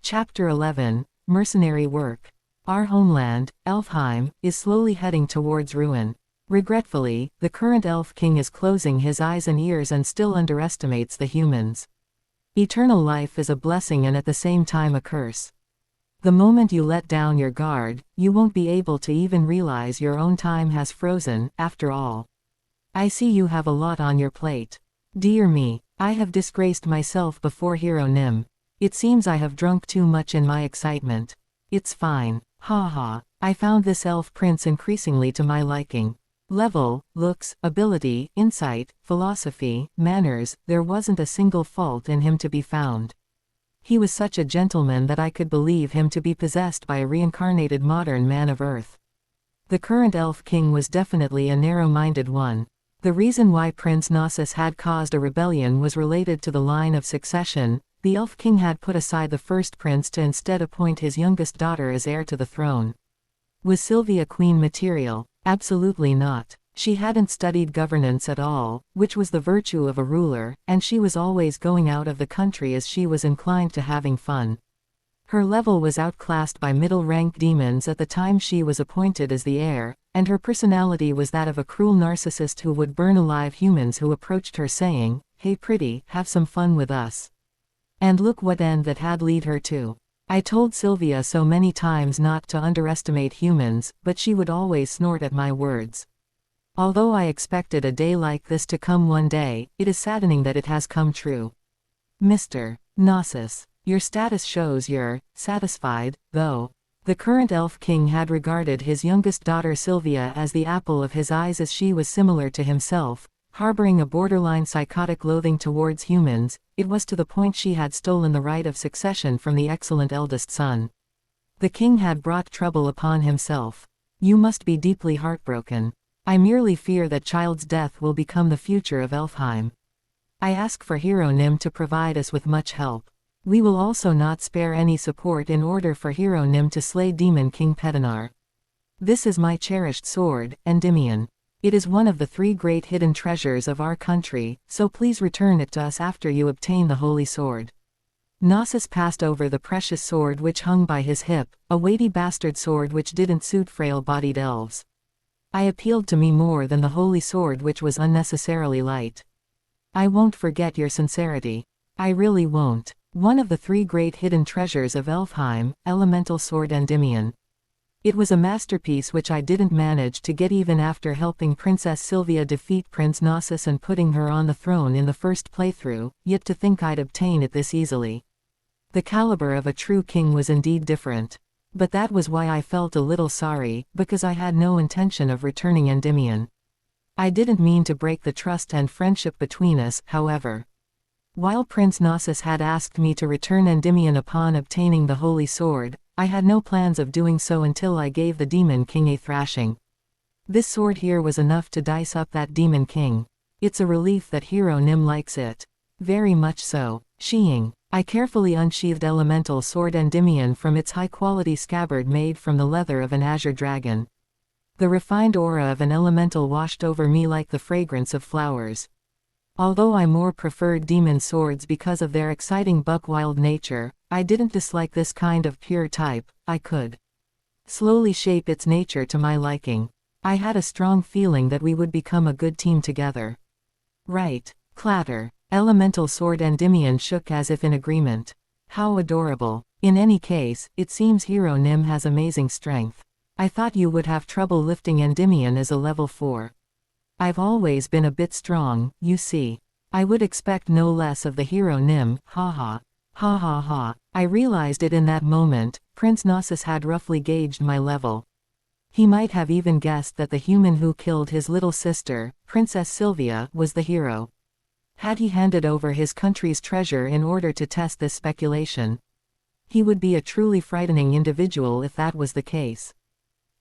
Chapter 11, Mercenary Work. Our homeland, Elfheim, is slowly heading towards ruin. Regretfully, the current Elf King is closing his eyes and ears and still underestimates the humans. Eternal life is a blessing and at the same time a curse. The moment you let down your guard, you won't be able to even realize your own time has frozen. After all, I see you have a lot on your plate. Dear me, I have disgraced myself before Hero Nim. It seems I have drunk too much in my excitement. It's fine. Ha ha. I found this elf prince increasingly to my liking. Level, looks, ability, insight, philosophy, manners, there wasn't a single fault in him to be found. He was such a gentleman that I could believe him to be possessed by a reincarnated modern man of Earth. The current Elf King was definitely a narrow-minded one. The reason why Prince Gnosis had caused a rebellion was related to the line of succession. The Elf King had put aside the first prince to instead appoint his youngest daughter as heir to the throne. Was Sylvia queen material? Absolutely not. She hadn't studied governance at all, which was the virtue of a ruler, and she was always going out of the country as she was inclined to having fun. Her level was outclassed by middle-rank demons at the time she was appointed as the heir, and her personality was that of a cruel narcissist who would burn alive humans who approached her saying, "Hey pretty, have some fun with us." And look what end that had led her to. I told Sylvia so many times not to underestimate humans, but she would always snort at my words. Although I expected a day like this to come one day, it is saddening that it has come true. Mr. Gnosis, your status shows you're satisfied, though. The current Elf King had regarded his youngest daughter Sylvia as the apple of his eyes as she was similar to himself, harboring a borderline psychotic loathing towards humans. It was to the point she had stolen the right of succession from the excellent eldest son. The king had brought trouble upon himself. You must be deeply heartbroken. I merely fear that child's death will become the future of Elfheim. I ask for Hero Nim to provide us with much help. We will also not spare any support in order for Hero Nim to slay Demon King Pedinar. This is my cherished sword, Endymion. It is one of the 3 great hidden treasures of our country, so please return it to us after you obtain the holy sword. Gnosis passed over the precious sword which hung by his hip, a weighty bastard sword which didn't suit frail-bodied elves. I appealed to me more than the holy sword which was unnecessarily light. I won't forget your sincerity. I really won't. One of the 3 great hidden treasures of Elfheim, elemental sword Endymion. It was a masterpiece which I didn't manage to get even after helping Princess Sylvia defeat Prince Gnosis and putting her on the throne in the first playthrough, yet to think I'd obtain it this easily. The caliber of a true king was indeed different. But that was why I felt a little sorry, because I had no intention of returning Endymion. I didn't mean to break the trust and friendship between us, however. While Prince Gnosis had asked me to return Endymion upon obtaining the holy sword, I had no plans of doing so until I gave the Demon King a thrashing. This sword here was enough to dice up that Demon King. It's a relief that Hero Nim likes it. Very much so. Sheeing. I carefully unsheathed elemental sword Endymion from its high-quality scabbard made from the leather of an azure dragon. The refined aura of an elemental washed over me like the fragrance of flowers. Although I more preferred demon swords because of their exciting buck-wild nature, I didn't dislike this kind of pure type. I could slowly shape its nature to my liking. I had a strong feeling that we would become a good team together. Right. Clatter. Elemental sword Endymion shook as if in agreement. How adorable. In any case, it seems Hero Nim has amazing strength. I thought you would have trouble lifting Endymion as a level 4. I've always been a bit strong, you see. I would expect no less of the Hero Nim, haha. Ha ha ha. I realized it in that moment. Prince Gnosis had roughly gauged my level. He might have even guessed that the human who killed his little sister, Princess Sylvia, was the hero. Had he handed over his country's treasure in order to test this speculation? He would be a truly frightening individual if that was the case.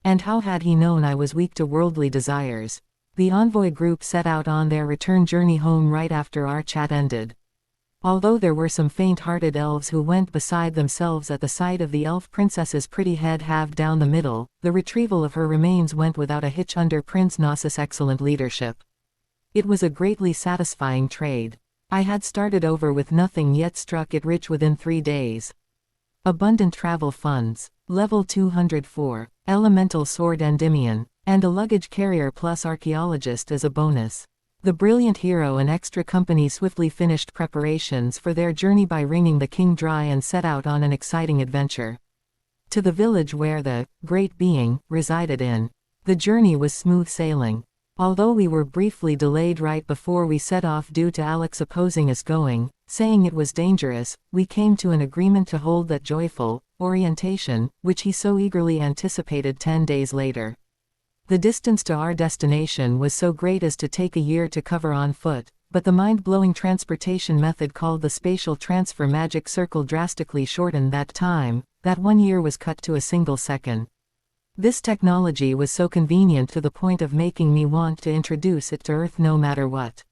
And how had he known I was weak to worldly desires? The envoy group set out on their return journey home right after our chat ended. Although there were some faint-hearted elves who went beside themselves at the sight of the elf princess's pretty head halved down the middle, the retrieval of her remains went without a hitch under Prince Gnosis' excellent leadership. It was a greatly satisfying trade. I had started over with nothing yet struck it rich within 3 days. abundant travel funds, level 204, elemental sword Endymion, and a luggage carrier plus archaeologist as a bonus. The brilliant hero and extra company swiftly finished preparations for their journey by wringing the king dry and set out on an exciting adventure. To the village where the great being resided in. The journey was smooth sailing. Although we were briefly delayed right before we set off due to Alex opposing us going, saying it was dangerous, we came to an agreement to hold that joyful orientation, which he so eagerly anticipated 10 days later. The distance to our destination was so great as to take a year to cover on foot, but the mind-blowing transportation method called the spatial transfer magic circle drastically shortened that time. That 1 year was cut to a single second. This technology was so convenient to the point of making me want to introduce it to Earth no matter what.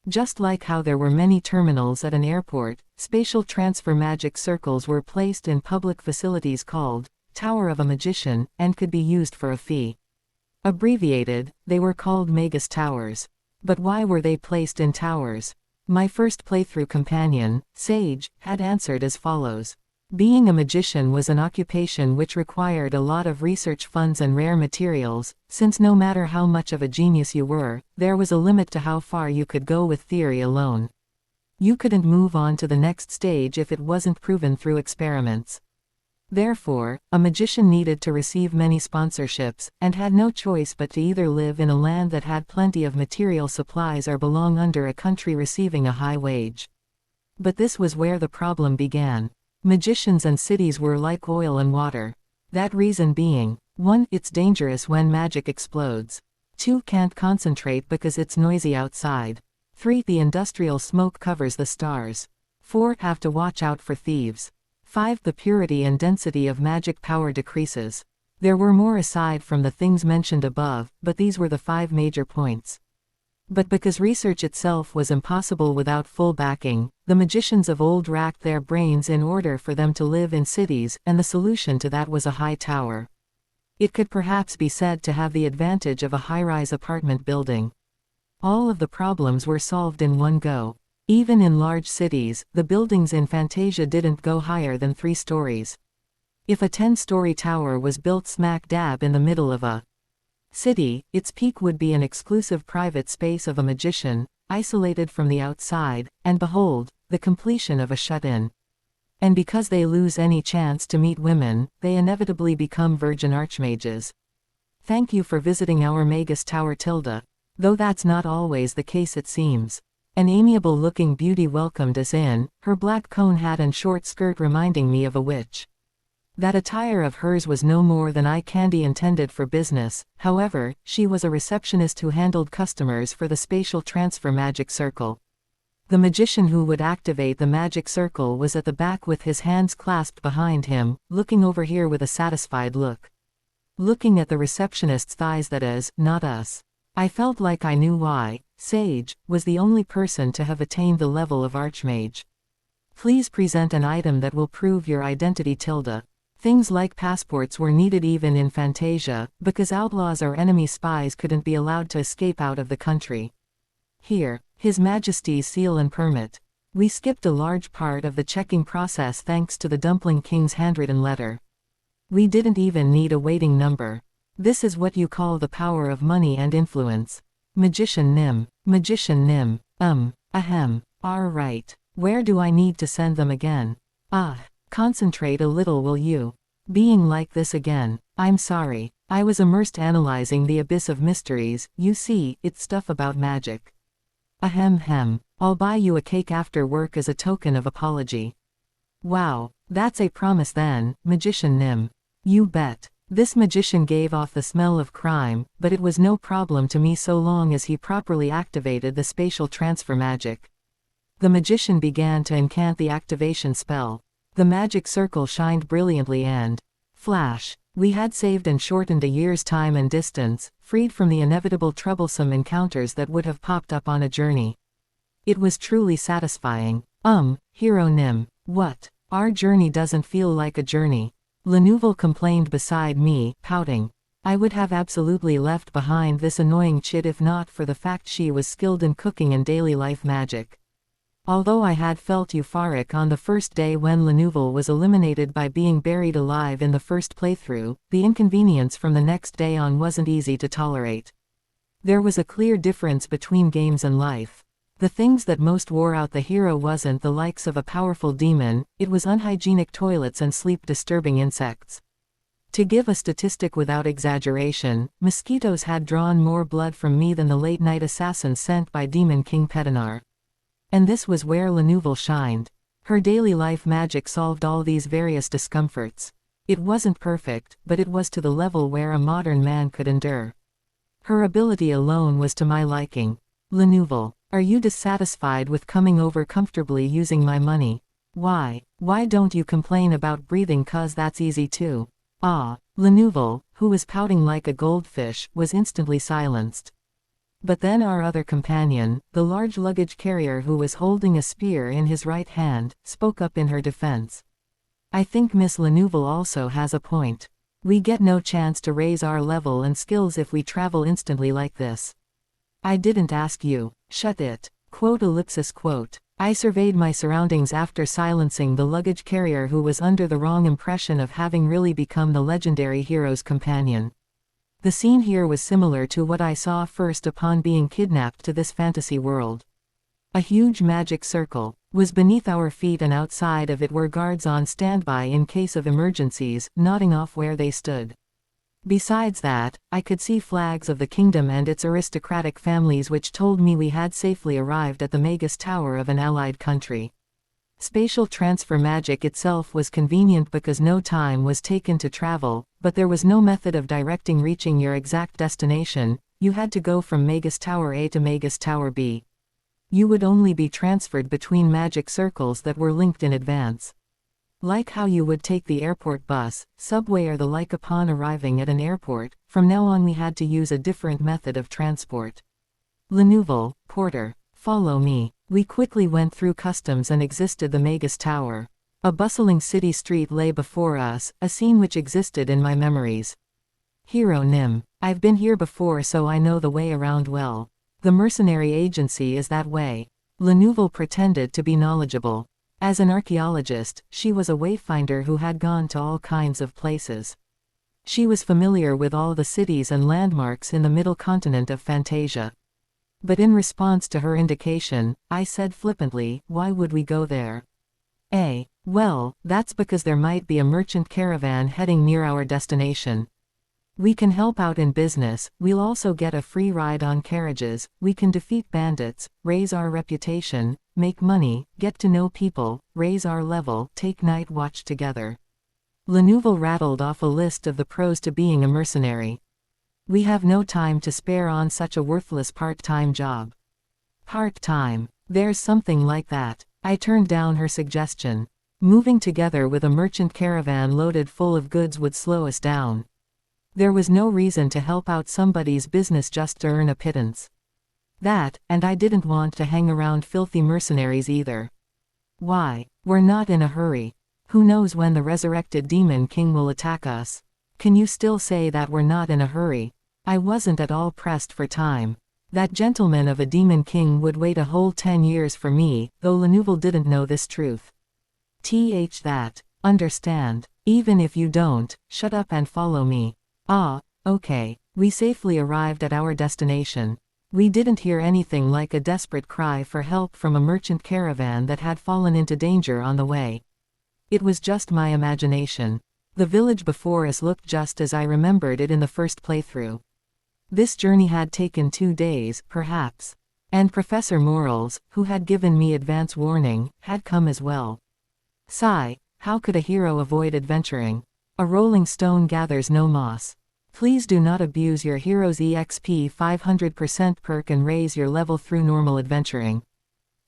Just like how there were many terminals at an airport, spatial transfer magic circles were placed in public facilities called Tower of a Magician, and could be used for a fee. Abbreviated, they were called Magus Towers. But why were they placed in towers? My first playthrough companion, Sage, had answered as follows. Being a magician was an occupation which required a lot of research funds and rare materials, since no matter how much of a genius you were, there was a limit to how far you could go with theory alone. You couldn't move on to the next stage if it wasn't proven through experiments. Therefore, a magician needed to receive many sponsorships, and had no choice but to either live in a land that had plenty of material supplies or belong under a country receiving a high wage. But this was where the problem began. Magicians and cities were like oil and water. That reason being, 1. It's dangerous when magic explodes. 2. Can't concentrate because it's noisy outside. 3. The industrial smoke covers the stars. 4. Have to watch out for thieves. 5. The purity and density of magic power decreases. There were more aside from the things mentioned above, but these were the 5 major points. But because research itself was impossible without full backing, the magicians of old racked their brains in order for them to live in cities, and the solution to that was a high tower. It could perhaps be said to have the advantage of a high-rise apartment building. All of the problems were solved in one go. Even in large cities, the buildings in Fantasia didn't go higher than 3 stories. If a 10-story tower was built smack dab in the middle of a city, its peak would be an exclusive private space of a magician, isolated from the outside, and behold, the completion of a shut-in. And because they lose any chance to meet women, they inevitably become virgin archmages. Thank you for visiting our Magus Tower Tilda. Though that's not always the case it seems. An amiable-looking beauty welcomed us in, her black cone hat and short skirt reminding me of a witch. That attire of hers was no more than eye candy intended for business. However, she was a receptionist who handled customers for the spatial transfer magic circle. The magician who would activate the magic circle was at the back with his hands clasped behind him, looking over here with a satisfied look. Looking at the receptionist's thighs, that is, not us. I felt like I knew why. Sage was the only person to have attained the level of Archmage. Please present an item that will prove your identity tilde. Things like passports were needed even in Fantasia, because outlaws or enemy spies couldn't be allowed to escape out of the country. Here, His Majesty's seal and permit. We skipped a large part of the checking process thanks to the Dumpling King's handwritten letter. We didn't even need a waiting number. This is what you call the power of money and influence. Magician Nim. Magician Nim. Ahem. Right. Where do I need to send them again? Concentrate a little, will you? Being like this again. I'm sorry. I was immersed analyzing the abyss of mysteries. You see, it's stuff about magic. Ahem. I'll buy you a cake after work as a token of apology. Wow. That's a promise then, Magician Nim. You bet. This magician gave off the smell of crime, but it was no problem to me so long as he properly activated the spatial transfer magic. The magician began to incant the activation spell. The magic circle shined brilliantly and flash. We had saved and shortened a year's time and distance, freed from the inevitable troublesome encounters that would have popped up on a journey. It was truly satisfying. Hero Nim. What? Our journey doesn't feel like a journey. Lenouvel complained beside me, pouting. I would have absolutely left behind this annoying chit if not for the fact she was skilled in cooking and daily life magic. Although I had felt euphoric on the first day when Lenouvel was eliminated by being buried alive in the first playthrough, the inconvenience from the next day on wasn't easy to tolerate. There was a clear difference between games and life. The things that most wore out the hero wasn't the likes of a powerful demon, it was unhygienic toilets and sleep-disturbing insects. To give a statistic without exaggeration, mosquitoes had drawn more blood from me than the late-night assassins sent by Demon King Pedinar. And this was where Lenouvel shined. Her daily life magic solved all these various discomforts. It wasn't perfect, but it was to the level where a modern man could endure. Her ability alone was to my liking. Lenouvel, are you dissatisfied with coming over comfortably using my money? Why don't you complain about breathing, 'cause that's easy too? Ah. Lenouvel, who was pouting like a goldfish, was instantly silenced. But then our other companion, the large luggage carrier who was holding a spear in his right hand, spoke up in her defense. I think Miss Lenouvel also has a point. We get no chance to raise our level and skills if we travel instantly like this. I didn't ask you. Shut it. Quote. I surveyed my surroundings after silencing the luggage carrier, who was under the wrong impression of having really become the legendary hero's companion. The scene here was similar to what I saw first upon being kidnapped to this fantasy world. A huge magic circle was beneath our feet, and outside of it were guards on standby in case of emergencies, nodding off where they stood. Besides that, I could see flags of the kingdom and its aristocratic families, which told me we had safely arrived at the Magus Tower of an allied country. Spatial transfer magic itself was convenient because no time was taken to travel, but there was no method of directing reaching your exact destination. You had to go from Magus Tower A to Magus Tower B. You would only be transferred between magic circles that were linked in advance. Like how you would take the airport bus, subway or the like upon arriving at an airport, from now on we had to use a different method of transport. Lenouvel, porter, follow me. We quickly went through customs and exited the Magus Tower. A bustling city street lay before us, a scene which existed in my memories. Hero Nim. I've been here before, so I know the way around well. The mercenary agency is that way. Lenouvel pretended to be knowledgeable. As an archaeologist, she was a wayfinder who had gone to all kinds of places. She was familiar with all the cities and landmarks in the middle continent of Fantasia. But in response to her indication, I said flippantly, why would we go there? Well, that's because there might be a merchant caravan heading near our destination. We can help out in business, we'll also get a free ride on carriages, we can defeat bandits, raise our reputation, make money, get to know people, raise our level, take night watch together. Lenouvel rattled off a list of the pros to being a mercenary. We have no time to spare on such a worthless part-time job. Part-time. There's something like that. I turned down her suggestion. Moving together with a merchant caravan loaded full of goods would slow us down. There was no reason to help out somebody's business just to earn a pittance. That, and I didn't want to hang around filthy mercenaries either. Why? We're not in a hurry. Who knows when the resurrected Demon King will attack us? Can you still say that we're not in a hurry? I wasn't at all pressed for time. That gentleman of a Demon King would wait a whole 10 years for me, though Lenouvel didn't know this truth. That. Understand. Even if you don't, shut up and follow me. Okay. We safely arrived at our destination. We didn't hear anything like a desperate cry for help from a merchant caravan that had fallen into danger on the way. It was just my imagination. The village before us looked just as I remembered it in the first playthrough. This journey had taken 2 days, perhaps. And Professor Morals, who had given me advance warning, had come as well. Sigh, how could a hero avoid adventuring? A rolling stone gathers no moss. Please do not abuse your hero's EXP 500% perk and raise your level through normal adventuring.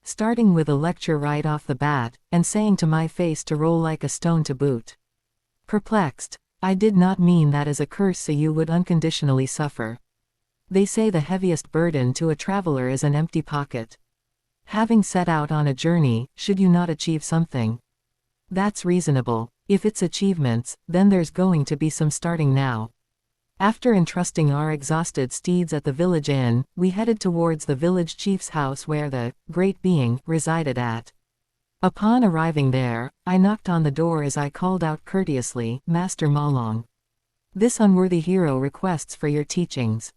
Starting with a lecture right off the bat, and saying to my face to roll like a stone to boot. Perplexed. I did not mean that as a curse, so you would unconditionally suffer. They say the heaviest burden to a traveler is an empty pocket. Having set out on a journey, should you not achieve something? That's reasonable. If it's achievements, then there's going to be some starting now. After entrusting our exhausted steeds at the village inn, we headed towards the village chief's house where the great being resided at. Upon arriving there, I knocked on the door as I called out courteously, "Master Malong. This unworthy hero requests for your teachings."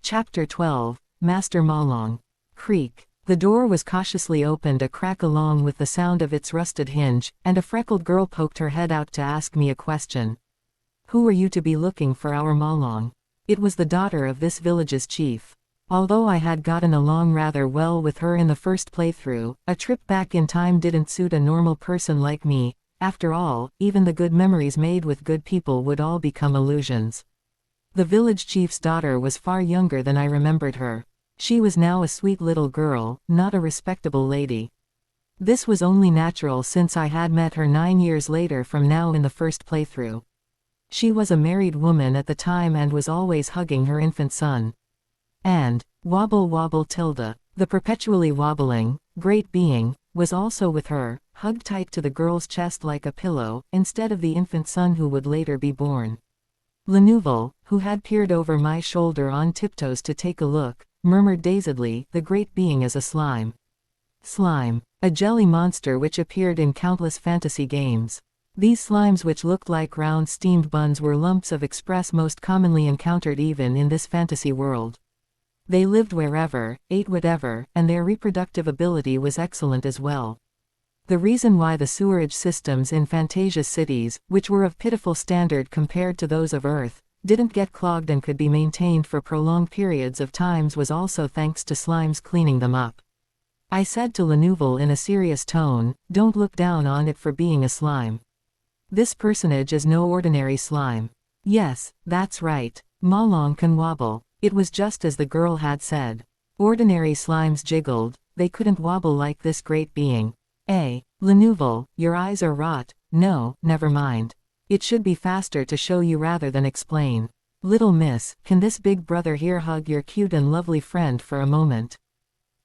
Chapter 12, Master Malong. Creak. The door was cautiously opened a crack along with the sound of its rusted hinge, and a freckled girl poked her head out to ask me a question. "Who are you to be looking for our Malong?" It was the daughter of this village's chief. Although I had gotten along rather well with her in the first playthrough, a trip back in time didn't suit a normal person like me. After all, even the good memories made with good people would all become illusions. The village chief's daughter was far younger than I remembered her. She was now a sweet little girl, not a respectable lady. This was only natural since I had met her 9 years later from now in the first playthrough. She was a married woman at the time and was always hugging her infant son. And, wobble wobble tilde, the perpetually wobbling, great being, was also with her, hugged tight to the girl's chest like a pillow, instead of the infant son who would later be born. Lenouvel, who had peered over my shoulder on tiptoes to take a look, murmured dazedly, "The great being is a slime." Slime. A jelly monster which appeared in countless fantasy games. These slimes which looked like round steamed buns were lumps of express most commonly encountered even in this fantasy world. They lived wherever, ate whatever, and their reproductive ability was excellent as well. The reason why the sewerage systems in Fantasia cities, which were of pitiful standard compared to those of Earth, didn't get clogged and could be maintained for prolonged periods of times was also thanks to slimes cleaning them up. I said to Lenouvel in a serious tone, "Don't look down on it for being a slime. This personage is no ordinary slime." Yes, that's right. Malong can wobble. It was just as the girl had said. Ordinary slimes jiggled, they couldn't wobble like this great being. Lenouvel, your eyes are rot. No, never mind. It should be faster to show you rather than explain. Little miss, can this big brother here hug your cute and lovely friend for a moment?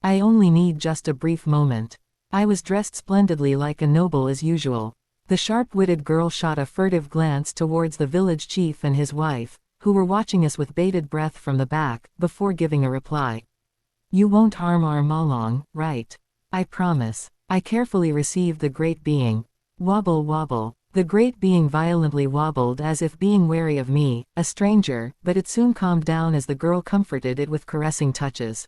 I only need just a brief moment. I was dressed splendidly like a noble as usual. The sharp-witted girl shot a furtive glance towards the village chief and his wife, who were watching us with bated breath from the back, before giving a reply. "You won't harm our Malong, right? I promise." I carefully received the great being. Wobble wobble. The great being violently wobbled as if being wary of me, a stranger, but it soon calmed down as the girl comforted it with caressing touches.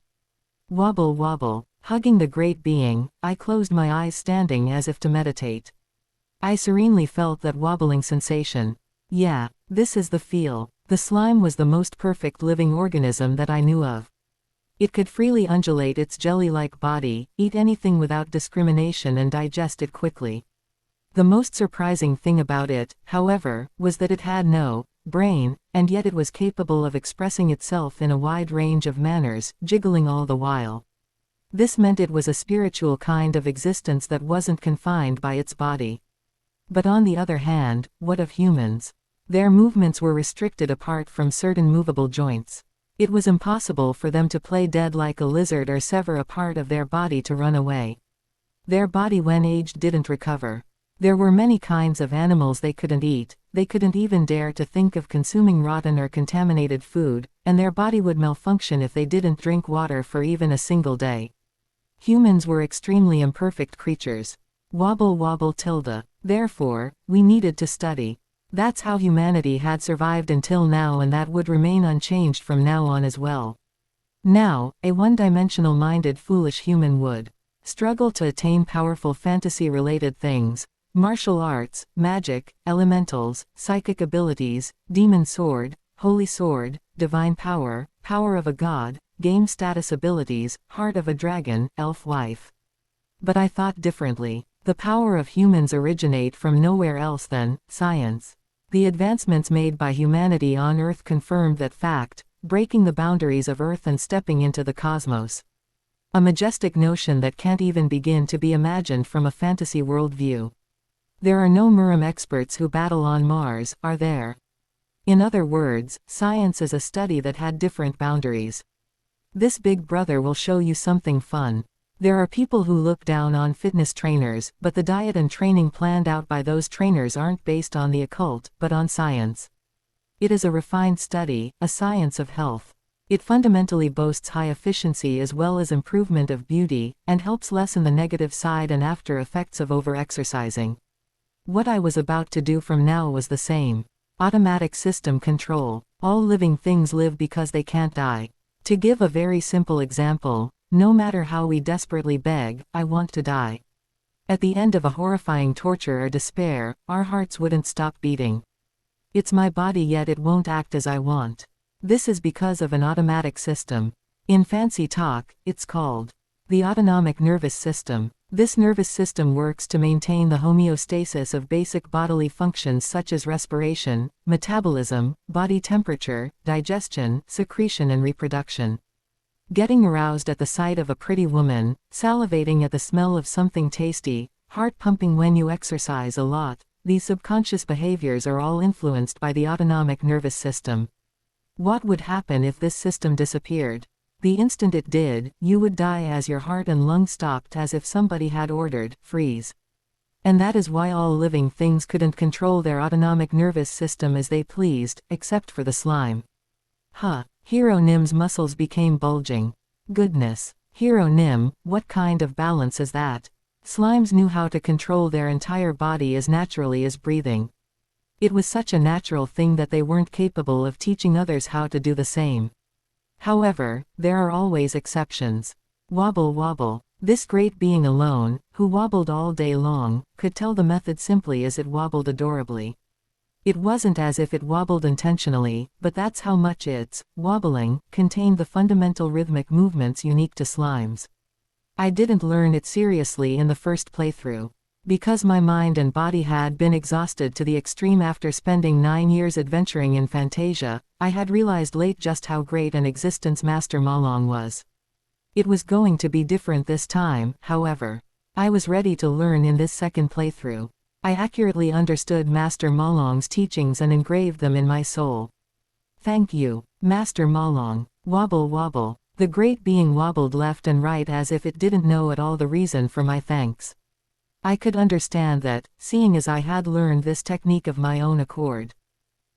Wobble wobble. Hugging the great being, I closed my eyes standing as if to meditate. I serenely felt that wobbling sensation. Yeah, this is the feel. The slime was the most perfect living organism that I knew of. It could freely undulate its jelly-like body, eat anything without discrimination and digest it quickly. The most surprising thing about it, however, was that it had no brain, and yet it was capable of expressing itself in a wide range of manners, jiggling all the while. This meant it was a spiritual kind of existence that wasn't confined by its body. But on the other hand, what of humans? Their movements were restricted apart from certain movable joints. It was impossible for them to play dead like a lizard or sever a part of their body to run away. Their body when aged didn't recover. There were many kinds of animals they couldn't eat, they couldn't even dare to think of consuming rotten or contaminated food, and their body would malfunction if they didn't drink water for even a single day. Humans were extremely imperfect creatures. Wobble wobble tilde. Therefore, we needed to study. That's how humanity had survived until now, and that would remain unchanged from now on as well. Now, a one-dimensional minded foolish human would struggle to attain powerful fantasy-related things, martial arts, magic, elementals, psychic abilities, demon sword, holy sword, divine power, power of a god, game status abilities, heart of a dragon, elf wife. But I thought differently. The power of humans originate from nowhere else than science. The advancements made by humanity on Earth confirmed that fact, breaking the boundaries of Earth and stepping into the cosmos. A majestic notion that can't even begin to be imagined from a fantasy worldview. There are no Murim experts who battle on Mars, are there? In other words, science is a study that had different boundaries. This big brother will show you something fun. There are people who look down on fitness trainers, but the diet and training planned out by those trainers aren't based on the occult, but on science. It is a refined study, a science of health. It fundamentally boasts high efficiency as well as improvement of beauty, and helps lessen the negative side and after effects of overexercising. What I was about to do from now was the same. Automatic system control. All living things live because they can't die. To give a very simple example, no matter how we desperately beg, I want to die. At the end of a horrifying torture or despair, our hearts wouldn't stop beating. It's my body yet it won't act as I want. This is because of an automatic system. In fancy talk, it's called the autonomic nervous system. This nervous system works to maintain the homeostasis of basic bodily functions such as respiration, metabolism, body temperature, digestion, secretion and reproduction. Getting aroused at the sight of a pretty woman, salivating at the smell of something tasty, heart pumping when you exercise a lot, these subconscious behaviors are all influenced by the autonomic nervous system. What would happen if this system disappeared? The instant it did, you would die as your heart and lungs stopped as if somebody had ordered, freeze. And that is why all living things couldn't control their autonomic nervous system as they pleased, except for the slime. Hero Nim's muscles became bulging. Goodness. Hero Nim, what kind of balance is that? Slimes knew how to control their entire body as naturally as breathing. It was such a natural thing that they weren't capable of teaching others how to do the same. However, there are always exceptions. Wobble Wobble. This great being alone, who wobbled all day long, could tell the method simply as it wobbled adorably. It wasn't as if it wobbled intentionally, but that's how much its wobbling contained the fundamental rhythmic movements unique to slimes. I didn't learn it seriously in the first playthrough. Because my mind and body had been exhausted to the extreme after spending 9 years adventuring in Fantasia, I had realized late just how great an existence Master Malong was. It was going to be different this time, however. I was ready to learn in this second playthrough. I accurately understood Master Malong's teachings and engraved them in my soul. Thank you, Master Malong. Wobble Wobble. The great being wobbled left and right as if it didn't know at all the reason for my thanks. I could understand that, seeing as I had learned this technique of my own accord.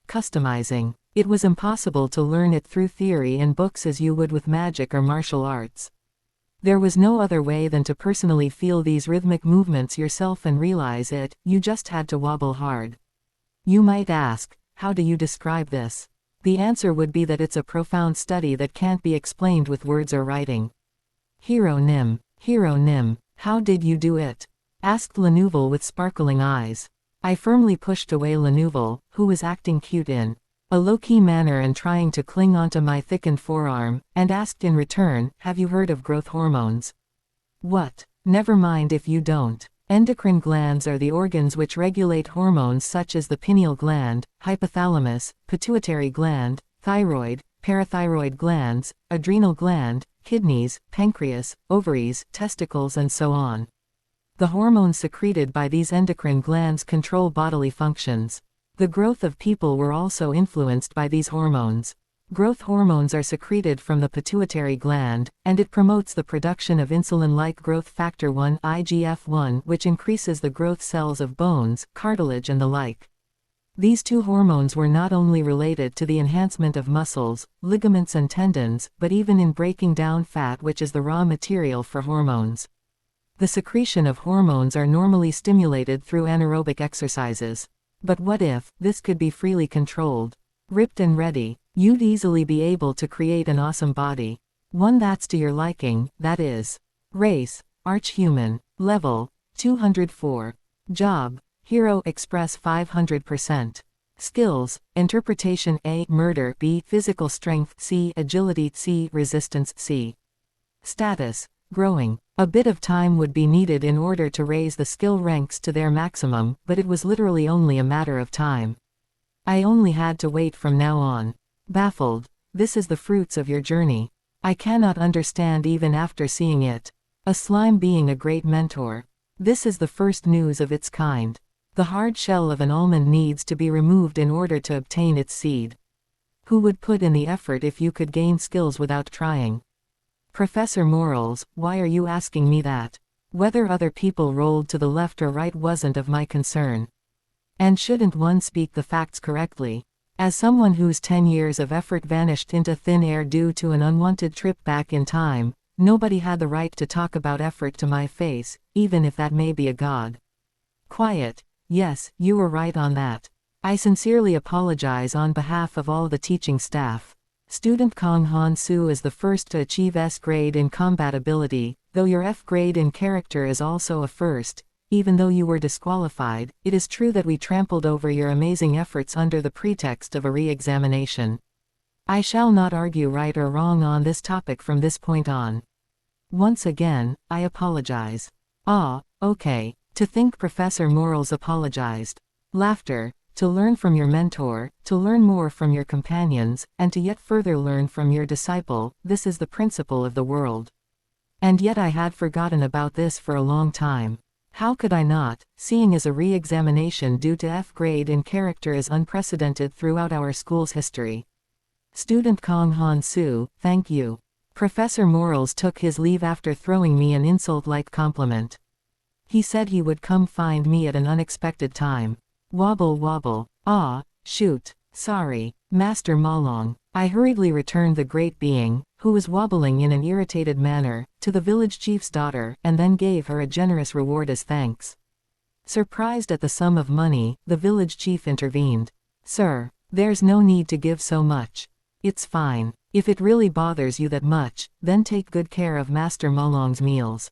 Customizing. It was impossible to learn it through theory in books as you would with magic or martial arts. There was no other way than to personally feel these rhythmic movements yourself and realize it, you just had to wobble hard. You might ask, how do you describe this? The answer would be that it's a profound study that can't be explained with words or writing. Hero Nim, how did you do it? Asked Lenouvel with sparkling eyes. I firmly pushed away Lenouvel, who was acting cute in a low-key manner and trying to cling onto my thickened forearm, and asked in return, have you heard of growth hormones? What? Never mind if you don't. Endocrine glands are the organs which regulate hormones such as the pineal gland, hypothalamus, pituitary gland, thyroid, parathyroid glands, adrenal gland, kidneys, pancreas, ovaries, testicles and so on. The hormones secreted by these endocrine glands control bodily functions. The growth of people were also influenced by these hormones. Growth hormones are secreted from the pituitary gland, and it promotes the production of insulin-like growth factor 1 (IGF-1), which increases the growth cells of bones, cartilage and the like. These two hormones were not only related to the enhancement of muscles, ligaments and tendons, but even in breaking down fat, which is the raw material for hormones. The secretion of hormones are normally stimulated through anaerobic exercises. But what if this could be freely controlled? Ripped and ready, you'd easily be able to create an awesome body. One that's to your liking, that is. Race, Archhuman. Level, 204. Job, Hero Express 500%. Skills, Interpretation A. Murder B. Physical Strength C. Agility C. Resistance C. Status, Growing. A bit of time would be needed in order to raise the skill ranks to their maximum, but it was literally only a matter of time. I only had to wait from now on. Baffled. This is the fruits of your journey. I cannot understand even after seeing it. A slime being a great mentor. This is the first news of its kind. The hard shell of an almond needs to be removed in order to obtain its seed. Who would put in the effort if you could gain skills without trying? Professor Morals, why are you asking me that? Whether other people rolled to the left or right wasn't of my concern. And shouldn't one speak the facts correctly? As someone whose 10 years of effort vanished into thin air due to an unwanted trip back in time, nobody had the right to talk about effort to my face, even if that may be a god. Quiet. Yes, you were right on that. I sincerely apologize on behalf of all the teaching staff. Student Kong Han Soo is the first to achieve S grade in compatibility, though your F grade in character is also a first. Even though you were disqualified, it is true that we trampled over your amazing efforts under the pretext of a re-examination. I shall not argue right or wrong on this topic from this point on. Once again, I apologize. Ah, okay. To think Professor Morals apologized. Laughter. To learn from your mentor, to learn more from your companions, and to yet further learn from your disciple, this is the principle of the world. And yet I had forgotten about this for a long time. How could I not, seeing as a re-examination due to F grade in character is unprecedented throughout our school's history. Student Kong Han Soo, thank you. Professor Morals took his leave after throwing me an insult-like compliment. He said he would come find me at an unexpected time. Wobble wobble. Ah, shoot. Sorry, Master Malong. I hurriedly returned the great being, who was wobbling in an irritated manner, to the village chief's daughter, and then gave her a generous reward as thanks. Surprised at the sum of money, the village chief intervened. Sir, there's no need to give so much. It's fine. If it really bothers you that much, then take good care of Master Malong's meals.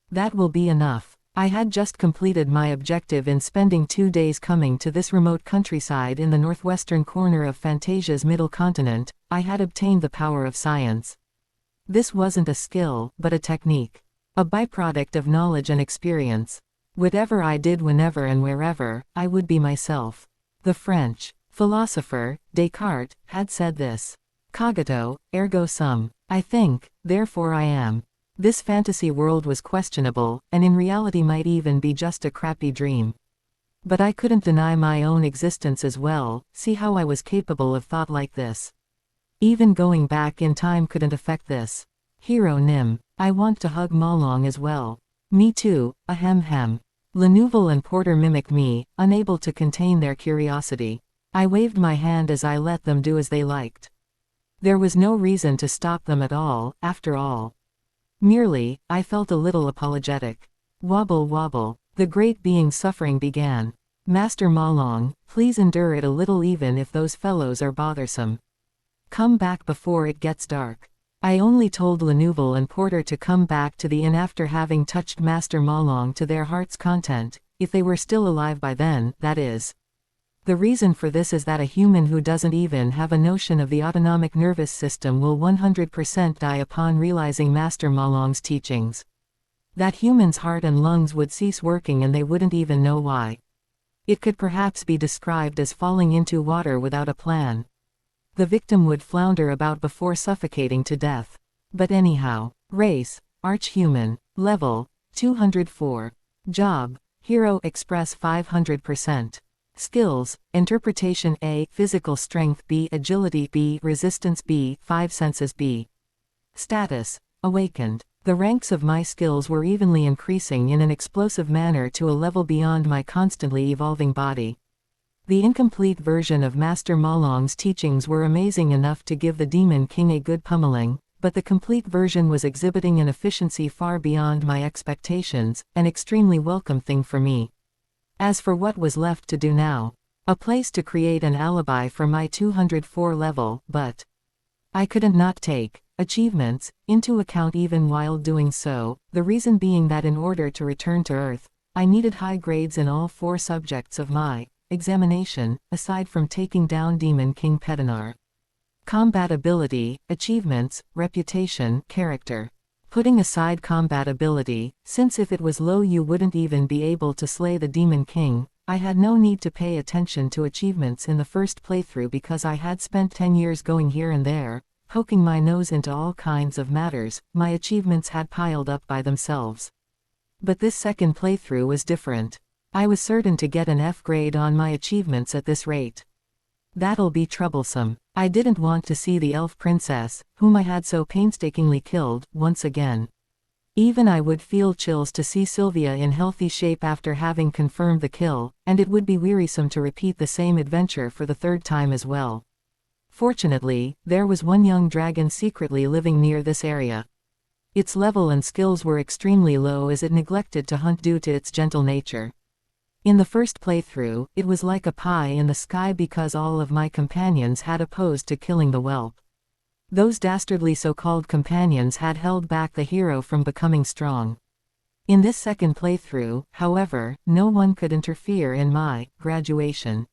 That will be enough. I had just completed my objective in spending 2 days coming to this remote countryside in the northwestern corner of Fantasia's middle continent. I had obtained the power of science. This wasn't a skill, but a technique. A byproduct of knowledge and experience. Whatever I did whenever and wherever, I would be myself. The French philosopher, Descartes, had said this. Cogito, ergo sum. I think, therefore I am. This fantasy world was questionable, and in reality might even be just a crappy dream. But I couldn't deny my own existence as well. See how I was capable of thought like this. Even going back in time couldn't affect this. Hero Nim. I want to hug Malong as well. Me too, ahem hem. Lenouvel and Porter mimic me, unable to contain their curiosity. I waved my hand as I let them do as they liked. There was no reason to stop them at all, after all. Merely, I felt a little apologetic. Wobble wobble. The great being's suffering began. Master Malong, please endure it a little even if those fellows are bothersome. Come back before it gets dark. I only told Lenouvel and Porter to come back to the inn after having touched Master Malong to their heart's content, if they were still alive by then, that is. The reason for this is that a human who doesn't even have a notion of the autonomic nervous system will 100% die upon realizing Master Malong's teachings. That human's heart and lungs would cease working and they wouldn't even know why. It could perhaps be described as falling into water without a plan. The victim would flounder about before suffocating to death. But anyhow. Race, arch-human. Level, 204. Job, Hero Express 500%. Skills, Interpretation A, Physical Strength B, Agility B, Resistance B, 5 Senses B. Status, Awakened. The ranks of my skills were evenly increasing in an explosive manner to a level beyond my constantly evolving body. The incomplete version of Master Malong's teachings were amazing enough to give the Demon King a good pummeling, but the complete version was exhibiting an efficiency far beyond my expectations, an extremely welcome thing for me. As for what was left to do now, a place to create an alibi for my 204 level, but I couldn't not take achievements into account even while doing so, the reason being that in order to return to Earth, I needed high grades in all 4 subjects of my examination, aside from taking down Demon King Pedinar. Combatability, achievements, reputation, character. Putting aside combatability, since if it was low you wouldn't even be able to slay the Demon King, I had no need to pay attention to achievements in the first playthrough because I had spent 10 years going here and there, poking my nose into all kinds of matters. My achievements had piled up by themselves. But this second playthrough was different. I was certain to get an F grade on my achievements at this rate. That'll be troublesome. I didn't want to see the elf princess, whom I had so painstakingly killed, once again. Even I would feel chills to see Sylvia in healthy shape after having confirmed the kill, and it would be wearisome to repeat the same adventure for the third time as well. Fortunately, there was one young dragon secretly living near this area. Its level and skills were extremely low as it neglected to hunt due to its gentle nature. In the first playthrough, it was like a pie in the sky because all of my companions had opposed to killing the whelp. Those dastardly so-called companions had held back the hero from becoming strong. In this second playthrough, however, no one could interfere in my graduation.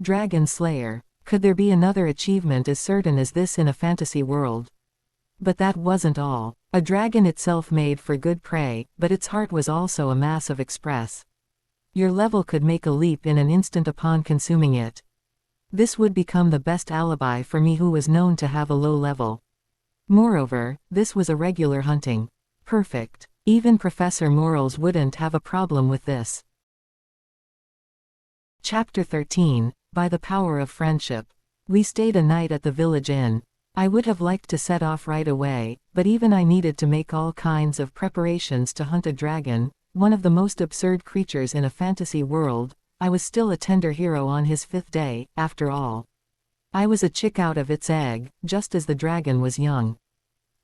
Dragon Slayer. Could there be another achievement as certain as this in a fantasy world? But that wasn't all. A dragon itself made for good prey, but its heart was also a massive express. Your level could make a leap in an instant upon consuming it. This would become the best alibi for me who was known to have a low level. Moreover, this was a regular hunting. Perfect. Even Professor Morals wouldn't have a problem with this. Chapter 13, By the Power of Friendship. We stayed a night at the village inn. I would have liked to set off right away, but even I needed to make all kinds of preparations to hunt a dragon, one of the most absurd creatures in a fantasy world. I was still a tender hero on his 5th day, after all. I was a chick out of its egg, just as the dragon was young.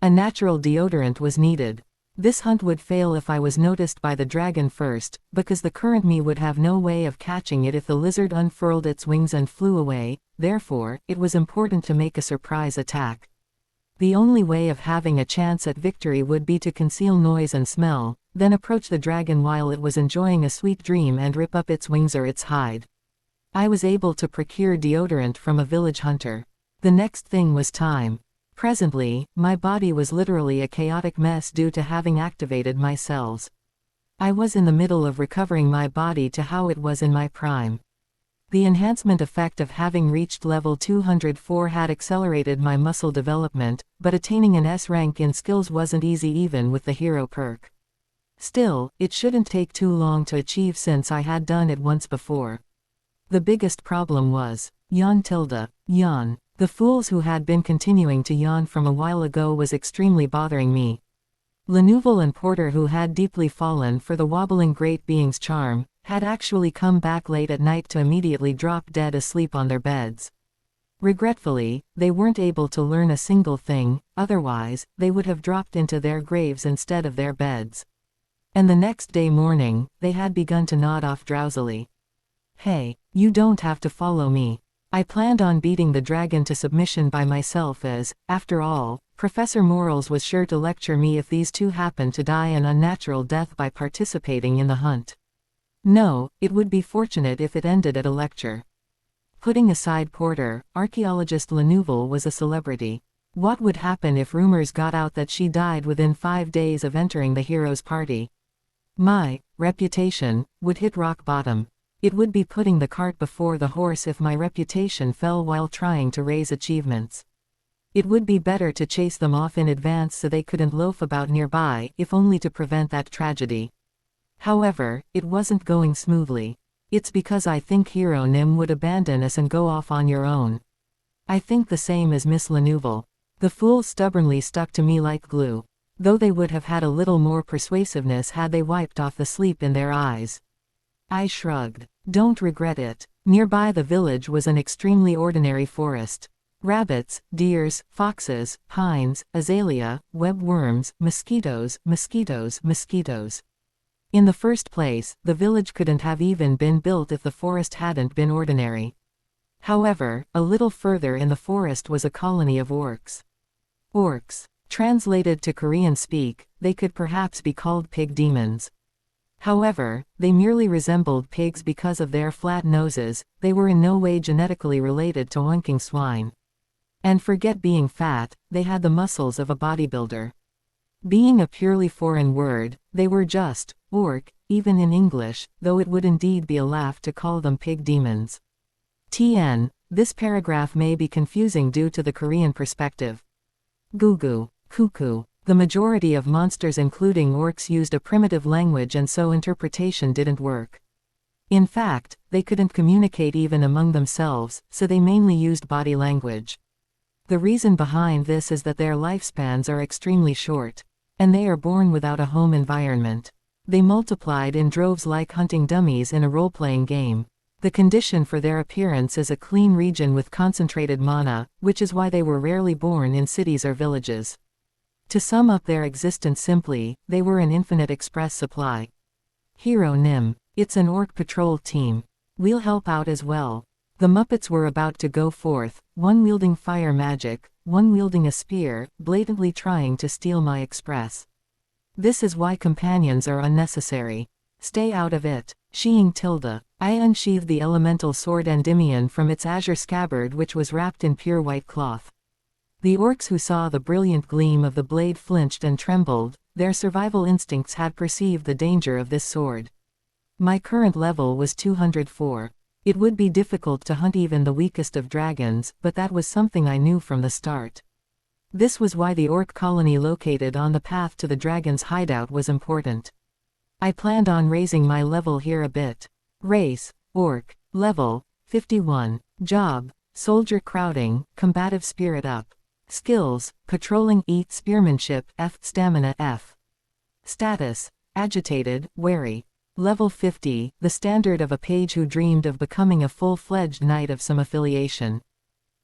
A natural deodorant was needed. This hunt would fail if I was noticed by the dragon first, because the current me would have no way of catching it if the lizard unfurled its wings and flew away. Therefore, it was important to make a surprise attack. The only way of having a chance at victory would be to conceal noise and smell, then approach the dragon while it was enjoying a sweet dream and rip up its wings or its hide. I was able to procure deodorant from a village hunter. The next thing was time. Presently, my body was literally a chaotic mess due to having activated my cells. I was in the middle of recovering my body to how it was in my prime. The enhancement effect of having reached level 204 had accelerated my muscle development, but attaining an S rank in skills wasn't easy even with the hero perk. Still, it shouldn't take too long to achieve since I had done it once before. The biggest problem was yawn. The fools who had been continuing to yawn from a while ago was extremely bothering me. Lenouvel and Porter, who had deeply fallen for the wobbling great being's charm, had actually come back late at night to immediately drop dead asleep on their beds. Regretfully, they weren't able to learn a single thing, otherwise, they would have dropped into their graves instead of their beds. And the next day morning, they had begun to nod off drowsily. Hey, you don't have to follow me. I planned on beating the dragon to submission by myself as, after all, Professor Morals was sure to lecture me if these two happened to die an unnatural death by participating in the hunt. No, it would be fortunate if it ended at a lecture. Putting aside Porter, archaeologist Lenouvel was a celebrity. What would happen if rumors got out that she died within 5 days of entering the hero's party? My reputation would hit rock bottom. It would be putting the cart before the horse if my reputation fell while trying to raise achievements. It would be better to chase them off in advance so they couldn't loaf about nearby, if only to prevent that tragedy. However, it wasn't going smoothly. It's because I think Hero Nim would abandon us and go off on your own. I think the same as Miss Lenouvel. The fools stubbornly stuck to me like glue. Though they would have had a little more persuasiveness had they wiped off the sleep in their eyes. I shrugged. Don't regret it. Nearby the village was an extremely ordinary forest. Rabbits, deers, foxes, pines, azalea, webworms, mosquitoes. In the first place, the village couldn't have even been built if the forest hadn't been ordinary. However, a little further in the forest was a colony of orcs. Orcs. Translated to Korean speak, they could perhaps be called pig demons. However, they merely resembled pigs because of their flat noses. They were in no way genetically related to oinking swine. And forget being fat, they had the muscles of a bodybuilder. Being a purely foreign word, they were just orc, even in English, though it would indeed be a laugh to call them pig demons. TN, this paragraph may be confusing due to the Korean perspective. Gugu, cuckoo. The majority of monsters including orcs used a primitive language and so interpretation didn't work. In fact, they couldn't communicate even among themselves, so they mainly used body language. The reason behind this is that their lifespans are extremely short. And they are born without a home environment. They multiplied in droves like hunting dummies in a role-playing game. The condition for their appearance is a clean region with concentrated mana, which is why they were rarely born in cities or villages. To sum up their existence simply, they were an infinite express supply. Hero Nim. It's an orc patrol team. We'll help out as well. The Muppets were about to go forth, one wielding fire magic, one wielding a spear, blatantly trying to steal my express. This is why companions are unnecessary. Stay out of it. Sheeing Tilda. I unsheathed the elemental sword Endymion from its azure scabbard, which was wrapped in pure white cloth. The orcs who saw the brilliant gleam of the blade flinched and trembled. Their survival instincts had perceived the danger of this sword. My current level was 204. It would be difficult to hunt even the weakest of dragons, but that was something I knew from the start. This was why the orc colony located on the path to the dragon's hideout was important. I planned on raising my level here a bit. Race, Orc. Level, 51. Job, Soldier crowding, Combative spirit up. Skills, Patrolling E, Spearmanship F, Stamina F. Status, Agitated, Wary. Level 50, the standard of a page who dreamed of becoming a full-fledged knight of some affiliation.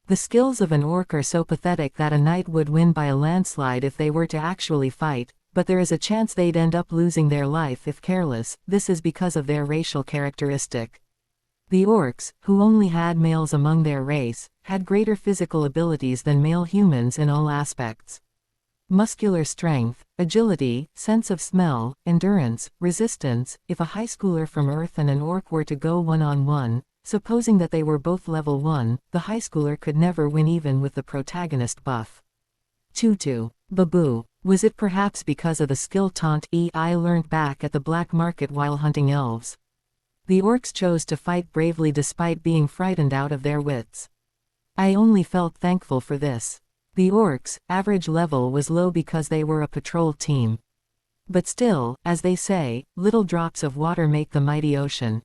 The skills of an orc are so pathetic that a knight would win by a landslide if they were to actually fight, but there is a chance they'd end up losing their life if careless. This is because of their racial characteristic. The orcs, who only had males among their race, had greater physical abilities than male humans in all aspects. Muscular strength, agility, sense of smell, endurance, resistance. If a high schooler from Earth and an orc were to go one-on-one, supposing that they were both level 1, the high schooler could never win even with the protagonist buff. Tutu. Babu. Was it perhaps because of the skill taunt I learned back at the black market while hunting elves? The orcs chose to fight bravely despite being frightened out of their wits. I only felt thankful for this. The orcs' average level was low because they were a patrol team. But still, as they say, little drops of water make the mighty ocean.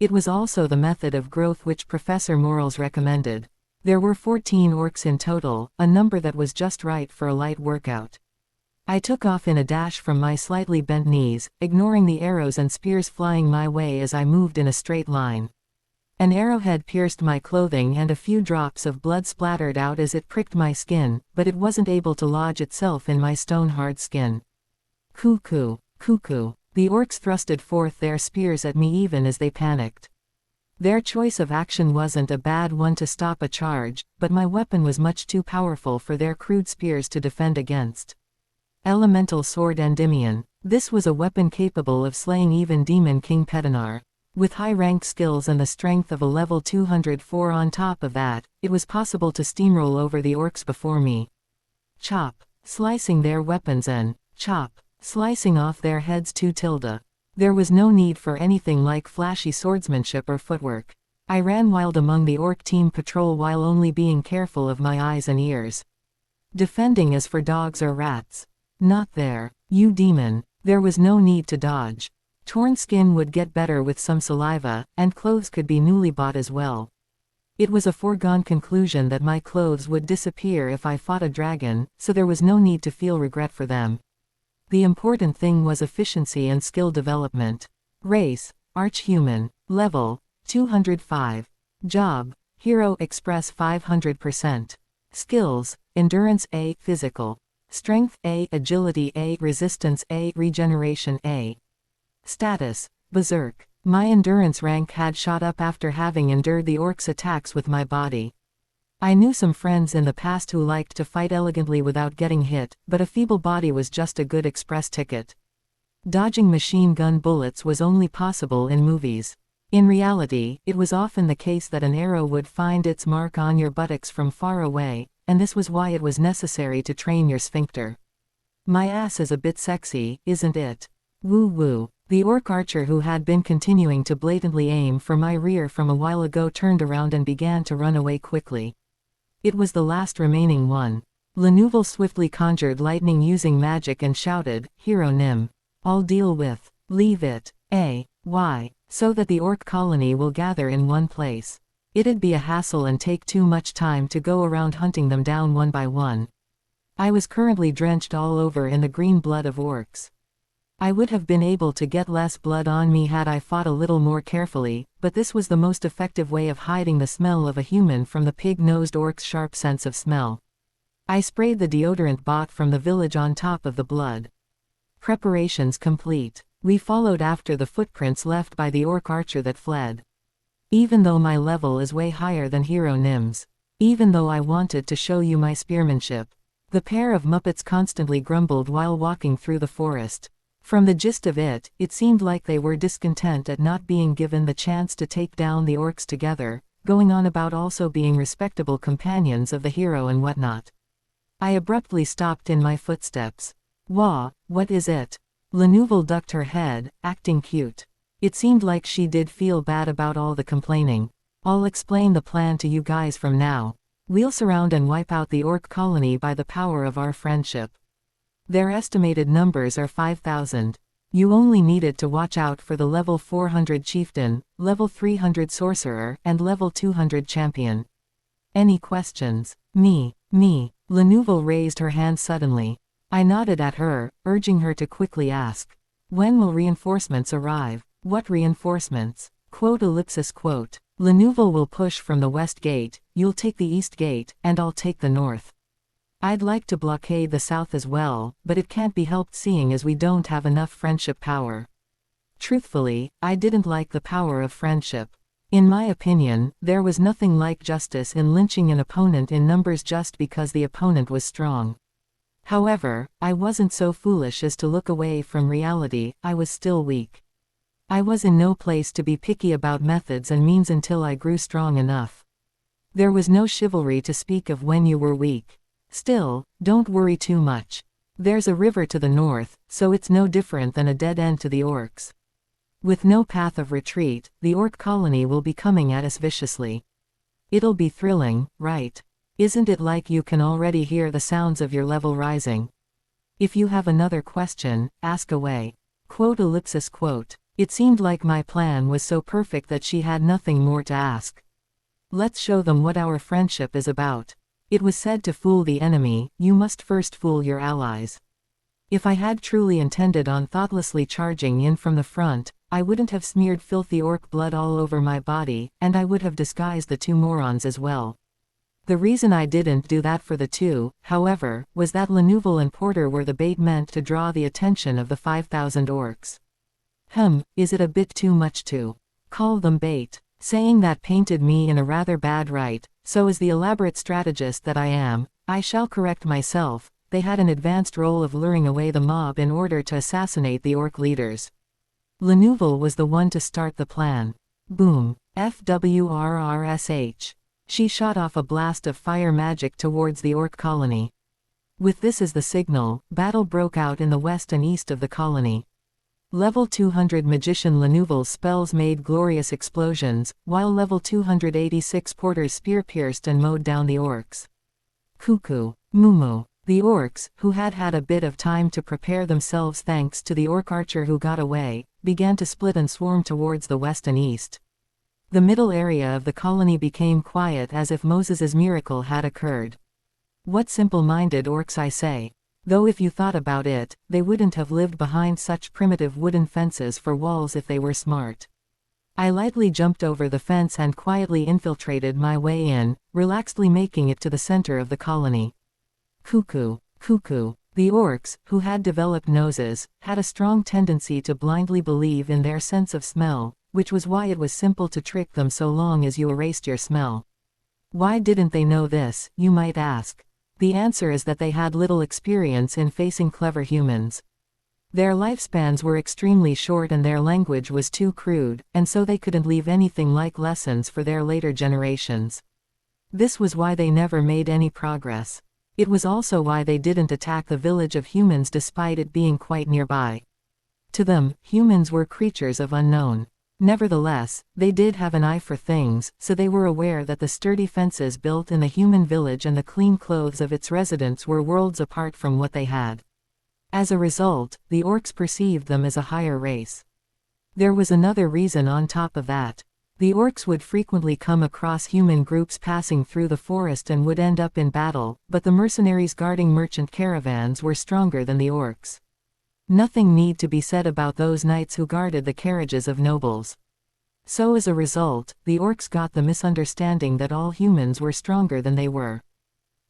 It was also the method of growth which Professor Morals recommended. There were 14 orcs in total, a number that was just right for a light workout. I took off in a dash from my slightly bent knees, ignoring the arrows and spears flying my way as I moved in a straight line. An arrowhead pierced my clothing and a few drops of blood splattered out as it pricked my skin, but it wasn't able to lodge itself in my stone-hard skin. Cuckoo, cuckoo. The orcs thrusted forth their spears at me even as they panicked. Their choice of action wasn't a bad one to stop a charge, but my weapon was much too powerful for their crude spears to defend against. Elemental Sword Endymion. This was a weapon capable of slaying even Demon King Petinar. With high-ranked skills and the strength of a level 204 on top of that, it was possible to steamroll over the orcs before me. Chop. Slicing their weapons and chop. Slicing off their heads too. There was no need for anything like flashy swordsmanship or footwork. I ran wild among the orc team patrol while only being careful of my eyes and ears. Defending as for dogs or rats. Not there, you demon. There was no need to dodge. Torn skin would get better with some saliva, and clothes could be newly bought as well. It was a foregone conclusion that my clothes would disappear if I fought a dragon, so there was no need to feel regret for them. The important thing was efficiency and skill development. Race, Archhuman. Level, 205. Job, Hero Express 500%. Skills, Endurance A, Physical. Strength A, Agility A, Resistance A, Regeneration A. Status, Berserk. My endurance rank had shot up after having endured the orcs' attacks with my body. I knew some friends in the past who liked to fight elegantly without getting hit, but a feeble body was just a good express ticket. Dodging machine gun bullets was only possible in movies. In reality, it was often the case that an arrow would find its mark on your buttocks from far away, and this was why it was necessary to train your sphincter. My ass is a bit sexy, isn't it? Woo woo. The orc archer who had been continuing to blatantly aim for my rear from a while ago turned around and began to run away quickly. It was the last remaining one. Lenouvel swiftly conjured lightning using magic and shouted, "Hero Nim. I'll deal with. Leave it. Why? So that the orc colony will gather in one place. It'd be a hassle and take too much time to go around hunting them down one by one." I was currently drenched all over in the green blood of orcs. I would have been able to get less blood on me had I fought a little more carefully, but this was the most effective way of hiding the smell of a human from the pig-nosed orc's sharp sense of smell. I sprayed the deodorant bought from the village on top of the blood. Preparations complete. We followed after the footprints left by the orc archer that fled. Even though my level is way higher than Hero Nim's. Even though I wanted to show you my spearmanship. The pair of Muppets constantly grumbled while walking through the forest. From the gist of it, it seemed like they were discontent at not being given the chance to take down the orcs together, going on about also being respectable companions of the hero and whatnot. I abruptly stopped in my footsteps. Wah, what is it? Lenouvel ducked her head, acting cute. It seemed like she did feel bad about all the complaining. I'll explain the plan to you guys from now. We'll surround and wipe out the orc colony by the power of our friendship. Their estimated numbers are 5,000. You only needed to watch out for the level 400 chieftain, level 300 sorcerer, and level 200 champion. Any questions? Me. Lenouvel raised her hand suddenly. I nodded at her, urging her to quickly ask. When will reinforcements arrive? What reinforcements? Lenouvel will push from the west gate, you'll take the east gate, and I'll take the north. I'd like to blockade the south as well, but it can't be helped seeing as we don't have enough friendship power. Truthfully, I didn't like the power of friendship. In my opinion, there was nothing like justice in lynching an opponent in numbers just because the opponent was strong. However, I wasn't so foolish as to look away from reality. I was still weak. I was in no place to be picky about methods and means until I grew strong enough. There was no chivalry to speak of when you were weak. Still, don't worry too much. There's a river to the north, so it's no different than a dead end to the orcs. With no path of retreat, the orc colony will be coming at us viciously. It'll be thrilling, right? Isn't it like you can already hear the sounds of your level rising? If you have another question, ask away. It seemed like my plan was so perfect that she had nothing more to ask. Let's show them what our friendship is about. It was said to fool the enemy, you must first fool your allies. If I had truly intended on thoughtlessly charging in from the front, I wouldn't have smeared filthy orc blood all over my body, and I would have disguised the two morons as well. The reason I didn't do that for the two, however, was that Lenouvel and Porter were the bait meant to draw the attention of the 5,000 orcs. Is it a bit too much to call them bait? Saying that painted me in a rather bad light, so as the elaborate strategist that I am, I shall correct myself. They had an advanced role of luring away the mob in order to assassinate the orc leaders. Lenouvel was the one to start the plan. Boom. FWRRSH. She shot off a blast of fire magic towards the orc colony. With this as the signal, battle broke out in the west and east of the colony. Level 200 magician Lenouvel's spells made glorious explosions, while level 286 Porter's spear pierced and mowed down the orcs. Cuckoo. Mumu. The orcs, who had had a bit of time to prepare themselves thanks to the orc archer who got away, began to split and swarm towards the west and east. The middle area of the colony became quiet as if Moses's miracle had occurred. What simple-minded orcs, I say. Though if you thought about it, they wouldn't have lived behind such primitive wooden fences for walls if they were smart. I lightly jumped over the fence and quietly infiltrated my way in, relaxedly making it to the center of the colony. Cuckoo. The orcs, who had developed noses, had a strong tendency to blindly believe in their sense of smell, which was why it was simple to trick them so long as you erased your smell. Why didn't they know this, you might ask? The answer is that they had little experience in facing clever humans. Their lifespans were extremely short and their language was too crude, and so they couldn't leave anything like lessons for their later generations. This was why they never made any progress. It was also why they didn't attack the village of humans despite it being quite nearby. To them, humans were creatures of unknown. Nevertheless, they did have an eye for things, so they were aware that the sturdy fences built in the human village and the clean clothes of its residents were worlds apart from what they had. As a result, the orcs perceived them as a higher race. There was another reason on top of that. The orcs would frequently come across human groups passing through the forest and would end up in battle, but the mercenaries guarding merchant caravans were stronger than the orcs. Nothing need to be said about those knights who guarded the carriages of nobles. So as a result, the orcs got the misunderstanding that all humans were stronger than they were.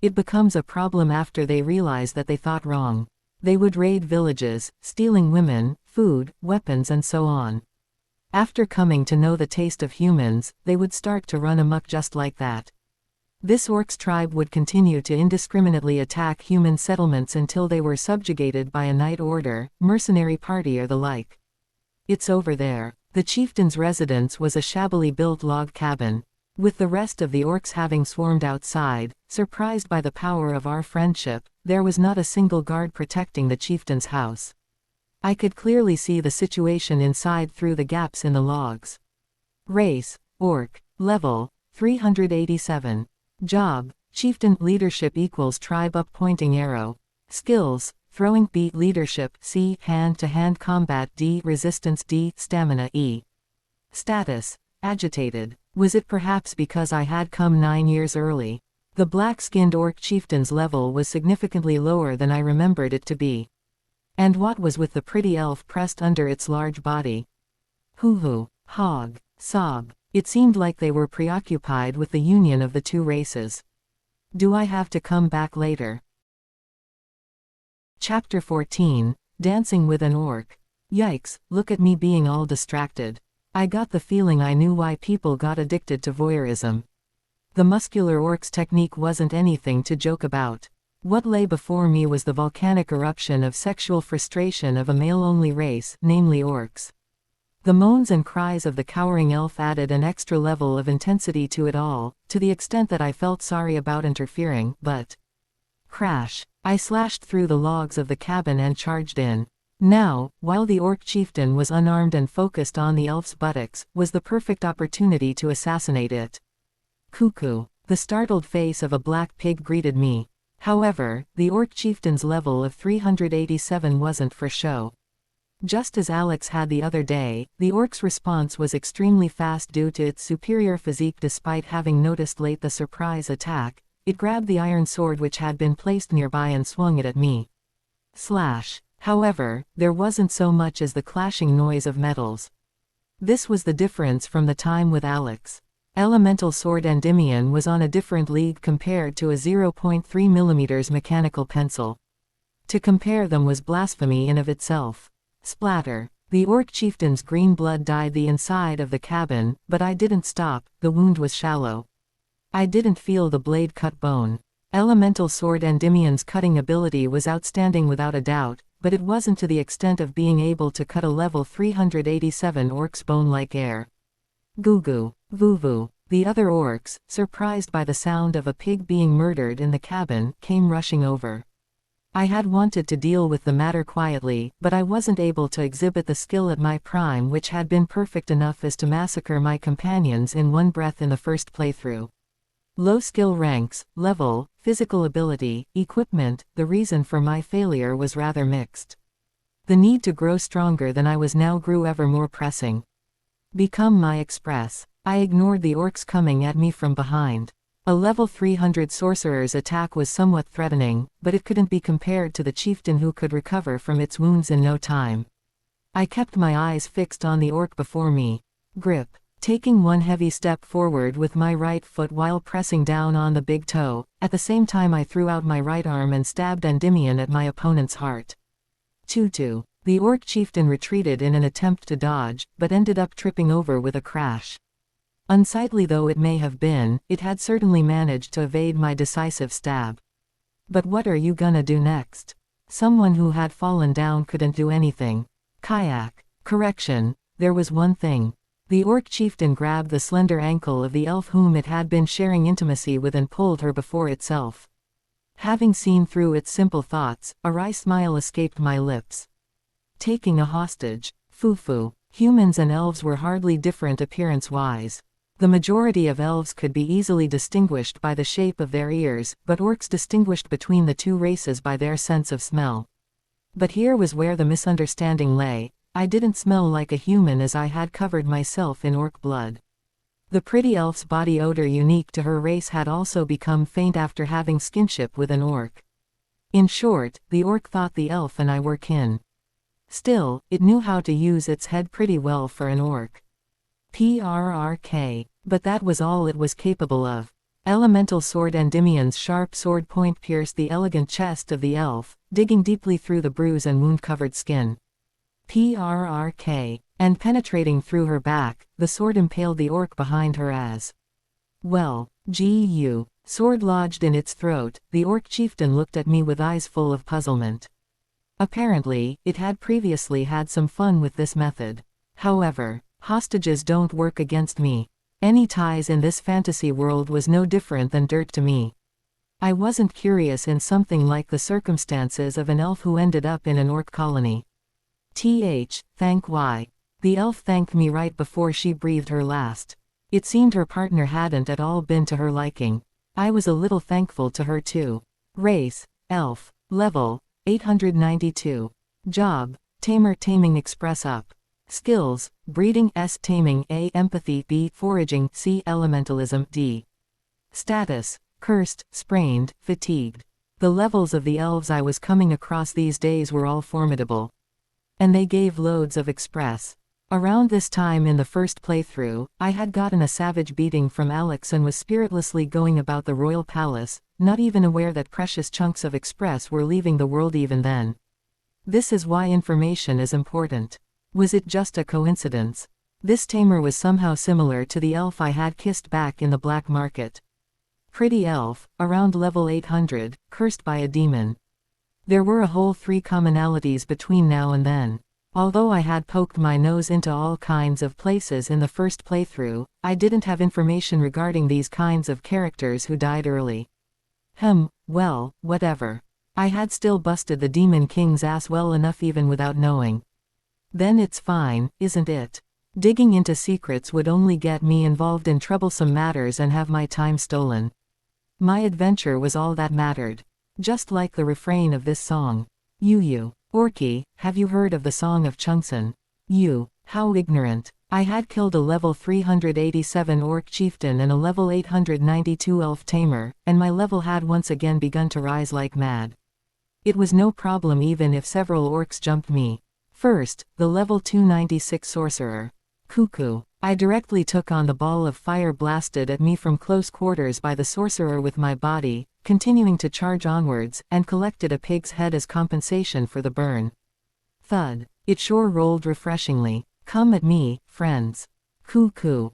It becomes a problem after they realize that they thought wrong. They would raid villages, stealing women, food, weapons and so on. After coming to know the taste of humans, they would start to run amok just like that. This orcs tribe would continue to indiscriminately attack human settlements until they were subjugated by a knight order, mercenary party or the like. It's over there. The chieftain's residence was a shabbily built log cabin. With the rest of the orcs having swarmed outside, surprised by the power of our friendship, there was not a single guard protecting the chieftain's house. I could clearly see the situation inside through the gaps in the logs. Race, orc. Level, 387. Job, chieftain. Leadership equals tribe up pointing arrow. Skills, throwing B. Leadership C. Hand-to-hand combat D. Resistance D. Stamina E. Status, agitated. Was it perhaps because I had come 9 years early? The black-skinned orc chieftain's level was significantly lower than I remembered it to be. And what was with the pretty elf pressed under its large body? Hoo-hoo, hog, sob. It seemed like they were preoccupied with the union of the two races. Do I have to come back later? Chapter 14, Dancing with an Orc. Yikes, look at me being all distracted. I got the feeling I knew why people got addicted to voyeurism. The muscular orc's technique wasn't anything to joke about. What lay before me was the volcanic eruption of sexual frustration of a male-only race, namely orcs. The moans and cries of the cowering elf added an extra level of intensity to it all, to the extent that I felt sorry about interfering, but... Crash! I slashed through the logs of the cabin and charged in. Now, while the orc chieftain was unarmed and focused on the elf's buttocks, was the perfect opportunity to assassinate it. Cuckoo! The startled face of a black pig greeted me. However, the orc chieftain's level of 387 wasn't for show. Just as Alex had the other day, the orc's response was extremely fast due to its superior physique. Despite having noticed late the surprise attack, it grabbed the iron sword which had been placed nearby and swung it at me. Slash! However, there wasn't so much as the clashing noise of metals. This was the difference from the time with Alex. Elemental sword Endymion was on a different league compared to a 0.3 mm mechanical pencil. To compare them was blasphemy in of itself. Splatter. The orc chieftain's green blood dyed the inside of the cabin, but I didn't stop. The wound was shallow. I didn't feel the blade cut bone. Elemental sword Endymion's cutting ability was outstanding without a doubt, but it wasn't to the extent of being able to cut a level 387 orc's bone like air. Goo-goo, voo-voo. The other orcs, surprised by the sound of a pig being murdered in the cabin, came rushing over. I had wanted to deal with the matter quietly, but I wasn't able to exhibit the skill at my prime which had been perfect enough as to massacre my companions in one breath in the first playthrough. Low skill ranks, level, physical ability, equipment. The reason for my failure was rather mixed. The need to grow stronger than I was now grew ever more pressing. Become my express. I ignored the orcs coming at me from behind. A level 300 sorcerer's attack was somewhat threatening, but it couldn't be compared to the chieftain who could recover from its wounds in no time. I kept my eyes fixed on the orc before me. Grip. Taking one heavy step forward with my right foot while pressing down on the big toe, at the same time I threw out my right arm and stabbed Endymion at my opponent's heart. Tutu. The orc chieftain retreated in an attempt to dodge, but ended up tripping over with a crash. Unsightly though it may have been, it had certainly managed to evade my decisive stab. But what are you gonna do next? Someone who had fallen down couldn't do anything. Kayak. Correction, there was one thing. The orc chieftain grabbed the slender ankle of the elf whom it had been sharing intimacy with and pulled her before itself. Having seen through its simple thoughts, a wry smile escaped my lips. Taking a hostage. Foo-foo. Humans and elves were hardly different appearance-wise. The majority of elves could be easily distinguished by the shape of their ears, but orcs distinguished between the two races by their sense of smell. But here was where the misunderstanding lay. I didn't smell like a human as I had covered myself in orc blood. The pretty elf's body odor unique to her race had also become faint after having skinship with an orc. In short, the orc thought the elf and I were kin. Still, it knew how to use its head pretty well for an orc. PRRK. But that was all it was capable of. Elemental sword Endymion's sharp sword point pierced the elegant chest of the elf, digging deeply through the bruise and wound-covered skin. PRRK. And penetrating through her back, the sword impaled the orc behind her as well. Gu. Sword lodged in its throat, the orc chieftain looked at me with eyes full of puzzlement. Apparently, it had previously had some fun with this method. However, hostages don't work against me. Any ties in this fantasy world was no different than dirt to me. I wasn't curious in something like the circumstances of an elf who ended up in an orc colony. Thank why. The elf thanked me right before she breathed her last. It seemed her partner hadn't at all been to her liking. I was a little thankful to her too. Race, elf. Level, 892. Job, tamer taming express up. Skills, breeding S taming A empathy B foraging C elementalism D. Status, cursed, sprained, fatigued. The levels of the elves I was coming across these days were all formidable. And they gave loads of express. Around this time in the first playthrough, I had gotten a savage beating from Alex and was spiritlessly going about the royal palace, not even aware that precious chunks of express were leaving the world even then. This is why information is important. Was it just a coincidence? This tamer was somehow similar to the elf I had kissed back in the black market. Pretty elf, around level 800, cursed by a demon. There were a whole 3 commonalities between now and then. Although I had poked my nose into all kinds of places in the first playthrough, I didn't have information regarding these kinds of characters who died early. Well, whatever. I had still busted the Demon King's ass well enough even without knowing. Then it's fine, isn't it? Digging into secrets would only get me involved in troublesome matters and have my time stolen. My adventure was all that mattered. Just like the refrain of this song. You. Orky, have you heard of the Song of Chungson? You, how ignorant. I had killed a level 387 orc chieftain and a level 892 elf tamer, and my level had once again begun to rise like mad. It was no problem even if several orcs jumped me. First, the level 296 sorcerer. Cuckoo. I directly took on the ball of fire blasted at me from close quarters by the sorcerer with my body, continuing to charge onwards, and collected a pig's head as compensation for the burn. Thud. It sure rolled refreshingly. Come at me, friends. Cuckoo.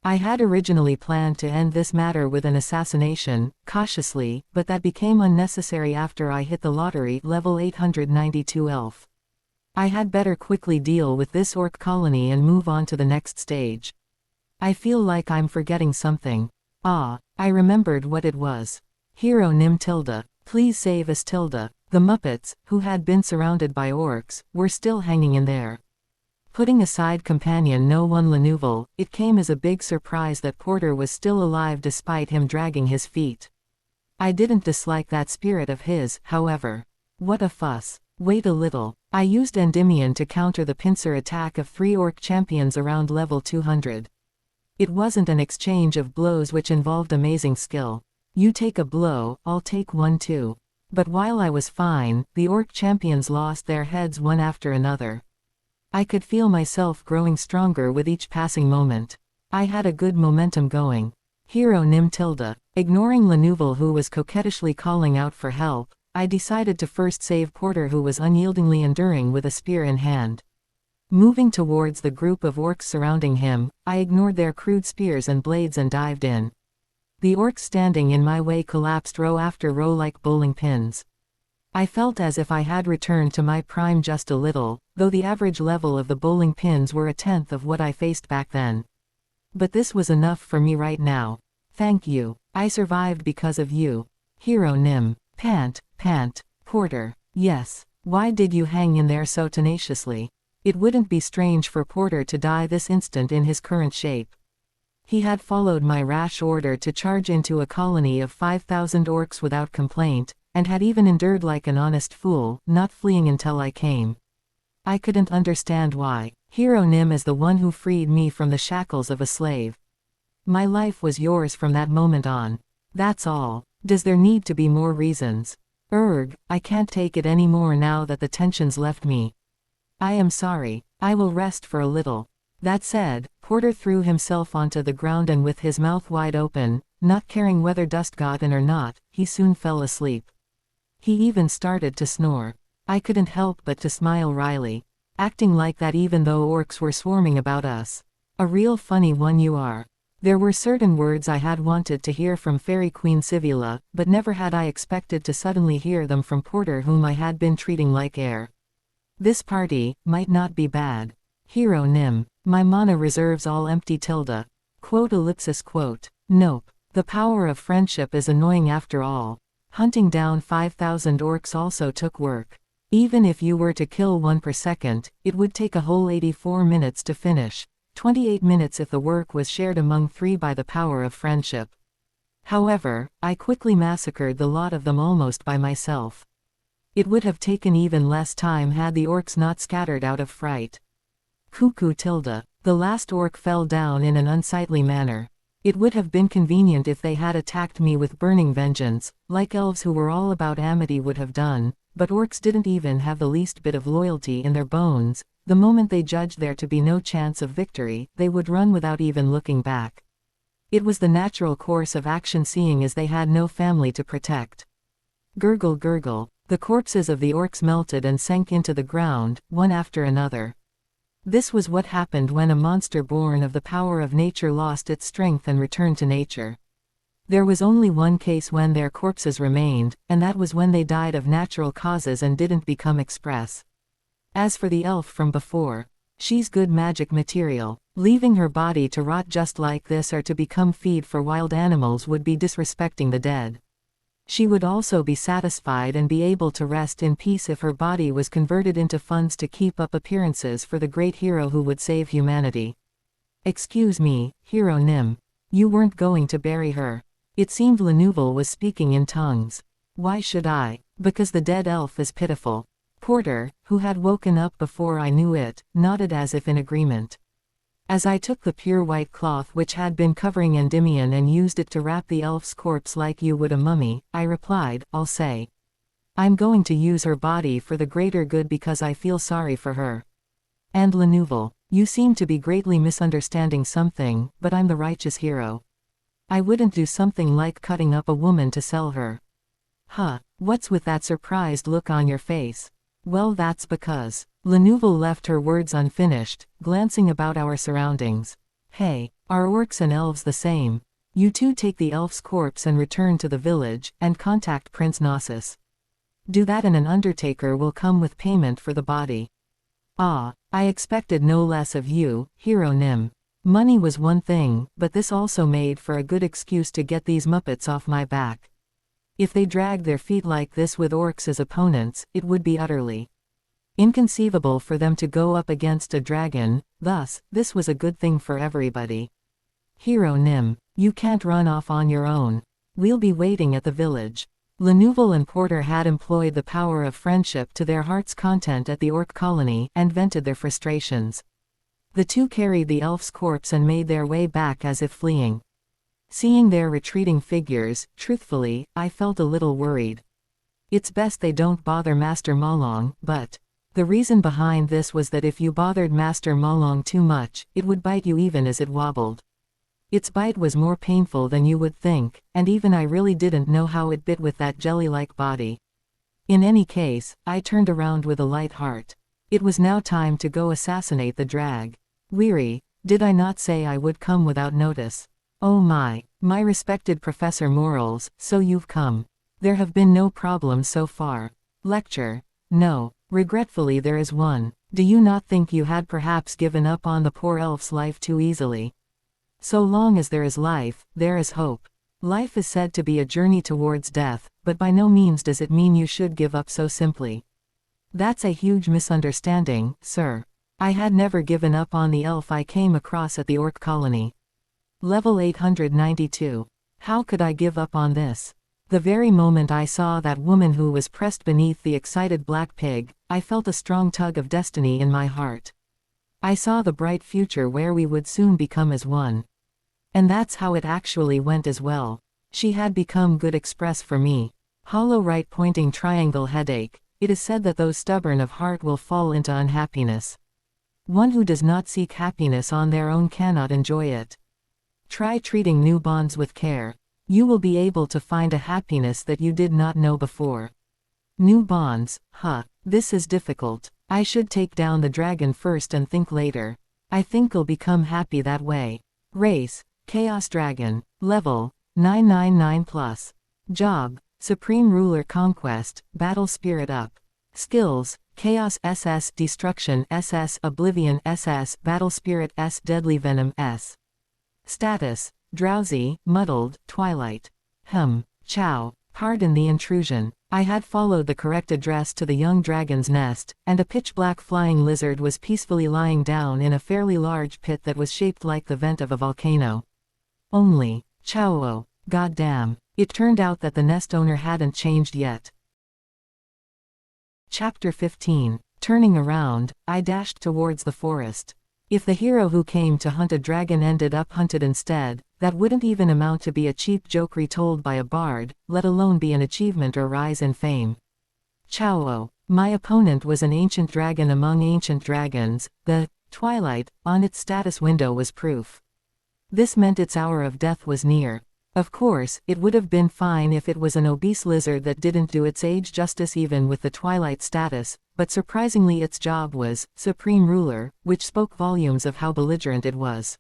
I had originally planned to end this matter with an assassination, cautiously, but that became unnecessary after I hit the lottery level 892 elf. I had better quickly deal with this orc colony and move on to the next stage. I feel like I'm forgetting something. I remembered what it was. Hero Nim Tilda, please save us Tilda. The Muppets, who had been surrounded by orcs, were still hanging in there. Putting aside companion No One Lanuvel, it came as a big surprise that Porter was still alive despite him dragging his feet. I didn't dislike that spirit of his, however. What a fuss. Wait a little. I used Endymion to counter the pincer attack of 3 orc champions around level 200. It wasn't an exchange of blows which involved amazing skill. You take a blow, I'll take one too. But while I was fine, the orc champions lost their heads one after another. I could feel myself growing stronger with each passing moment. I had a good momentum going. Hero Nim Tilda. Ignoring Lanuvel who was coquettishly calling out for help, I decided to first save Porter who was unyieldingly enduring with a spear in hand. Moving towards the group of orcs surrounding him, I ignored their crude spears and blades and dived in. The orcs standing in my way collapsed row after row like bowling pins. I felt as if I had returned to my prime just a little, though the average level of the bowling pins were 1/10 of what I faced back then. But this was enough for me right now. Thank you. I survived because of you. Hero Nim. Pant. Porter. Yes. Why did you hang in there so tenaciously? It wouldn't be strange for Porter to die this instant in his current shape. He had followed my rash order to charge into a colony of 5,000 orcs without complaint, and had even endured like an honest fool, not fleeing until I came. I couldn't understand why. Hero Nim is the one who freed me from the shackles of a slave. My life was yours from that moment on. That's all. Does there need to be more reasons? Erg, I can't take it anymore now that the tension's left me. I am sorry. I will rest for a little. That said, Porter threw himself onto the ground and with his mouth wide open, not caring whether dust got in or not, he soon fell asleep. He even started to snore. I couldn't help but to smile wryly. Acting like that even though orcs were swarming about us. A real funny one you are. There were certain words I had wanted to hear from Fairy Queen Sivila, but never had I expected to suddenly hear them from Porter whom I had been treating like air. This party might not be bad. Hero Nim. My mana reserves all empty tilde. Quote ellipsis quote. Nope. The power of friendship is annoying after all. Hunting down 5,000 orcs also took work. Even if you were to kill one per second, it would take a whole 84 minutes to finish. 28 minutes if the work was shared among 3 by the power of friendship. However, I quickly massacred the lot of them almost by myself. It would have taken even less time had the orcs not scattered out of fright. Cuckoo tilde. The last orc fell down in an unsightly manner. It would have been convenient if they had attacked me with burning vengeance, like elves who were all about amity would have done, but orcs didn't even have the least bit of loyalty in their bones. The moment they judged there to be no chance of victory, they would run without even looking back. It was the natural course of action seeing as they had no family to protect. Gurgle gurgle. The corpses of the orcs melted and sank into the ground, one after another. This was what happened when a monster born of the power of nature lost its strength and returned to nature. There was only one case when their corpses remained, and that was when they died of natural causes and didn't become express. As for the elf from before, she's good magic material. Leaving her body to rot just like this or to become feed for wild animals would be disrespecting the dead. She would also be satisfied and be able to rest in peace if her body was converted into funds to keep up appearances for the great hero who would save humanity. Excuse me, Hero Nim. You weren't going to bury her. It seemed Lenouvel was speaking in tongues. Why should I? Because the dead elf is pitiful. Porter, who had woken up before I knew it, nodded as if in agreement. As I took the pure white cloth which had been covering Endymion and used it to wrap the elf's corpse like you would a mummy, I replied, I'll say. I'm going to use her body for the greater good because I feel sorry for her. And Lenouvel, you seem to be greatly misunderstanding something, but I'm the righteous hero. I wouldn't do something like cutting up a woman to sell her. Huh, what's with that surprised look on your face? Well, that's because. Lenouvel left her words unfinished, glancing about our surroundings. Hey, are orcs and elves the same? You two take the elf's corpse and return to the village, and contact Prince Gnosis. Do that and an undertaker will come with payment for the body. Ah, I expected no less of you, Hero Nim. Money was one thing, but this also made for a good excuse to get these muppets off my back. If they dragged their feet like this with orcs as opponents, it would be utterly inconceivable for them to go up against a dragon, thus, this was a good thing for everybody. Hero Nim, you can't run off on your own. We'll be waiting at the village. Lenouvel and Porter had employed the power of friendship to their heart's content at the orc colony and vented their frustrations. The two carried the elf's corpse and made their way back as if fleeing. Seeing their retreating figures, truthfully, I felt a little worried. It's best they don't bother Master Malong, but the reason behind this was that if you bothered Master Malong too much, it would bite you even as it wobbled. Its bite was more painful than you would think, and even I really didn't know how it bit with that jelly-like body. In any case, I turned around with a light heart. It was now time to go assassinate the drag. Weary, did I not say I would come without notice? Oh my respected Professor Morals, so you've come. There have been no problems so far. Lecture. No, regretfully there is one. Do you not think you had perhaps given up on the poor elf's life too easily? So long as there is life, there is hope. Life is said to be a journey towards death, but by no means does it mean you should give up so simply. That's a huge misunderstanding, sir. I had never given up on the elf I came across at the orc colony. Level 892. How could I give up on this? The very moment I saw that woman who was pressed beneath the excited black pig, I felt a strong tug of destiny in my heart. I saw the bright future where we would soon become as one. And that's how it actually went as well. She had become good express for me. Hollow right pointing triangle headache. It is said that those stubborn of heart will fall into unhappiness. One who does not seek happiness on their own cannot enjoy it. Try treating new bonds with care. You will be able to find a happiness that you did not know before. New bonds, this is difficult. I should take down the dragon first and think later. I think I'll become happy that way. Race, Chaos Dragon. Level, 999+. Job, Supreme Ruler Conquest, Battle Spirit Up. Skills, Chaos SS Destruction SS Oblivion SS Battle Spirit S Deadly Venom S. Status, Drowsy, Muddled, Twilight. Chow, pardon the intrusion. I had followed the correct address to the young dragon's nest, and a pitch-black flying lizard was peacefully lying down in a fairly large pit that was shaped like the vent of a volcano. Only, Chow, goddamn. It turned out that the nest owner hadn't changed yet. Chapter 15. Turning around, I dashed towards the forest. If the hero who came to hunt a dragon ended up hunted instead, that wouldn't even amount to be a cheap joke retold by a bard, let alone be an achievement or rise in fame. Chow. My opponent was an ancient dragon among ancient dragons. The twilight on its status window was proof. This meant its hour of death was near. Of course, it would have been fine if it was an obese lizard that didn't do its age justice even with the twilight status, but surprisingly its job was Supreme Ruler, which spoke volumes of how belligerent it was.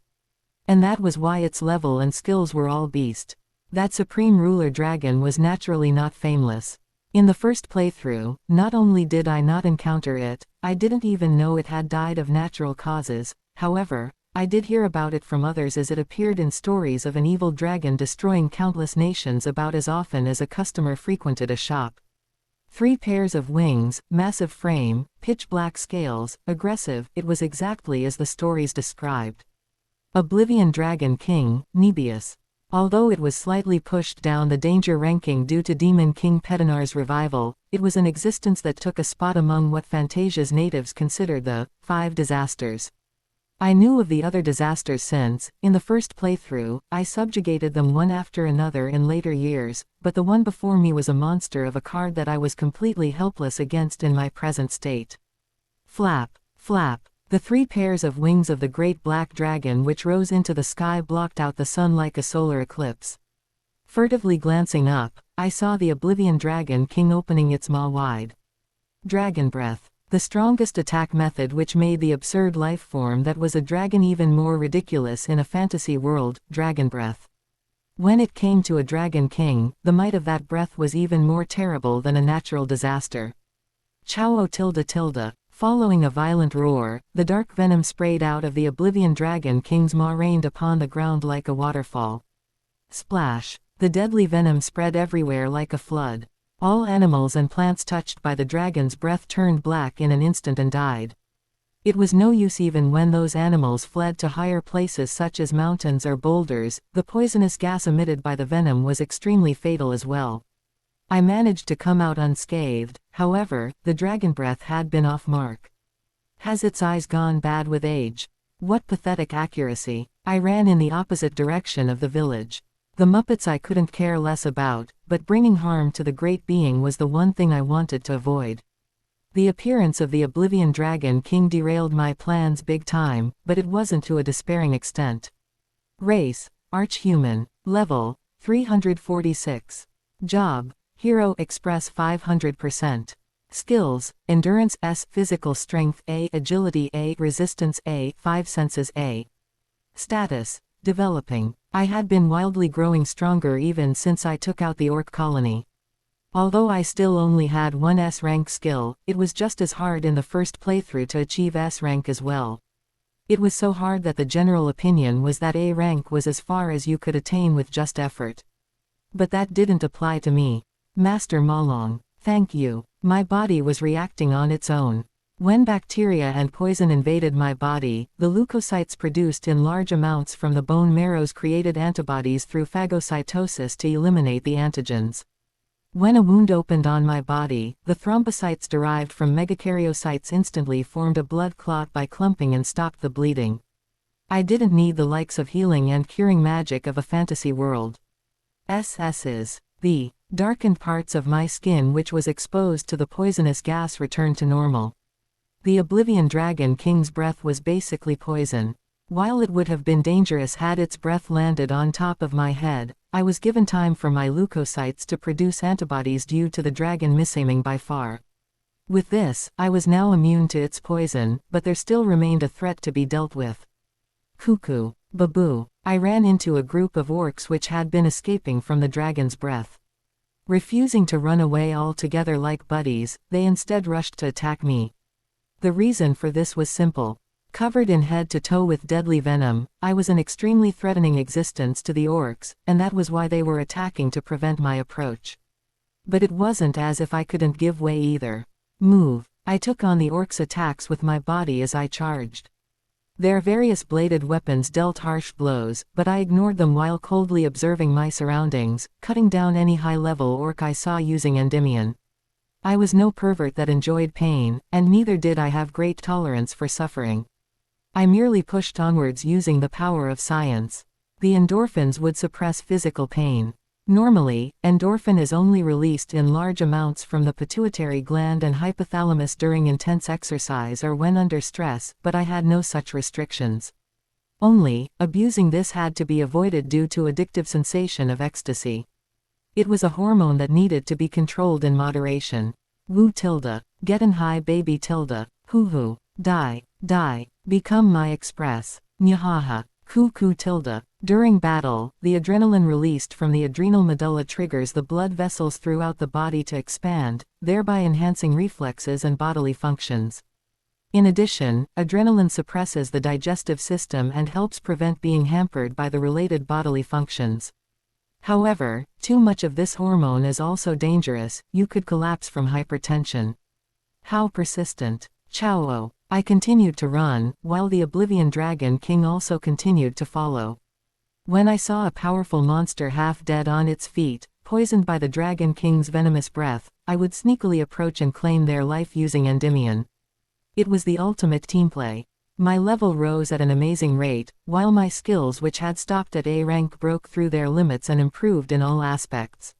And that was why its level and skills were all beast. That Supreme Ruler dragon was naturally not fameless. In the first playthrough, not only did I not encounter it, I didn't even know it had died of natural causes. However, I did hear about it from others as it appeared in stories of an evil dragon destroying countless nations about as often as a customer frequented a shop. 3 pairs of wings, massive frame, pitch-black scales, aggressive, it was exactly as the stories described. Oblivion Dragon King, Nebius. Although it was slightly pushed down the danger ranking due to Demon King Pedinar's revival, it was an existence that took a spot among what Fantasia's natives considered the 5 disasters. I knew of the other disasters since, in the first playthrough, I subjugated them one after another in later years, but the one before me was a monster of a card that I was completely helpless against in my present state. Flap, flap. The 3 pairs of wings of the great black dragon which rose into the sky blocked out the sun like a solar eclipse. Furtively glancing up, I saw the Oblivion Dragon King opening its maw wide. Dragon Breath. The strongest attack method which made the absurd life form that was a dragon even more ridiculous in a fantasy world, Dragon Breath. When it came to a Dragon King, the might of that breath was even more terrible than a natural disaster. Chow tilde tilde. Following a violent roar, the dark venom sprayed out of the Oblivion Dragon King's maw rained upon the ground like a waterfall. Splash. The deadly venom spread everywhere like a flood. All animals and plants touched by the dragon's breath turned black in an instant and died. It was no use even when those animals fled to higher places such as mountains or boulders, the poisonous gas emitted by the venom was extremely fatal as well. I managed to come out unscathed, however, the dragon breath had been off mark. Has its eyes gone bad with age? What pathetic accuracy. I ran in the opposite direction of the village. The Muppets I couldn't care less about, but bringing harm to the great being was the one thing I wanted to avoid. The appearance of the Oblivion Dragon King derailed my plans big time, but it wasn't to a despairing extent. Race, Archhuman. Level, 346. Job, Hero Express 500%. Skills, Endurance S, Physical Strength A, Agility A, Resistance A, 5 Senses A. Status, Developing. I had been wildly growing stronger even since I took out the orc colony. Although I still only had one S-rank skill, it was just as hard in the first playthrough to achieve S-rank as well. It was so hard that the general opinion was that A rank was as far as you could attain with just effort. But that didn't apply to me. Master Malong, thank you. My body was reacting on its own. When bacteria and poison invaded my body, the leukocytes produced in large amounts from the bone marrows created antibodies through phagocytosis to eliminate the antigens. When a wound opened on my body, the thrombocytes derived from megakaryocytes instantly formed a blood clot by clumping and stopped the bleeding. I didn't need the likes of healing and curing magic of a fantasy world. SS's. The darkened parts of my skin which was exposed to the poisonous gas returned to normal. The Oblivion Dragon King's breath was basically poison. While it would have been dangerous had its breath landed on top of my head, I was given time for my leukocytes to produce antibodies due to the dragon missing by far. With this, I was now immune to its poison, but there still remained a threat to be dealt with. Cuckoo. Baboo. I ran into a group of orcs which had been escaping from the dragon's breath. Refusing to run away altogether like buddies, they instead rushed to attack me. The reason for this was simple. Covered in head to toe with deadly venom, I was an extremely threatening existence to the orcs, and that was why they were attacking to prevent my approach. But it wasn't as if I couldn't give way either. Move. I took on the orcs' attacks with my body as I charged. Their various bladed weapons dealt harsh blows, but I ignored them while coldly observing my surroundings, cutting down any high-level orc I saw using Endymion. I was no pervert that enjoyed pain, and neither did I have great tolerance for suffering. I merely pushed onwards using the power of science. The endorphins would suppress physical pain. Normally, endorphin is only released in large amounts from the pituitary gland and hypothalamus during intense exercise or when under stress, but I had no such restrictions. Only, abusing this had to be avoided due to addictive sensation of ecstasy. It was a hormone that needed to be controlled in moderation. Woo tilde. Gettin' high baby tilde. Hoo hoo. Die. Die. Become my express. Nyahaha. Cuckoo tilde. During battle, the adrenaline released from the adrenal medulla triggers the blood vessels throughout the body to expand, thereby enhancing reflexes and bodily functions. In addition, adrenaline suppresses the digestive system and helps prevent being hampered by the related bodily functions. However, too much of this hormone is also dangerous. You could collapse from hypertension. How persistent. Chow. I continued to run, while the Oblivion Dragon King also continued to follow. When I saw a powerful monster half dead on its feet, poisoned by the Dragon King's venomous breath, I would sneakily approach and claim their life using Endymion. It was the ultimate team play. My level rose at an amazing rate, while my skills which had stopped at A rank broke through their limits and improved in all aspects.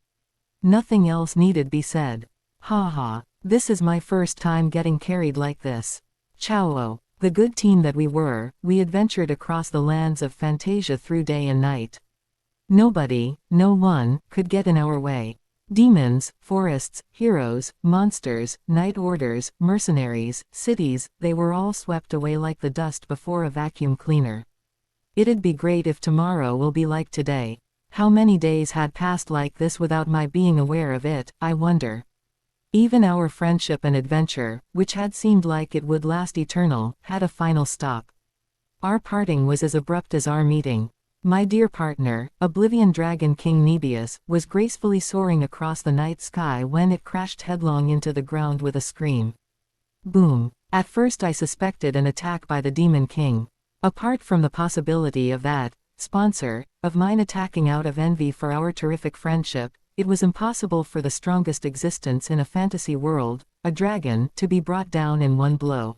Nothing else needed be said. Ha ha, this is my first time getting carried like this. Chow. The good team that we were, we adventured across the lands of Fantasia through day and night. Nobody, no one, could get in our way. Demons, forests, heroes, monsters, night orders, mercenaries, cities, they were all swept away like the dust before a vacuum cleaner. It'd be great if tomorrow will be like today. How many days had passed like this without my being aware of it, I wonder. Even our friendship and adventure, which had seemed like it would last eternal, had a final stop. Our parting was as abrupt as our meeting. My dear partner, Oblivion Dragon King Nebius, was gracefully soaring across the night sky when it crashed headlong into the ground with a scream. Boom. At first I suspected an attack by the Demon King. Apart from the possibility of that sponsor of mine attacking out of envy for our terrific friendship, it was impossible for the strongest existence in a fantasy world, a dragon, to be brought down in one blow.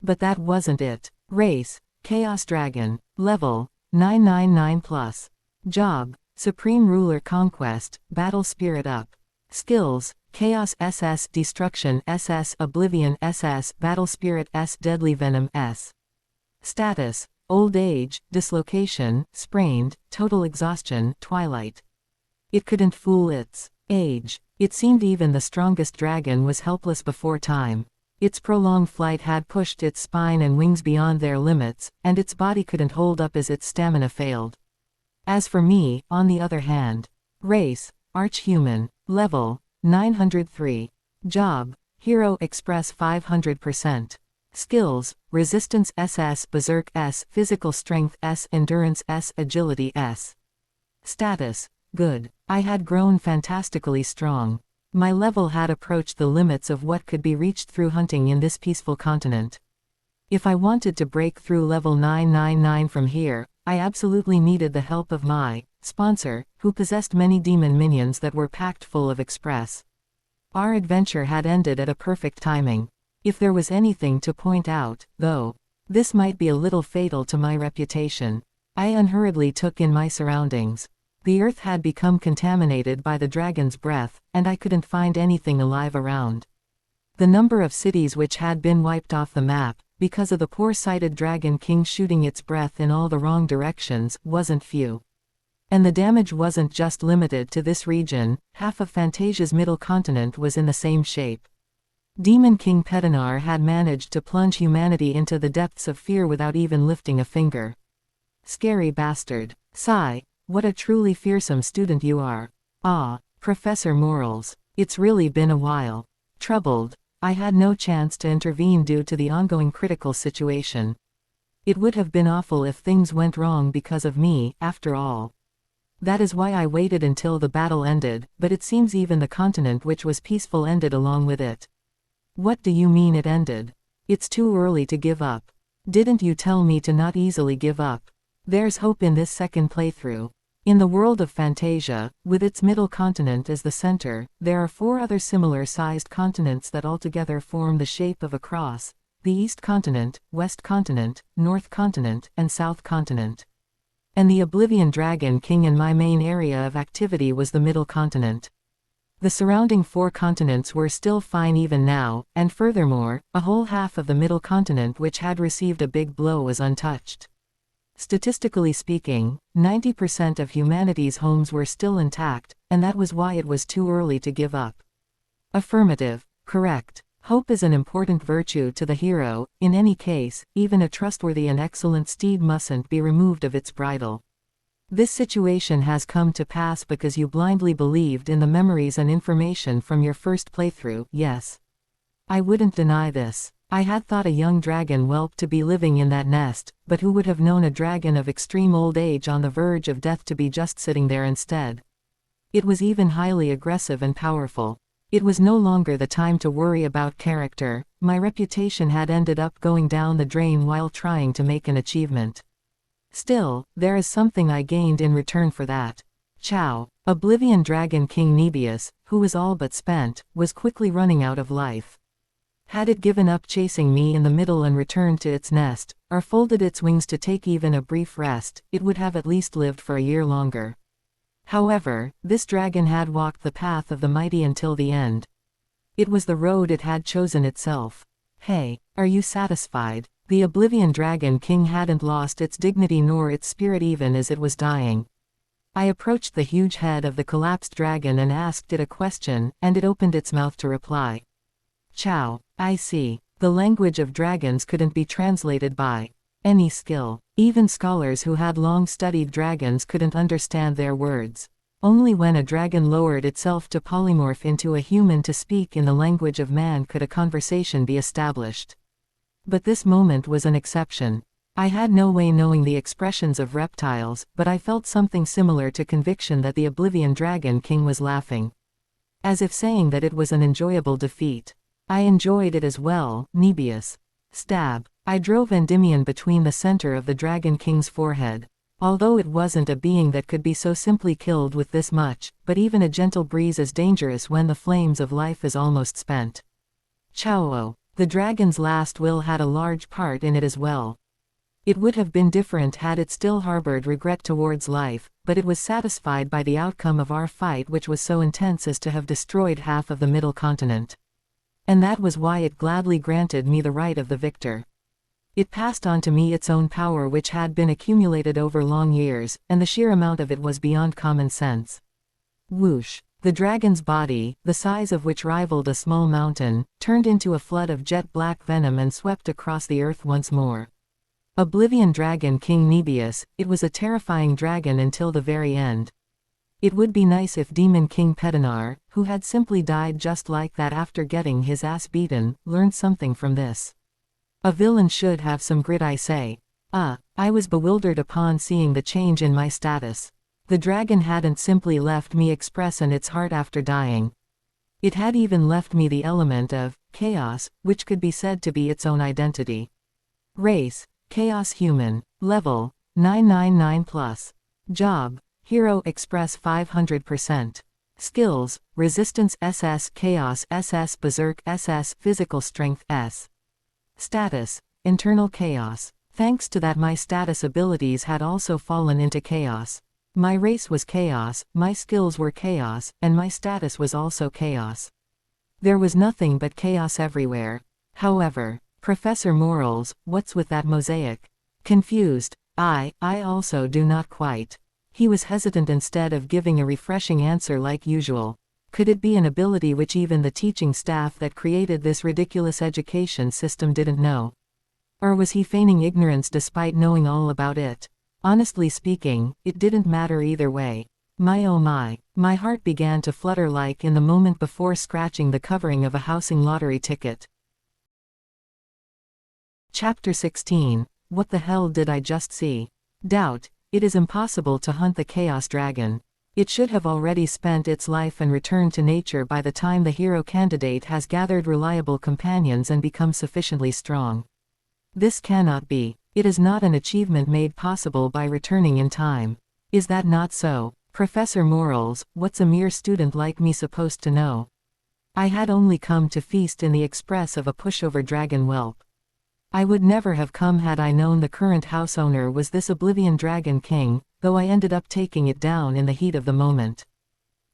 But that wasn't it. Race, Chaos Dragon. Level, 999+. Job, Supreme Ruler Conquest, Battle Spirit Up. Skills, Chaos SS Destruction SS Oblivion SS Battle Spirit S Deadly Venom S. Status, Old Age, Dislocation, Sprained, Total Exhaustion, Twilight. It couldn't fool its age. It seemed even the strongest dragon was helpless before time. Its prolonged flight had pushed its spine and wings beyond their limits, and its body couldn't hold up as its stamina failed. As for me, on the other hand, race, Archhuman. Level, 903. Job, Hero Express 500%. Skills, Resistance SS Berserk S Physical Strength S Endurance S Agility S. Status, Good. I had grown fantastically strong. My level had approached the limits of what could be reached through hunting in this peaceful continent. If I wanted to break through level 999 from here, I absolutely needed the help of my sponsor, who possessed many demon minions that were packed full of express. Our adventure had ended at a perfect timing. If there was anything to point out, though, This might be a little fatal to my reputation. I unhurriedly took in my surroundings. The earth had become contaminated by the dragon's breath, and I couldn't find anything alive around. The number of cities which had been wiped off the map, because of the poor-sighted Dragon King shooting its breath in all the wrong directions, wasn't few. And the damage wasn't just limited to this region, half of Fantasia's middle continent was in the same shape. Demon King Petinar had managed to plunge humanity into the depths of fear without even lifting a finger. Scary bastard. Sigh. What a truly fearsome student you are. Ah, Professor Morals. It's really been a while. Troubled. I had no chance to intervene due to the ongoing critical situation. It would have been awful if things went wrong because of me, after all. That is why I waited until the battle ended, but it seems even the continent which was peaceful ended along with it. What do you mean it ended? It's too early to give up. Didn't you tell me to not easily give up? There's hope in this second playthrough. In the world of Fantasia, with its middle continent as the center, there are 4 other similar-sized continents that altogether form the shape of a cross: the East Continent, West Continent, North Continent, and South Continent. And the Oblivion Dragon King in my main area of activity was the middle continent. The surrounding 4 continents were still fine even now, and furthermore, a whole half of the middle continent which had received a big blow was untouched. Statistically speaking, 90% of humanity's homes were still intact, and that was why it was too early to give up. Affirmative. Correct. Hope is an important virtue to the hero. In any case, even a trustworthy and excellent steed mustn't be removed of its bridle. This situation has come to pass because you blindly believed in the memories and information from your first playthrough, yes. I wouldn't deny this. I had thought a young dragon whelp to be living in that nest, but who would have known a dragon of extreme old age on the verge of death to be just sitting there instead? It was even highly aggressive and powerful. It was no longer the time to worry about character. My reputation had ended up going down the drain while trying to make an achievement. Still, there is something I gained in return for that. Ciao. Oblivion Dragon King Nebius, who was all but spent, was quickly running out of life. Had it given up chasing me in the middle and returned to its nest, or folded its wings to take even a brief rest, it would have at least lived for a year longer. However, this dragon had walked the path of the mighty until the end. It was the road it had chosen itself. Hey, are you satisfied? The Oblivion Dragon King hadn't lost its dignity nor its spirit even as it was dying. I approached the huge head of the collapsed dragon and asked it a question, and it opened its mouth to reply. Ciao. I see. The language of dragons couldn't be translated by any skill. Even scholars who had long studied dragons couldn't understand their words. Only when a dragon lowered itself to polymorph into a human to speak in the language of man could a conversation be established. But this moment was an exception. I had no way knowing the expressions of reptiles, but I felt something similar to conviction that the Oblivion Dragon King was laughing. As if saying that it was an enjoyable defeat. I enjoyed it as well, Nebius. Stab. I drove Endymion between the center of the Dragon King's forehead. Although it wasn't a being that could be so simply killed with this much, but even a gentle breeze is dangerous when the flames of life is almost spent. Ciao. The dragon's last will had a large part in it as well. It would have been different had it still harbored regret towards life, but it was satisfied by the outcome of our fight, which was so intense as to have destroyed half of the middle continent. And that was why it gladly granted me the right of the victor. It passed on to me its own power which had been accumulated over long years, and the sheer amount of it was beyond common sense. Whoosh. The dragon's body, the size of which rivaled a small mountain, turned into a flood of jet-black venom and swept across the earth once more. Oblivion Dragon King Nebius, it was a terrifying dragon until the very end. It would be nice if Demon King Petinar, who had simply died just like that after getting his ass beaten, learned something from this. A villain should have some grit, I say. I was bewildered upon seeing the change in my status. The dragon hadn't simply left me express in its heart after dying. It had even left me the element of chaos, which could be said to be its own identity. Race, Chaos Human. Level, 999+. Job, Hero Express 500%. Skills, Resistance SS, Chaos SS, Berserk SS, Physical Strength S. Status, internal chaos. Thanks to that, my status abilities had also fallen into chaos. My race was chaos, my skills were chaos, and my status was also chaos. There was nothing but chaos everywhere. However, Professor Morals, what's with that mosaic? Confused. I also do not quite. He was hesitant instead of giving a refreshing answer like usual. Could it be an ability which even the teaching staff that created this ridiculous education system didn't know? Or was he feigning ignorance despite knowing all about it? Honestly speaking, it didn't matter either way. My oh my heart began to flutter like in the moment before scratching the covering of a housing lottery ticket. Chapter 16. What the hell did I just see? Doubt. It is impossible to hunt the Chaos Dragon. It should have already spent its life and returned to nature by the time the hero candidate has gathered reliable companions and become sufficiently strong. This cannot be. It is not an achievement made possible by returning in time. Is that not so? Professor Morals, what's a mere student like me supposed to know? I had only come to feast in the express of a pushover dragon whelp. I would never have come had I known the current house owner was this Oblivion Dragon King, though I ended up taking it down in the heat of the moment.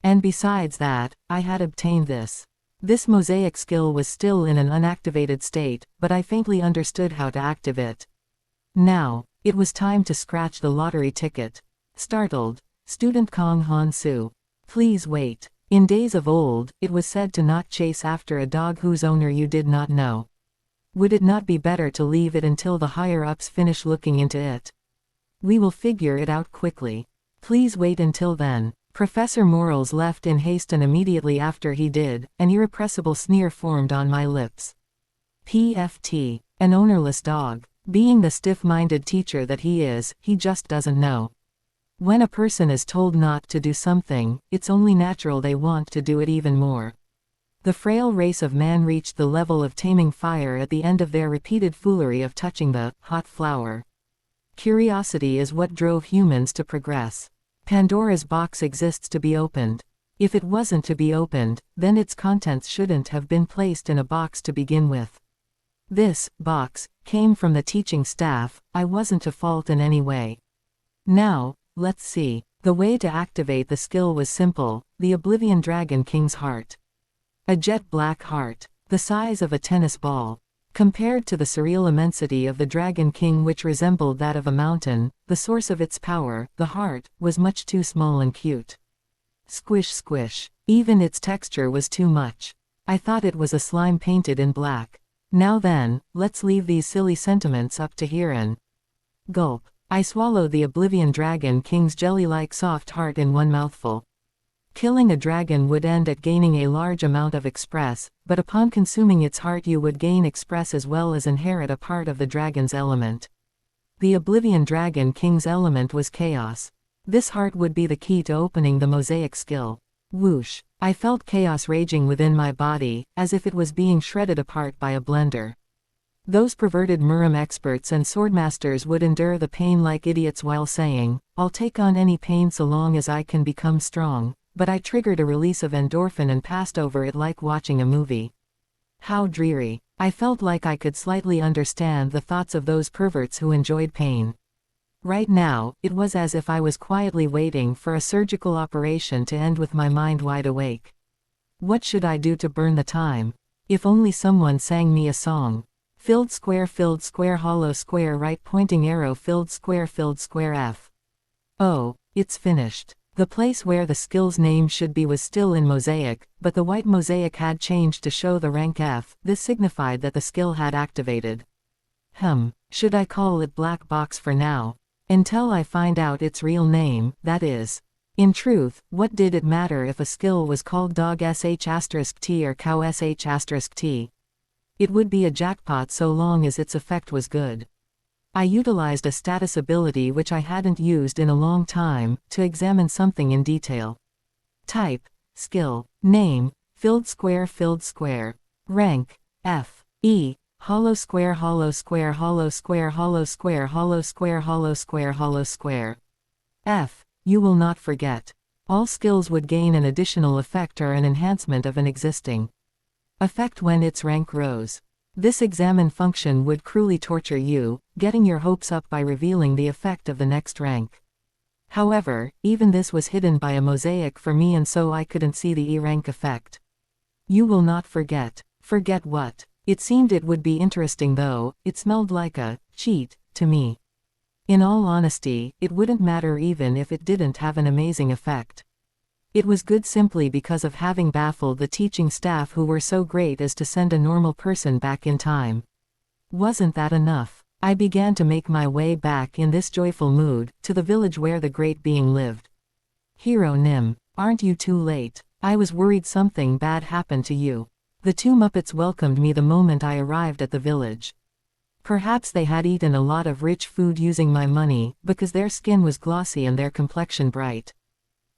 And besides that, I had obtained this. This mosaic skill was still in an unactivated state, but I faintly understood how to activate it. Now, it was time to scratch the lottery ticket. Startled. Student Kong Han Su. Please wait. In days of old, it was said to not chase after a dog whose owner you did not know. Would it not be better to leave it until the higher-ups finish looking into it? We will figure it out quickly. Please wait until then. Professor Morals left in haste, and immediately after he did, an irrepressible sneer formed on my lips. PFT. An ownerless dog. Being the stiff-minded teacher that he is, he just doesn't know. When a person is told not to do something, it's only natural they want to do it even more. The frail race of man reached the level of taming fire at the end of their repeated foolery of touching the hot flower. Curiosity is what drove humans to progress. Pandora's box exists to be opened. If it wasn't to be opened, then its contents shouldn't have been placed in a box to begin with. This box came from the teaching staff. I wasn't to fault in any way. Now, let's see. The way to activate the skill was simple: the Oblivion Dragon King's heart. A jet black heart, the size of a tennis ball. Compared to the surreal immensity of the Dragon King, which resembled that of a mountain, the source of its power, the heart, was much too small and cute. Squish squish. Even its texture was too much. I thought it was a slime painted in black. Now then, let's leave these silly sentiments up to Hiran. Gulp. I swallowed the Oblivion Dragon King's jelly-like soft heart in one mouthful. Killing a dragon would end at gaining a large amount of express, but upon consuming its heart you would gain express as well as inherit a part of the dragon's element. The Oblivion Dragon King's element was chaos. This heart would be the key to opening the mosaic skill. Whoosh. I felt chaos raging within my body, as if it was being shredded apart by a blender. Those perverted Murim experts and swordmasters would endure the pain like idiots while saying, "I'll take on any pain so long as I can become strong," but I triggered a release of endorphin and passed over it like watching a movie. How dreary. I felt like I could slightly understand the thoughts of those perverts who enjoyed pain. Right now, it was as if I was quietly waiting for a surgical operation to end with my mind wide awake. What should I do to burn the time? If only someone sang me a song. Filled square, hollow square, right pointing arrow, filled square F. Oh, it's finished. The place where the skill's name should be was still in mosaic, but the white mosaic had changed to show the rank F. This signified that the skill had activated. Should I call it black box for now? Until I find out its real name, that is. In truth, what did it matter if a skill was called dog sh*t or cow sh*t? It would be a jackpot so long as its effect was good. I utilized a status ability which I hadn't used in a long time, to examine something in detail. Type, skill, name, filled square, rank, F, E, hollow square, hollow square, hollow square, hollow square, hollow square, hollow square, hollow square. F, you will not forget. All skills would gain an additional effect or an enhancement of an existing effect when its rank rose. This examine function would cruelly torture you, getting your hopes up by revealing the effect of the next rank. However, even this was hidden by a mosaic for me, and so I couldn't see the E-rank effect. You will not forget. Forget what? It seemed it would be interesting though. It smelled like a cheat to me. In all honesty, it wouldn't matter even if it didn't have an amazing effect. It was good simply because of having baffled the teaching staff, who were so great as to send a normal person back in time. Wasn't that enough? I began to make my way back in this joyful mood, to the village where the great being lived. Hero Nim, aren't you too late? I was worried something bad happened to you. The two Muppets welcomed me the moment I arrived at the village. Perhaps they had eaten a lot of rich food using my money, because their skin was glossy and their complexion bright.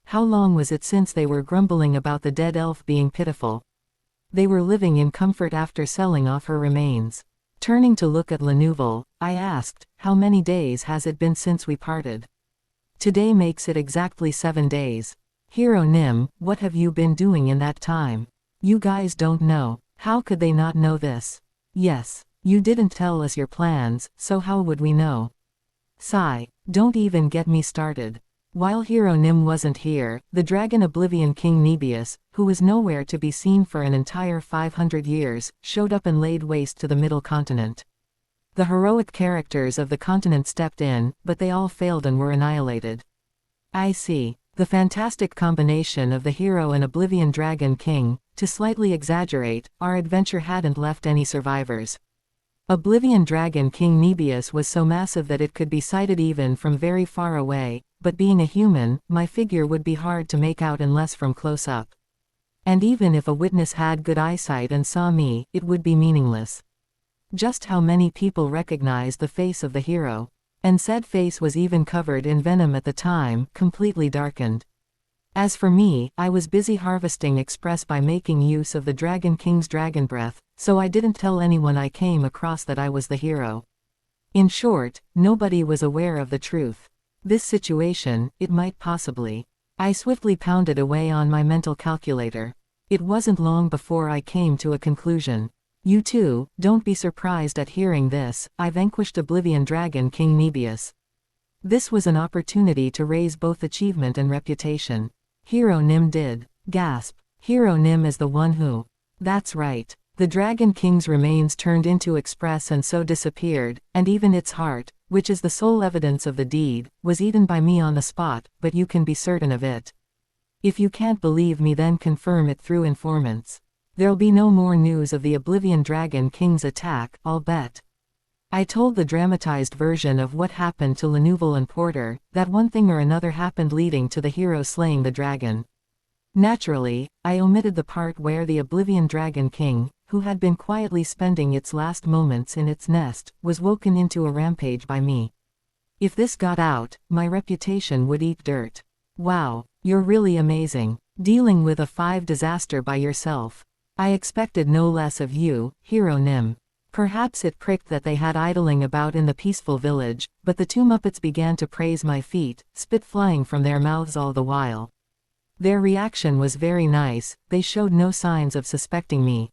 How long was it since they were grumbling about the dead elf being pitiful? They were living in comfort after selling off her remains. Turning to look at Lenouvel, I asked, how many days has it been since we parted? Today makes it exactly 7 days. Hero Nim, what have you been doing in that time? You guys don't know. How could they not know this? Yes, you didn't tell us your plans, so how would we know? Sigh, don't even get me started. While Hero Nim wasn't here, the Dragon Oblivion King Nebius, who was nowhere to be seen for an entire 500 years, showed up and laid waste to the middle continent. The heroic characters of the continent stepped in, but they all failed and were annihilated. I see. The fantastic combination of the hero and Oblivion Dragon King. To slightly exaggerate, our adventure hadn't left any survivors. Oblivion Dragon King Nebius was so massive that it could be sighted even from very far away, but being a human, my figure would be hard to make out unless from close up. And even if a witness had good eyesight and saw me, it would be meaningless. Just how many people recognized the face of the hero? And said face was even covered in venom at the time, completely darkened. As for me, I was busy harvesting express by making use of the Dragon King's dragon breath, so I didn't tell anyone I came across that I was the hero. In short, nobody was aware of the truth. This situation, it might possibly. I swiftly pounded away on my mental calculator. It wasn't long before I came to a conclusion. You too, don't be surprised at hearing this, I vanquished Oblivion Dragon King Nebius. This was an opportunity to raise both achievement and reputation. Hero Nim did. Gasp. Hero Nim is the one who. That's right. The Dragon King's remains turned into express and so disappeared, and even its heart, which is the sole evidence of the deed, was eaten by me on the spot, but you can be certain of it. If you can't believe me, then confirm it through informants. There'll be no more news of the Oblivion Dragon King's attack, I'll bet. I told the dramatized version of what happened to Lenouvel and Porter, that one thing or another happened leading to the hero slaying the dragon. Naturally, I omitted the part where the Oblivion Dragon King, who had been quietly spending its last moments in its nest, was woken into a rampage by me. If this got out, my reputation would eat dirt. Wow, you're really amazing. Dealing with a 5 disaster by yourself. I expected no less of you, Hero Nim. Perhaps it pricked that they had idling about in the peaceful village, but the two Muppets began to praise my feat, spit flying from their mouths all the while. Their reaction was very nice, they showed no signs of suspecting me.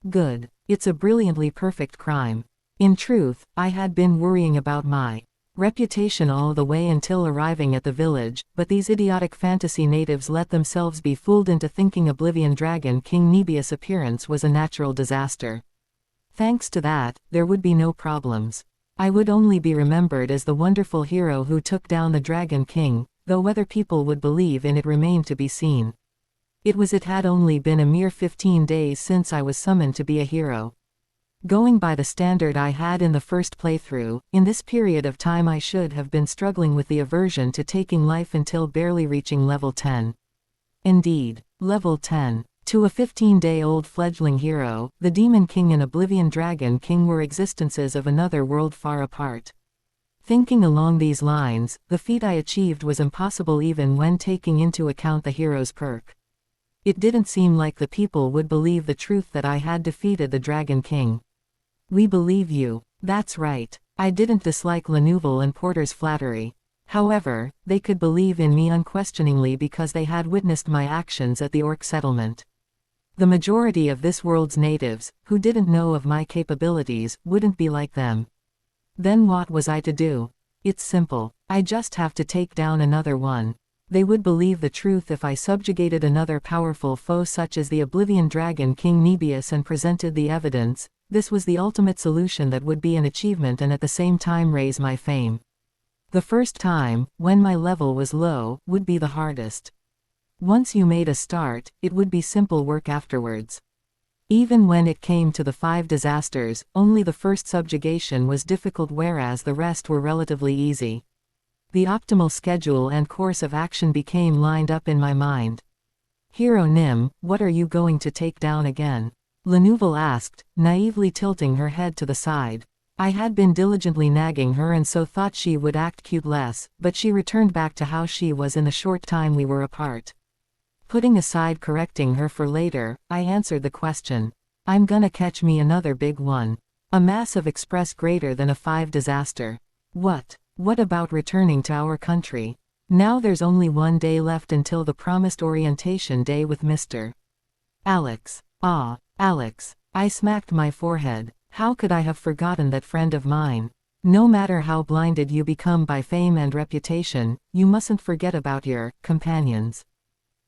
Good. It's a brilliantly perfect crime. In truth, I had been worrying about my reputation all the way until arriving at the village, but these idiotic fantasy natives let themselves be fooled into thinking Oblivion Dragon King Nebius' appearance was a natural disaster. Thanks to that, there would be no problems. I would only be remembered as the wonderful hero who took down the Dragon King, though whether people would believe in it remained to be seen. It had only been a mere 15 days since I was summoned to be a hero. Going by the standard I had in the first playthrough, in this period of time I should have been struggling with the aversion to taking life until barely reaching level 10. Indeed, level 10. To a 15-day-old fledgling hero, the Demon King and Oblivion Dragon King were existences of another world far apart. Thinking along these lines, the feat I achieved was impossible even when taking into account the hero's perk. It didn't seem like the people would believe the truth that I had defeated the Dragon King. We believe you. That's right. I didn't dislike Lenouvel and Porter's flattery. However, they could believe in me unquestioningly because they had witnessed my actions at the Orc settlement. The majority of this world's natives, who didn't know of my capabilities, wouldn't be like them. Then what was I to do? It's simple. I just have to take down another one. They would believe the truth if I subjugated another powerful foe such as the Oblivion Dragon King Nebius and presented the evidence. This was the ultimate solution that would be an achievement and at the same time raise my fame. The first time, when my level was low, would be the hardest. Once you made a start, it would be simple work afterwards. Even when it came to the 5 disasters, only the first subjugation was difficult whereas the rest were relatively easy. The optimal schedule and course of action became lined up in my mind. Hero Nim, what are you going to take down again? Lenouvel asked, naively tilting her head to the side. I had been diligently nagging her and so thought she would act cute less, but she returned back to how she was in the short time we were apart. Putting aside correcting her for later, I answered the question. I'm gonna catch me another big one. A massive express greater than a 5 disaster. What about returning to our country? Now there's only 1 day left until the promised orientation day with Mr. Alex. Ah, Alex. I smacked my forehead. How could I have forgotten that friend of mine? No matter how blinded you become by fame and reputation, you mustn't forget about your companions.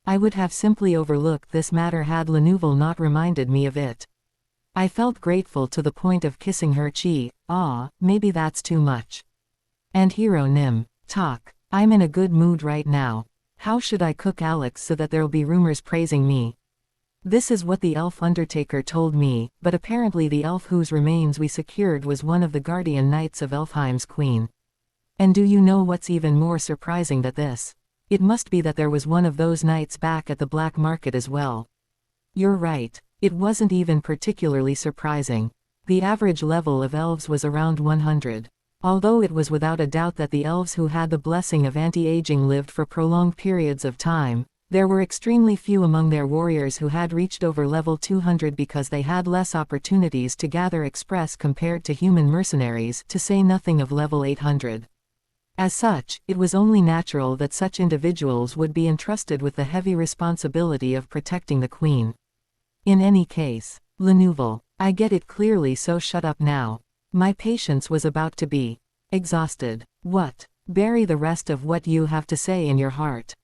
I would have simply overlooked this matter had Lenouvel not reminded me of it. I felt grateful to the point of kissing her cheek. Ah, maybe that's too much. And Hero Nim, talk. I'm in a good mood right now. How should I cook Alex so that there'll be rumors praising me? This is what the elf undertaker told me, but apparently the elf whose remains we secured was one of the guardian knights of Elfheim's queen. And do you know what's even more surprising than this? It must be that there was one of those knights back at the black market as well. You're right. It wasn't even particularly surprising. The average level of elves was around 100. Although it was without a doubt that the elves who had the blessing of anti-aging lived for prolonged periods of time, there were extremely few among their warriors who had reached over level 200 because they had less opportunities to gather express compared to human mercenaries, to say nothing of level 800. As such, it was only natural that such individuals would be entrusted with the heavy responsibility of protecting the queen. In any case, Lenouvel, I get it clearly, so shut up now. My patience was about to be exhausted. What? Bury the rest of what you have to say in your heart.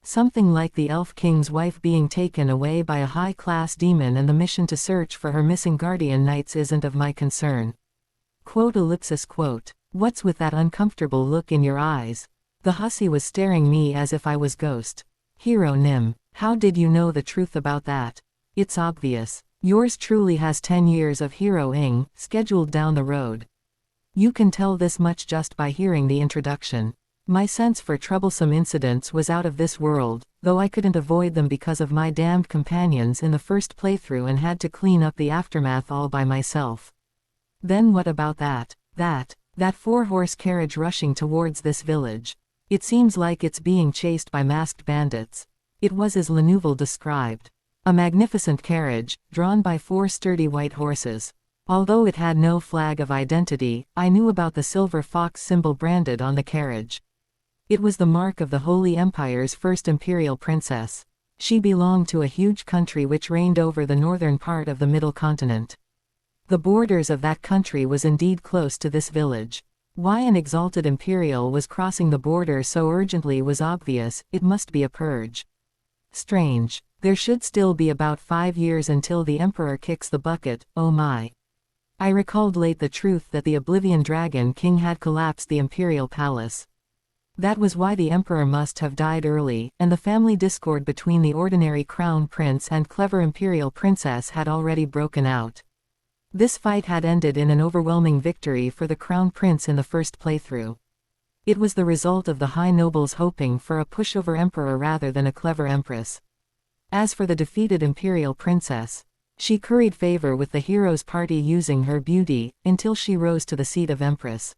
Something like the Elf King's wife being taken away by a high-class demon and the mission to search for her missing guardian knights isn't of my concern. Quote. What's with that uncomfortable look in your eyes? The hussy was staring me as if I was ghost. Hero Nim, how did you know the truth about that? It's obvious. Yours truly has 10 years of heroing scheduled down the road. You can tell this much just by hearing the introduction. My sense for troublesome incidents was out of this world, though I couldn't avoid them because of my damned companions in the first playthrough and had to clean up the aftermath all by myself. Then what about that 4-horse carriage rushing towards this village? It seems like it's being chased by masked bandits. It was as Lenouvel described. A magnificent carriage, drawn by 4 sturdy white horses. Although it had no flag of identity, I knew about the silver fox symbol branded on the carriage. It was the mark of the Holy Empire's first imperial princess. She belonged to a huge country which reigned over the northern part of the middle continent. The borders of that country was indeed close to this village. Why an exalted imperial was crossing the border so urgently was obvious. It must be a purge. Strange. There should still be about 5 years until the Emperor kicks the bucket, oh my. I recalled late the truth that the Oblivion Dragon King had collapsed the Imperial Palace. That was why the Emperor must have died early, and the family discord between the ordinary Crown Prince and clever Imperial Princess had already broken out. This fight had ended in an overwhelming victory for the Crown Prince in the first playthrough. It was the result of the High Nobles hoping for a pushover Emperor rather than a clever Empress. As for the defeated Imperial Princess, she curried favor with the hero's party using her beauty, until she rose to the seat of Empress.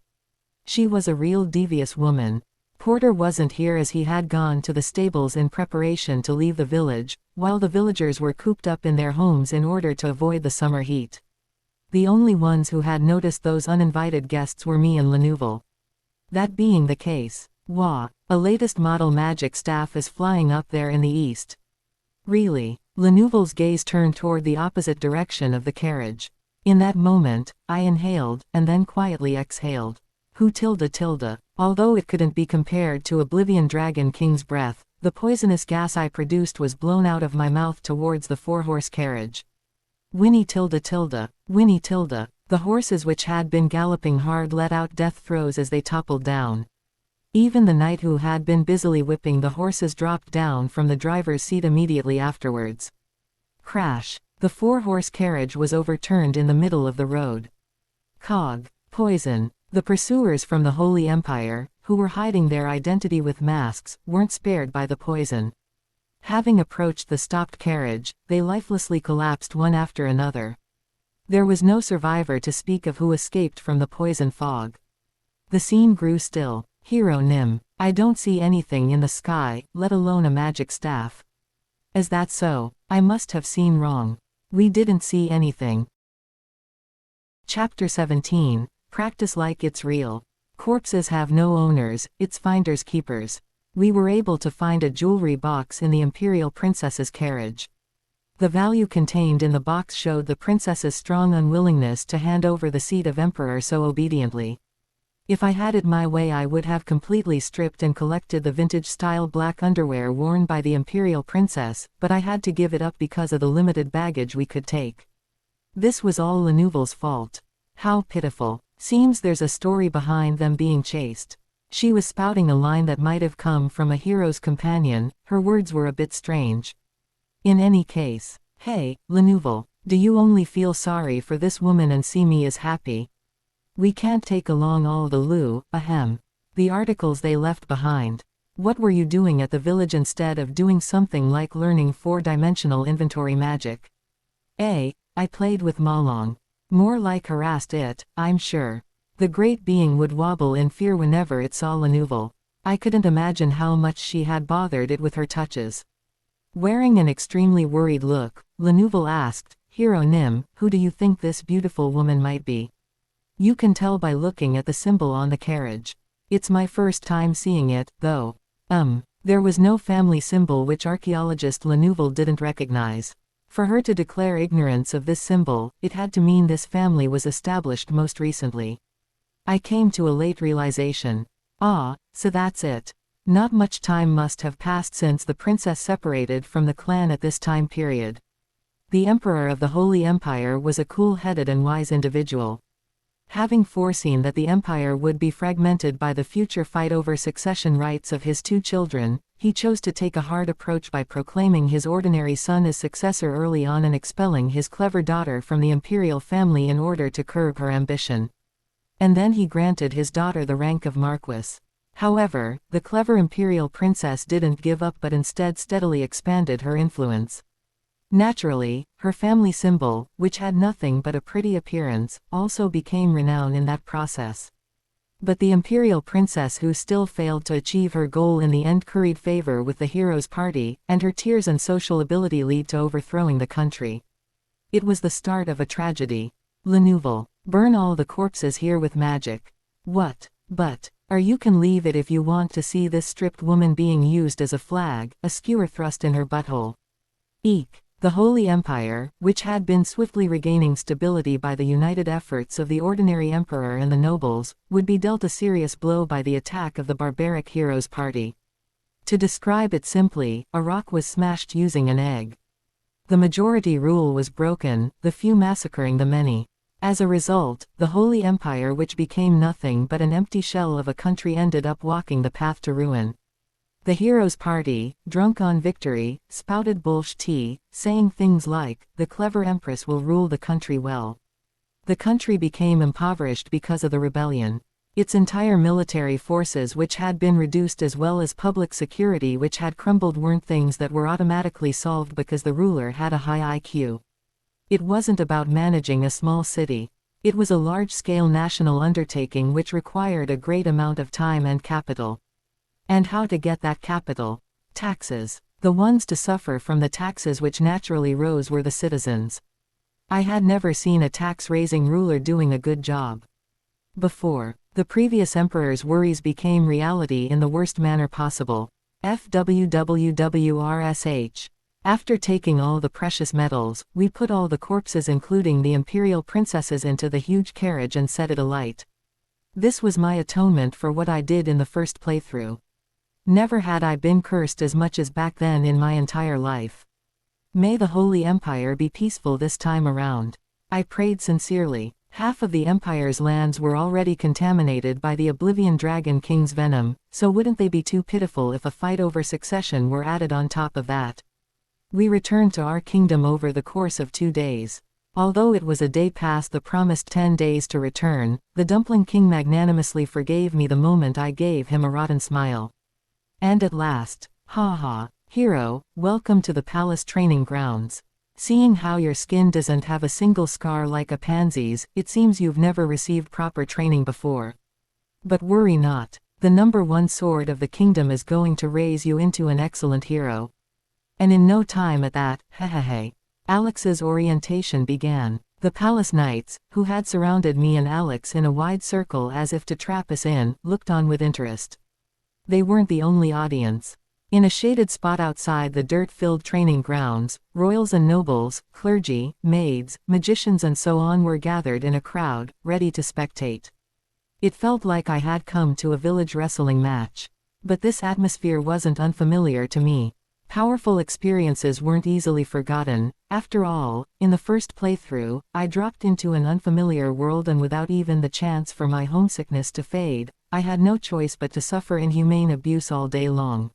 She was a real devious woman. Porter wasn't here as he had gone to the stables in preparation to leave the village, while the villagers were cooped up in their homes in order to avoid the summer heat. The only ones who had noticed those uninvited guests were me and Lenouvel. That being the case, a latest model magic staff is flying up there in the east. Really? Lenouvel's gaze turned toward the opposite direction of the carriage. In that moment, I inhaled, and then quietly exhaled. Who tilde tilde. Although it couldn't be compared to Oblivion Dragon King's breath, the poisonous gas I produced was blown out of my mouth towards the four-horse carriage. Whinny tilde tilde. Whinny tilde. The horses which had been galloping hard let out death throes as they toppled down. Even the knight who had been busily whipping the horses dropped down from the driver's seat immediately afterwards. Crash. The four-horse carriage was overturned in the middle of the road. Cog. Poison. The pursuers from the Holy Empire, who were hiding their identity with masks, weren't spared by the poison. Having approached the stopped carriage, they lifelessly collapsed one after another. There was no survivor to speak of who escaped from the poison fog. The scene grew still. Hero Nim. I don't see anything in the sky, let alone a magic staff. Is that so? I must have seen wrong. We didn't see anything. Chapter 17. Practice like it's real. Corpses have no owners, it's finders keepers. We were able to find a jewelry box in the Imperial Princess's carriage. The value contained in the box showed the princess's strong unwillingness to hand over the seat of emperor so obediently. If I had it my way, I would have completely stripped and collected the vintage-style black underwear worn by the Imperial Princess, but I had to give it up because of the limited baggage we could take. This was all Lenouvel's fault. How pitiful. Seems there's a story behind them being chased. She was spouting a line that might have come from a hero's companion. Her words were a bit strange. In any case, hey, Lenouvel, do you only feel sorry for this woman and see me as happy? We can't take along all the loot, ahem. The articles they left behind. What were you doing at the village instead of doing something like learning four-dimensional inventory magic? I played with Malong. More like harassed it, I'm sure. The great being would wobble in fear whenever it saw Lenouvel. I couldn't imagine how much she had bothered it with her touches. Wearing an extremely worried look, Lenouvel asked, Hero Nim, who do you think this beautiful woman might be? You can tell by looking at the symbol on the carriage. It's my first time seeing it, though. There was no family symbol which archaeologist Lenouvel didn't recognize. For her to declare ignorance of this symbol, it had to mean this family was established most recently. I came to a late realization. Ah, so that's it. Not much time must have passed since the princess separated from the clan at this time period. The emperor of the Holy Empire was a cool-headed and wise individual. Having foreseen that the empire would be fragmented by the future fight over succession rights of his two children, he chose to take a hard approach by proclaiming his ordinary son as successor early on and expelling his clever daughter from the imperial family in order to curb her ambition. And then he granted his daughter the rank of Marquis. However, the clever imperial princess didn't give up but instead steadily expanded her influence. Naturally, her family symbol, which had nothing but a pretty appearance, also became renowned in that process. But the imperial princess, who still failed to achieve her goal in the end, curried favor with the hero's party, and her tears and social ability lead to overthrowing the country. It was the start of a tragedy. Lenouvel, burn all the corpses here with magic. What? But, you can leave it if you want to see this stripped woman being used as a flag, a skewer thrust in her butthole. Eek. The Holy Empire, which had been swiftly regaining stability by the united efforts of the ordinary emperor and the nobles, would be dealt a serious blow by the attack of the barbaric heroes' party. To describe it simply, a rock was smashed using an egg. The majority rule was broken, the few massacring the many. As a result, the Holy Empire, which became nothing but an empty shell of a country, ended up walking the path to ruin. The heroes' party, drunk on victory, spouted bullshit tea, saying things like, the clever empress will rule the country well. The country became impoverished because of the rebellion. Its entire military forces, which had been reduced, as well as public security which had crumbled, weren't things that were automatically solved because the ruler had a high IQ. It wasn't about managing a small city. It was a large-scale national undertaking which required a great amount of time and capital. And how to get that capital? Taxes. The ones to suffer from the taxes which naturally rose were the citizens. I had never seen a tax-raising ruler doing a good job before. The previous emperor's worries became reality in the worst manner possible. FWWWRSH. After taking all the precious metals, we put all the corpses including the imperial princesses into the huge carriage and set it alight. This was my atonement for what I did in the first playthrough. Never had I been cursed as much as back then in my entire life. May the Holy Empire be peaceful this time around. I prayed sincerely. Half of the Empire's lands were already contaminated by the Oblivion Dragon King's venom, so wouldn't they be too pitiful if a fight over succession were added on top of that? We returned to our kingdom over the course of 2 days. Although it was a day past the promised 10 days to return, the Dumpling King magnanimously forgave me the moment I gave him a rotten smile. And at last, ha ha, hero, welcome to the palace training grounds. Seeing how your skin doesn't have a single scar like a pansy's, it seems you've never received proper training before. But worry not, the #1 sword of the kingdom is going to raise you into an excellent hero. And in no time at that, hehehe. Alex's orientation began. The palace knights, who had surrounded me and Alex in a wide circle as if to trap us in, looked on with interest. They weren't the only audience. In a shaded spot outside the dirt-filled training grounds, royals and nobles, clergy, maids, magicians and so on were gathered in a crowd, ready to spectate. It felt like I had come to a village wrestling match. But this atmosphere wasn't unfamiliar to me. Powerful experiences weren't easily forgotten. After all, in the first playthrough, I dropped into an unfamiliar world and without even the chance for my homesickness to fade, I had no choice but to suffer inhumane abuse all day long.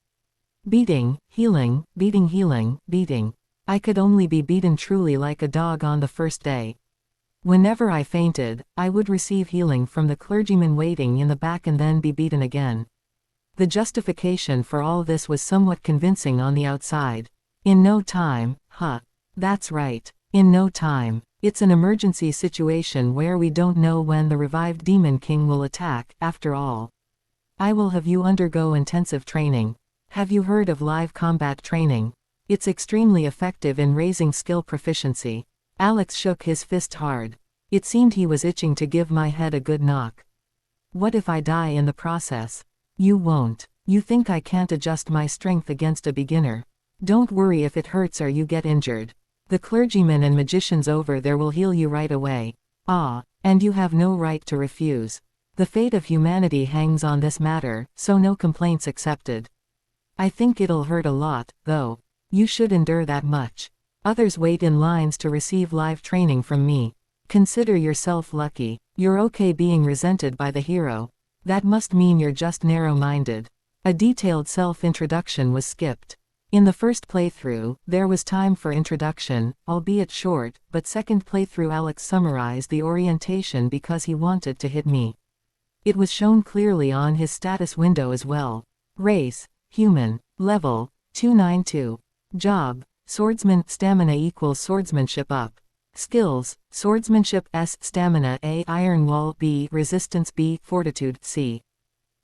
Beating, healing, beating, healing, beating. I could only be beaten truly like a dog on the first day. Whenever I fainted, I would receive healing from the clergyman waiting in the back and then be beaten again. The justification for all this was somewhat convincing on the outside. In no time, that's right, in no time. It's an emergency situation where we don't know when the revived Demon King will attack, after all. I will have you undergo intensive training. Have you heard of live combat training? It's extremely effective in raising skill proficiency. Alex shook his fist hard. It seemed he was itching to give my head a good knock. What if I die in the process? You won't. You think I can't adjust my strength against a beginner? Don't worry if it hurts or you get injured. The clergymen and magicians over there will heal you right away. And you have no right to refuse. The fate of humanity hangs on this matter, so no complaints accepted. I think it'll hurt a lot, though. You should endure that much. Others wait in lines to receive live training from me. Consider yourself lucky. You're okay being resented by the hero. That must mean you're just narrow-minded. A detailed self-introduction was skipped. In the first playthrough, there was time for introduction, albeit short, but second playthrough Alex summarized the orientation because he wanted to hit me. It was shown clearly on his status window as well. Race, human. Level, 292. Job, swordsman. Stamina equals swordsmanship up. Skills, swordsmanship S, stamina A, iron wall B, resistance B, fortitude C.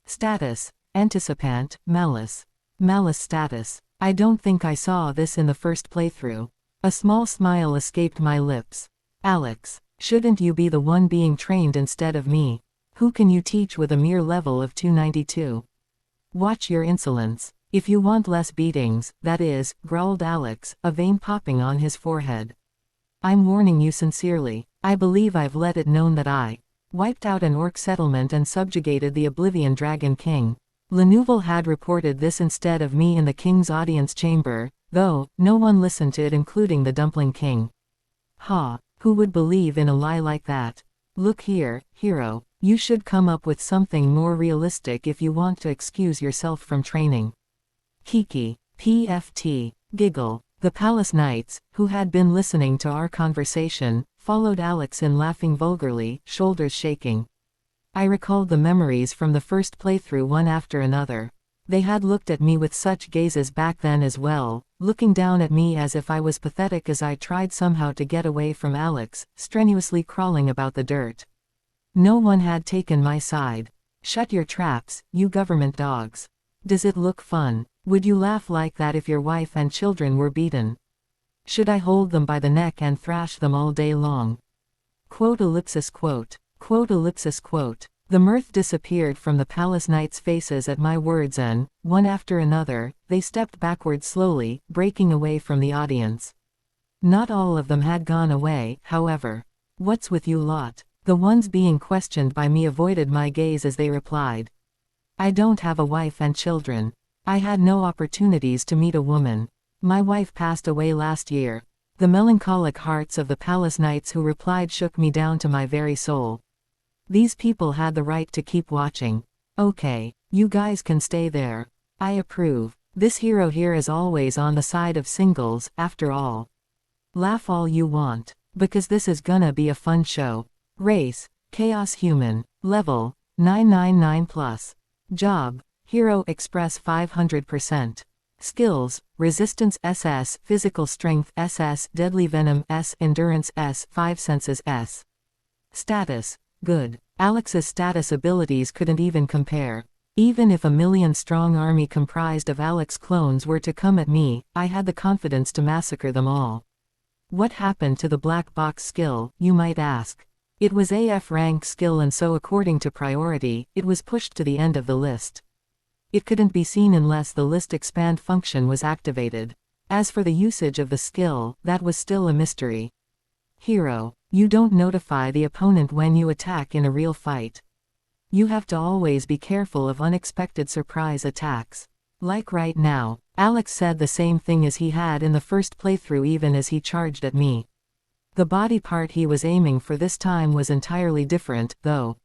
Status, anticipant, malice. Malice status. I don't think I saw this in the first playthrough. A small smile escaped my lips. Alex, shouldn't you be the one being trained instead of me? Who can you teach with a mere level of 292? Watch your insolence. If you want less beatings, that is, growled Alex, a vein popping on his forehead. I'm warning you sincerely. I believe I've let it known that I wiped out an orc settlement and subjugated the Oblivion Dragon King. Lenouvel had reported this instead of me in the king's audience chamber, though no one listened to it including the Dumpling King. Who would believe in a lie like that? Look here, hero, you should come up with something more realistic if you want to excuse yourself from training. Kiki, PFT, giggle. The palace knights, who had been listening to our conversation, followed Alex in laughing vulgarly, shoulders shaking. I recalled the memories from the first playthrough one after another. They had looked at me with such gazes back then as well, looking down at me as if I was pathetic as I tried somehow to get away from Alex, strenuously crawling about the dirt. No one had taken my side. Shut your traps, you government dogs. Does it look fun? Would you laugh like that if your wife and children were beaten? Should I hold them by the neck and thrash them all day long? Quote ellipsis quote. Quote ellipsis quote. The mirth disappeared from the palace knights' faces at my words and, one after another, they stepped backward slowly, breaking away from the audience. Not all of them had gone away, however. "What's with you lot?" The ones being questioned by me avoided my gaze as they replied. "I don't have a wife and children. I had no opportunities to meet a woman. My wife passed away last year." The melancholic hearts of the palace knights who replied shook me down to my very soul. These people had the right to keep watching. Okay, you guys can stay there. I approve. This hero here is always on the side of singles, after all. Laugh all you want, because this is gonna be a fun show. Race, Chaos Human. Level, 999+. Job, Hero Express 500%. Skills, Resistance SS, Physical Strength SS, Deadly Venom S, Endurance S, 5 Senses S. Status, Good. Alex's status abilities couldn't even compare. Even if a million-strong army comprised of Alex clones were to come at me, I had the confidence to massacre them all. What happened to the black box skill, you might ask? It was AF rank skill and so according to priority, it was pushed to the end of the list. It couldn't be seen unless the list expand function was activated. As for the usage of the skill, that was still a mystery. Hero. You don't notify the opponent when you attack in a real fight. You have to always be careful of unexpected surprise attacks. Like right now, Alex said the same thing as he had in the first playthrough even as he charged at me. The body part he was aiming for this time was entirely different, though.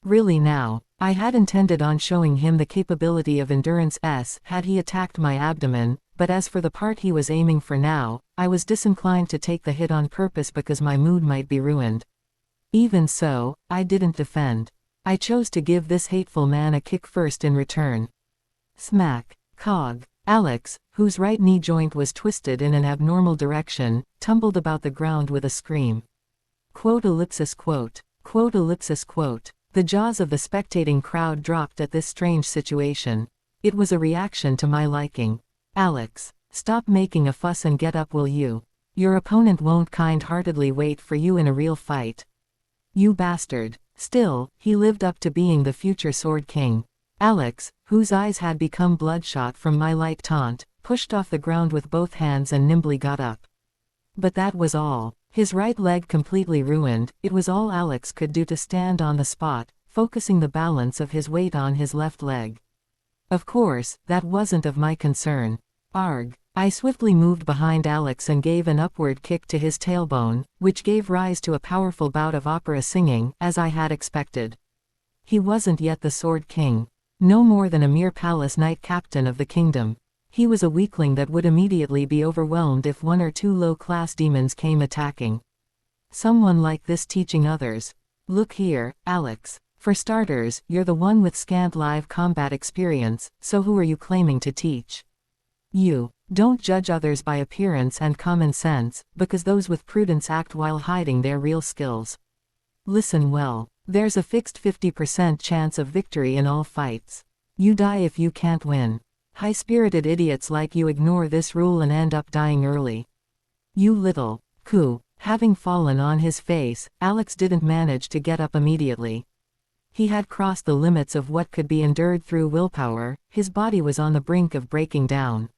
Really now, I had intended on showing him the capability of Endurance S had he attacked my abdomen, but as for the part he was aiming for now, I was disinclined to take the hit on purpose because my mood might be ruined. Even so, I didn't defend. I chose to give this hateful man a kick first in return. Smack. Cog. Alex, whose right knee joint was twisted in an abnormal direction, tumbled about the ground with a scream. Quote ellipsis quote. Quote ellipsis quote. The jaws of the spectating crowd dropped at this strange situation. It was a reaction to my liking. Alex, stop making a fuss and get up, will you? Your opponent won't kind-heartedly wait for you in a real fight. You bastard. Still, he lived up to being the future Sword King. Alex, whose eyes had become bloodshot from my light taunt, pushed off the ground with both hands and nimbly got up. But that was all. His right leg completely ruined, it was all Alex could do to stand on the spot, focusing the balance of his weight on his left leg. Of course, that wasn't of my concern. Arg. I swiftly moved behind Alex and gave an upward kick to his tailbone, which gave rise to a powerful bout of opera singing, as I had expected. He wasn't yet the Sword King. No more than a mere palace knight captain of the kingdom. He was a weakling that would immediately be overwhelmed if one or two low-class demons came attacking. Someone like this teaching others. Look here, Alex. For starters, you're the one with scant live combat experience, so who are you claiming to teach? You. Don't judge others by appearance and common sense, because those with prudence act while hiding their real skills. Listen well. There's a fixed 50% chance of victory in all fights. You die if you can't win. High-spirited idiots like you ignore this rule and end up dying early. You little coup. Having fallen on his face, Alex didn't manage to get up immediately. He had crossed the limits of what could be endured through willpower, his body was on the brink of breaking down.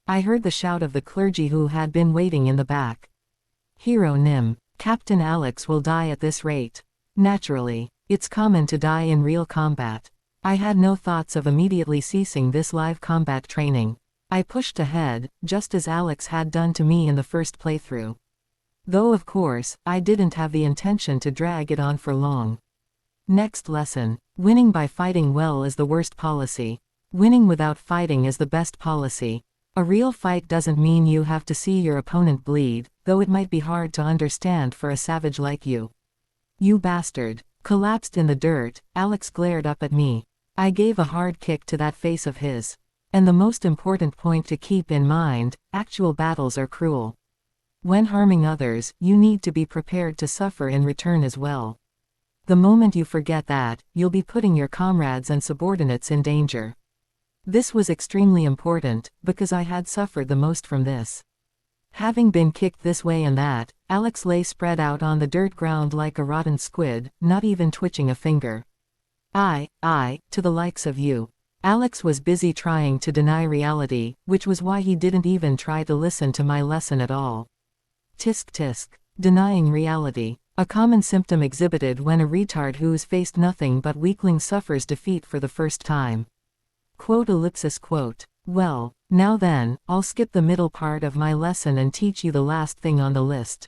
I heard the shout of the clergy who had been waiting in the back. Hero Nim. Captain Alex will die at this rate. Naturally, it's common to die in real combat. I had no thoughts of immediately ceasing this live combat training. I pushed ahead, just as Alex had done to me in the first playthrough. Though of course, I didn't have the intention to drag it on for long. Next lesson. Winning by fighting well is the worst policy. Winning without fighting is the best policy. A real fight doesn't mean you have to see your opponent bleed, though it might be hard to understand for a savage like you. You bastard. Collapsed in the dirt, Alex glared up at me. I gave a hard kick to that face of his. And the most important point to keep in mind, actual battles are cruel. When harming others, you need to be prepared to suffer in return as well. The moment you forget that, you'll be putting your comrades and subordinates in danger. This was extremely important, because I had suffered the most from this. Having been kicked this way and that, Alex lay spread out on the dirt ground like a rotten squid, not even twitching a finger. To the likes of you. Alex was busy trying to deny reality, which was why he didn't even try to listen to my lesson at all. Tisk tisk. Denying reality. A common symptom exhibited when a retard who's faced nothing but weakling suffers defeat for the first time. Quote. Well, now then, I'll skip the middle part of my lesson and teach you the last thing on the list.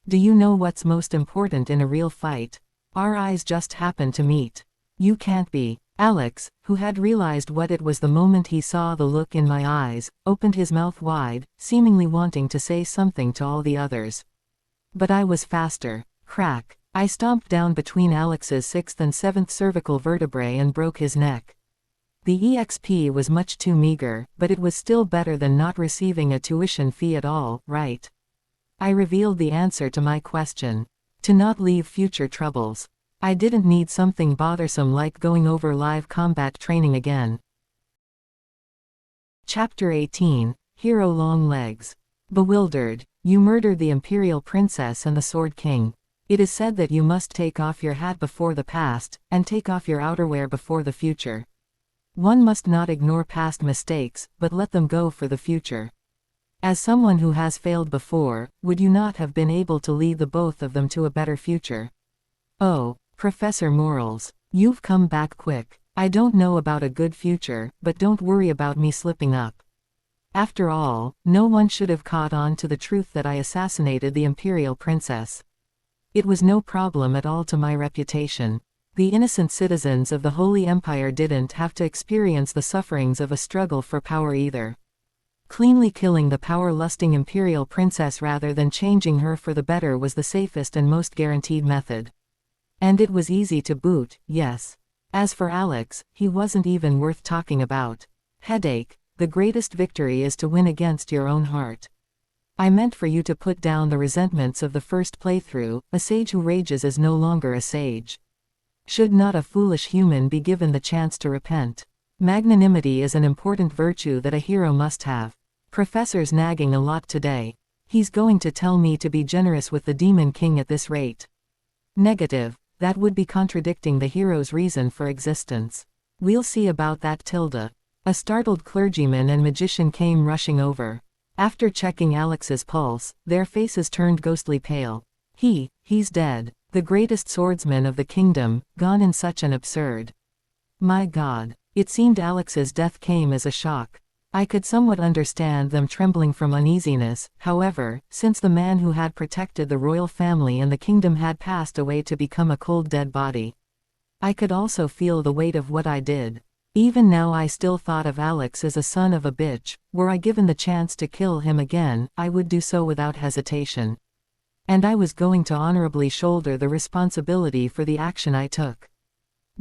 Do you know what's most important in a real fight? Our eyes just happen to meet. You can't be. Alex, who had realized what it was the moment he saw the look in my eyes, opened his mouth wide, seemingly wanting to say something to all the others. But I was faster. Crack. I stomped down between Alex's 6th and 7th cervical vertebrae and broke his neck. The EXP was much too meager, but it was still better than not receiving a tuition fee at all, right? I revealed the answer to my question. To not leave future troubles. I didn't need something bothersome like going over live combat training again. Chapter 18, Hero Long Legs. Bewildered, you murdered the Imperial Princess and the Sword King. It is said that you must take off your hat before the past, and take off your outerwear before the future. One must not ignore past mistakes, but let them go for the future. As someone who has failed before, would you not have been able to lead the both of them to a better future? Oh, Professor Morals, you've come back quick. I don't know about a good future, but don't worry about me slipping up. After all, no one should have caught on to the truth that I assassinated the Imperial Princess. It was no problem at all to my reputation. The innocent citizens of the Holy Empire didn't have to experience the sufferings of a struggle for power either. Cleanly killing the power-lusting Imperial Princess rather than changing her for the better was the safest and most guaranteed method. And it was easy to boot, yes. As for Alex, he wasn't even worth talking about. Headache, the greatest victory is to win against your own heart. I meant for you to put down the resentments of the first playthrough. A sage who rages is no longer a sage. Should not a foolish human be given the chance to repent? Magnanimity is an important virtue that a hero must have. Professor's nagging a lot today. He's going to tell me to be generous with the Demon King at this rate. Negative. That would be contradicting the hero's reason for existence. We'll see about that, Tilda. A startled clergyman and magician came rushing over. After checking Alex's pulse, their faces turned ghostly pale. He's dead. The greatest swordsman of the kingdom, gone in such an absurd. My God. It seemed Alex's death came as a shock. I could somewhat understand them trembling from uneasiness, however, since the man who had protected the royal family and the kingdom had passed away to become a cold dead body. I could also feel the weight of what I did. Even now I still thought of Alex as a son of a bitch. Were I given the chance to kill him again, I would do so without hesitation. And I was going to honorably shoulder the responsibility for the action I took.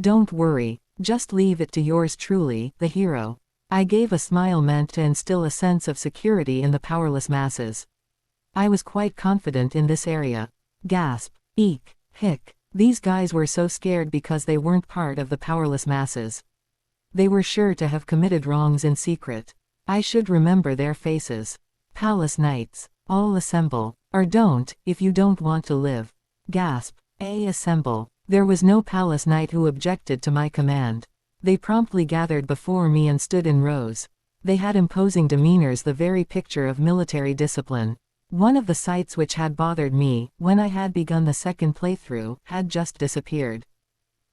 Don't worry, just leave it to yours truly, the hero. I gave a smile meant to instill a sense of security in the powerless masses. I was quite confident in this area. Gasp. Eek. Hick. These guys were so scared because they weren't part of the powerless masses. They were sure to have committed wrongs in secret. I should remember their faces. Palace Knights. All assemble. Or don't, if you don't want to live. Gasp. Assemble. There was no palace knight who objected to my command. They promptly gathered before me and stood in rows. They had imposing demeanors, the very picture of military discipline. One of the sights which had bothered me, when I had begun the second playthrough, had just disappeared.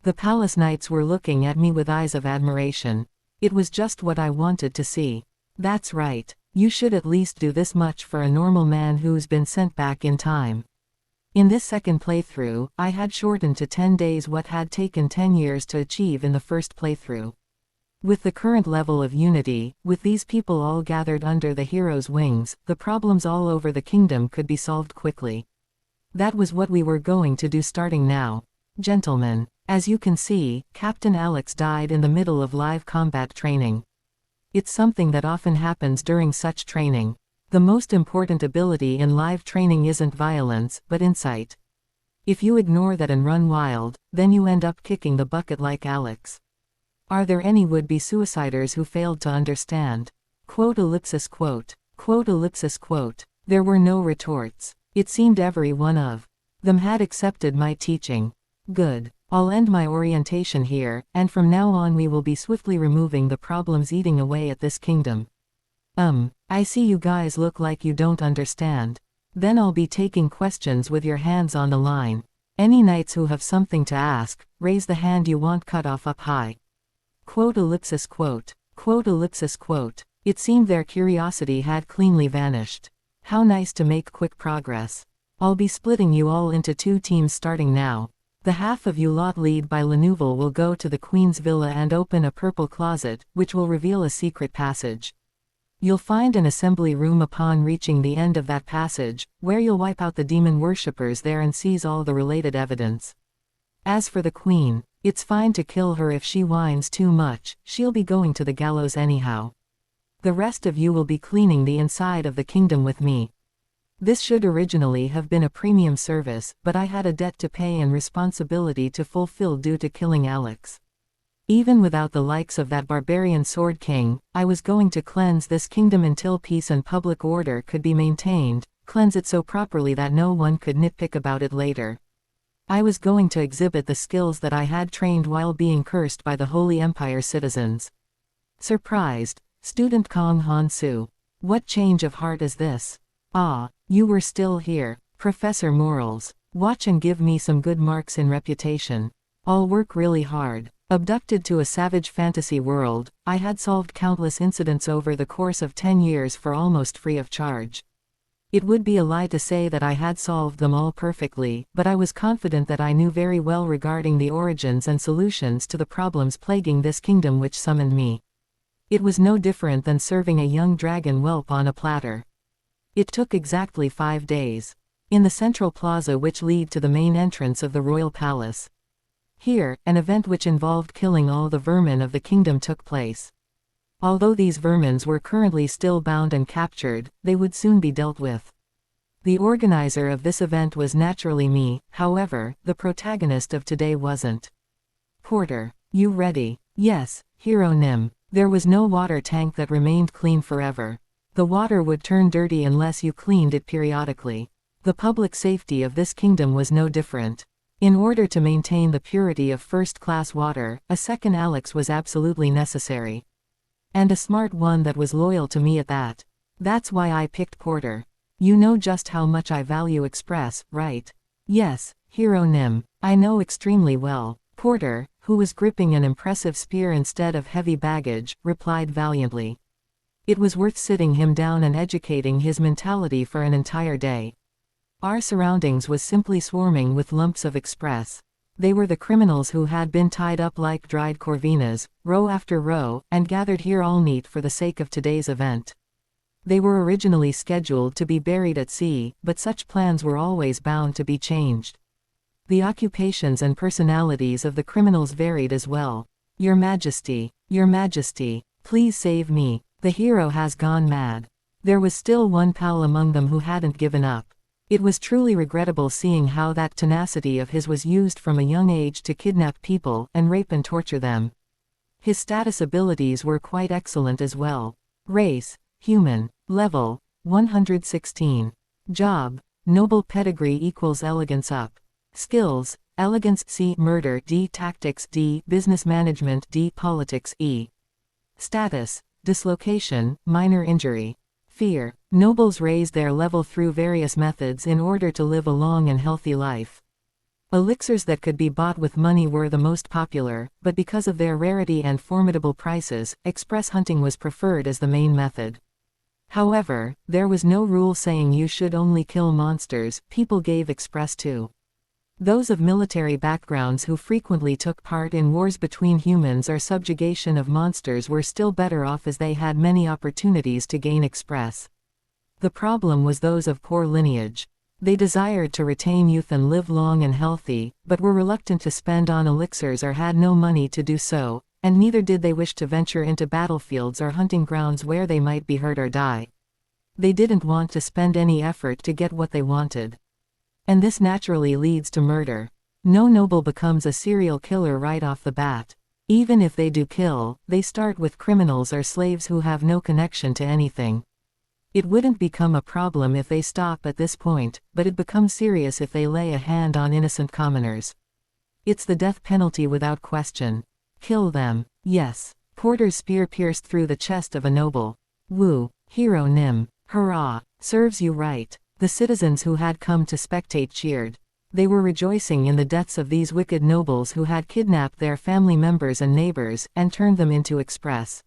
The palace knights were looking at me with eyes of admiration. It was just what I wanted to see. That's right. You should at least do this much for a normal man who's been sent back in time. In this second playthrough, I had shortened to 10 days what had taken 10 years to achieve in the first playthrough. With the current level of unity, with these people all gathered under the hero's wings, the problems all over the kingdom could be solved quickly. That was what we were going to do starting now. Gentlemen, as you can see, Captain Alex died in the middle of live combat training. It's something that often happens during such training. The most important ability in live training isn't violence, but insight. If you ignore that and run wild, then you end up kicking the bucket like Alex. Are there any would-be suiciders who failed to understand? Quote. There were no retorts. It seemed every one of them had accepted my teaching. Good. I'll end my orientation here, and from now on we will be swiftly removing the problems eating away at this kingdom. I see you guys look like you don't understand. Then I'll be taking questions with your hands on the line. Any knights who have something to ask, raise the hand you want cut off up high. Quote ellipsis quote. Quote ellipsis quote. It seemed their curiosity had cleanly vanished. How nice to make quick progress. I'll be splitting you all into 2 teams starting now. The half of you lot lead by Lenouvel will go to the Queen's villa and open a purple closet, which will reveal a secret passage. You'll find an assembly room upon reaching the end of that passage, where you'll wipe out the demon worshippers there and seize all the related evidence. As for the Queen, it's fine to kill her if she whines too much, she'll be going to the gallows anyhow. The rest of you will be cleaning the inside of the kingdom with me. This should originally have been a premium service, but I had a debt to pay and responsibility to fulfill due to killing Alex. Even without the likes of that barbarian Sword King, I was going to cleanse this kingdom until peace and public order could be maintained, cleanse it so properly that no one could nitpick about it later. I was going to exhibit the skills that I had trained while being cursed by the Holy Empire citizens. Surprised, student Kong Han Su. What change of heart is this? Ah, you were still here, Professor Morals. Watch and give me some good marks in reputation. I'll work really hard. Abducted to a savage fantasy world, I had solved countless incidents over the course of 10 years for almost free of charge. It would be a lie to say that I had solved them all perfectly, but I was confident that I knew very well regarding the origins and solutions to the problems plaguing this kingdom which summoned me. It was no different than serving a young dragon whelp on a platter. It took exactly 5 days. In the central plaza which lead to the main entrance of the royal palace. Here, an event which involved killing all the vermin of the kingdom took place. Although these vermins were currently still bound and captured, they would soon be dealt with. The organizer of this event was naturally me, however, the protagonist of today wasn't. Porter, you ready? Yes, Hero Nim. There was no water tank that remained clean forever. The water would turn dirty unless you cleaned it periodically. The public safety of this kingdom was no different. In order to maintain the purity of first-class water, a second Alex was absolutely necessary. And a smart one that was loyal to me at that. That's why I picked Porter. You know just how much I value Express, right? Yes, Hero Nim. I know extremely well. Porter, who was gripping an impressive spear instead of heavy baggage, replied valiantly. It was worth sitting him down and educating his mentality for an entire day. Our surroundings was simply swarming with lumps of Express. They were the criminals who had been tied up like dried corvinas, row after row, and gathered here all neat for the sake of today's event. They were originally scheduled to be buried at sea, but such plans were always bound to be changed. The occupations and personalities of the criminals varied as well. Your Majesty, please save me. The hero has gone mad. There was still one pal among them who hadn't given up. It was truly regrettable seeing how that tenacity of his was used from a young age to kidnap people and rape and torture them. His status abilities were quite excellent as well. Race, human. Level, 116. Job, noble pedigree equals elegance up. Skills, elegance C, murder D, tactics D, business management D, politics E. Status, dislocation, minor injury. Fear. Nobles raise their level through various methods in order to live a long and healthy life. Elixirs that could be bought with money were the most popular, but because of their rarity and formidable prices, express hunting was preferred as the main method. However, there was no rule saying you should only kill monsters. People gave express to those of military backgrounds who frequently took part in wars between humans or subjugation of monsters were still better off as they had many opportunities to gain express. The problem was those of poor lineage. They desired to retain youth and live long and healthy, but were reluctant to spend on elixirs or had no money to do so, and neither did they wish to venture into battlefields or hunting grounds where they might be hurt or die. They didn't want to spend any effort to get what they wanted. And this naturally leads to murder. No noble becomes a serial killer right off the bat. Even if they do kill, they start with criminals or slaves who have no connection to anything. It wouldn't become a problem if they stop at this point, but it becomes serious if they lay a hand on innocent commoners. It's the death penalty without question. Kill them. Yes. Porter's spear pierced through the chest of a noble. Woo, hero Nim. Hurrah. Serves you right. The citizens who had come to spectate cheered. They were rejoicing in the deaths of these wicked nobles who had kidnapped their family members and neighbors, and turned them into express.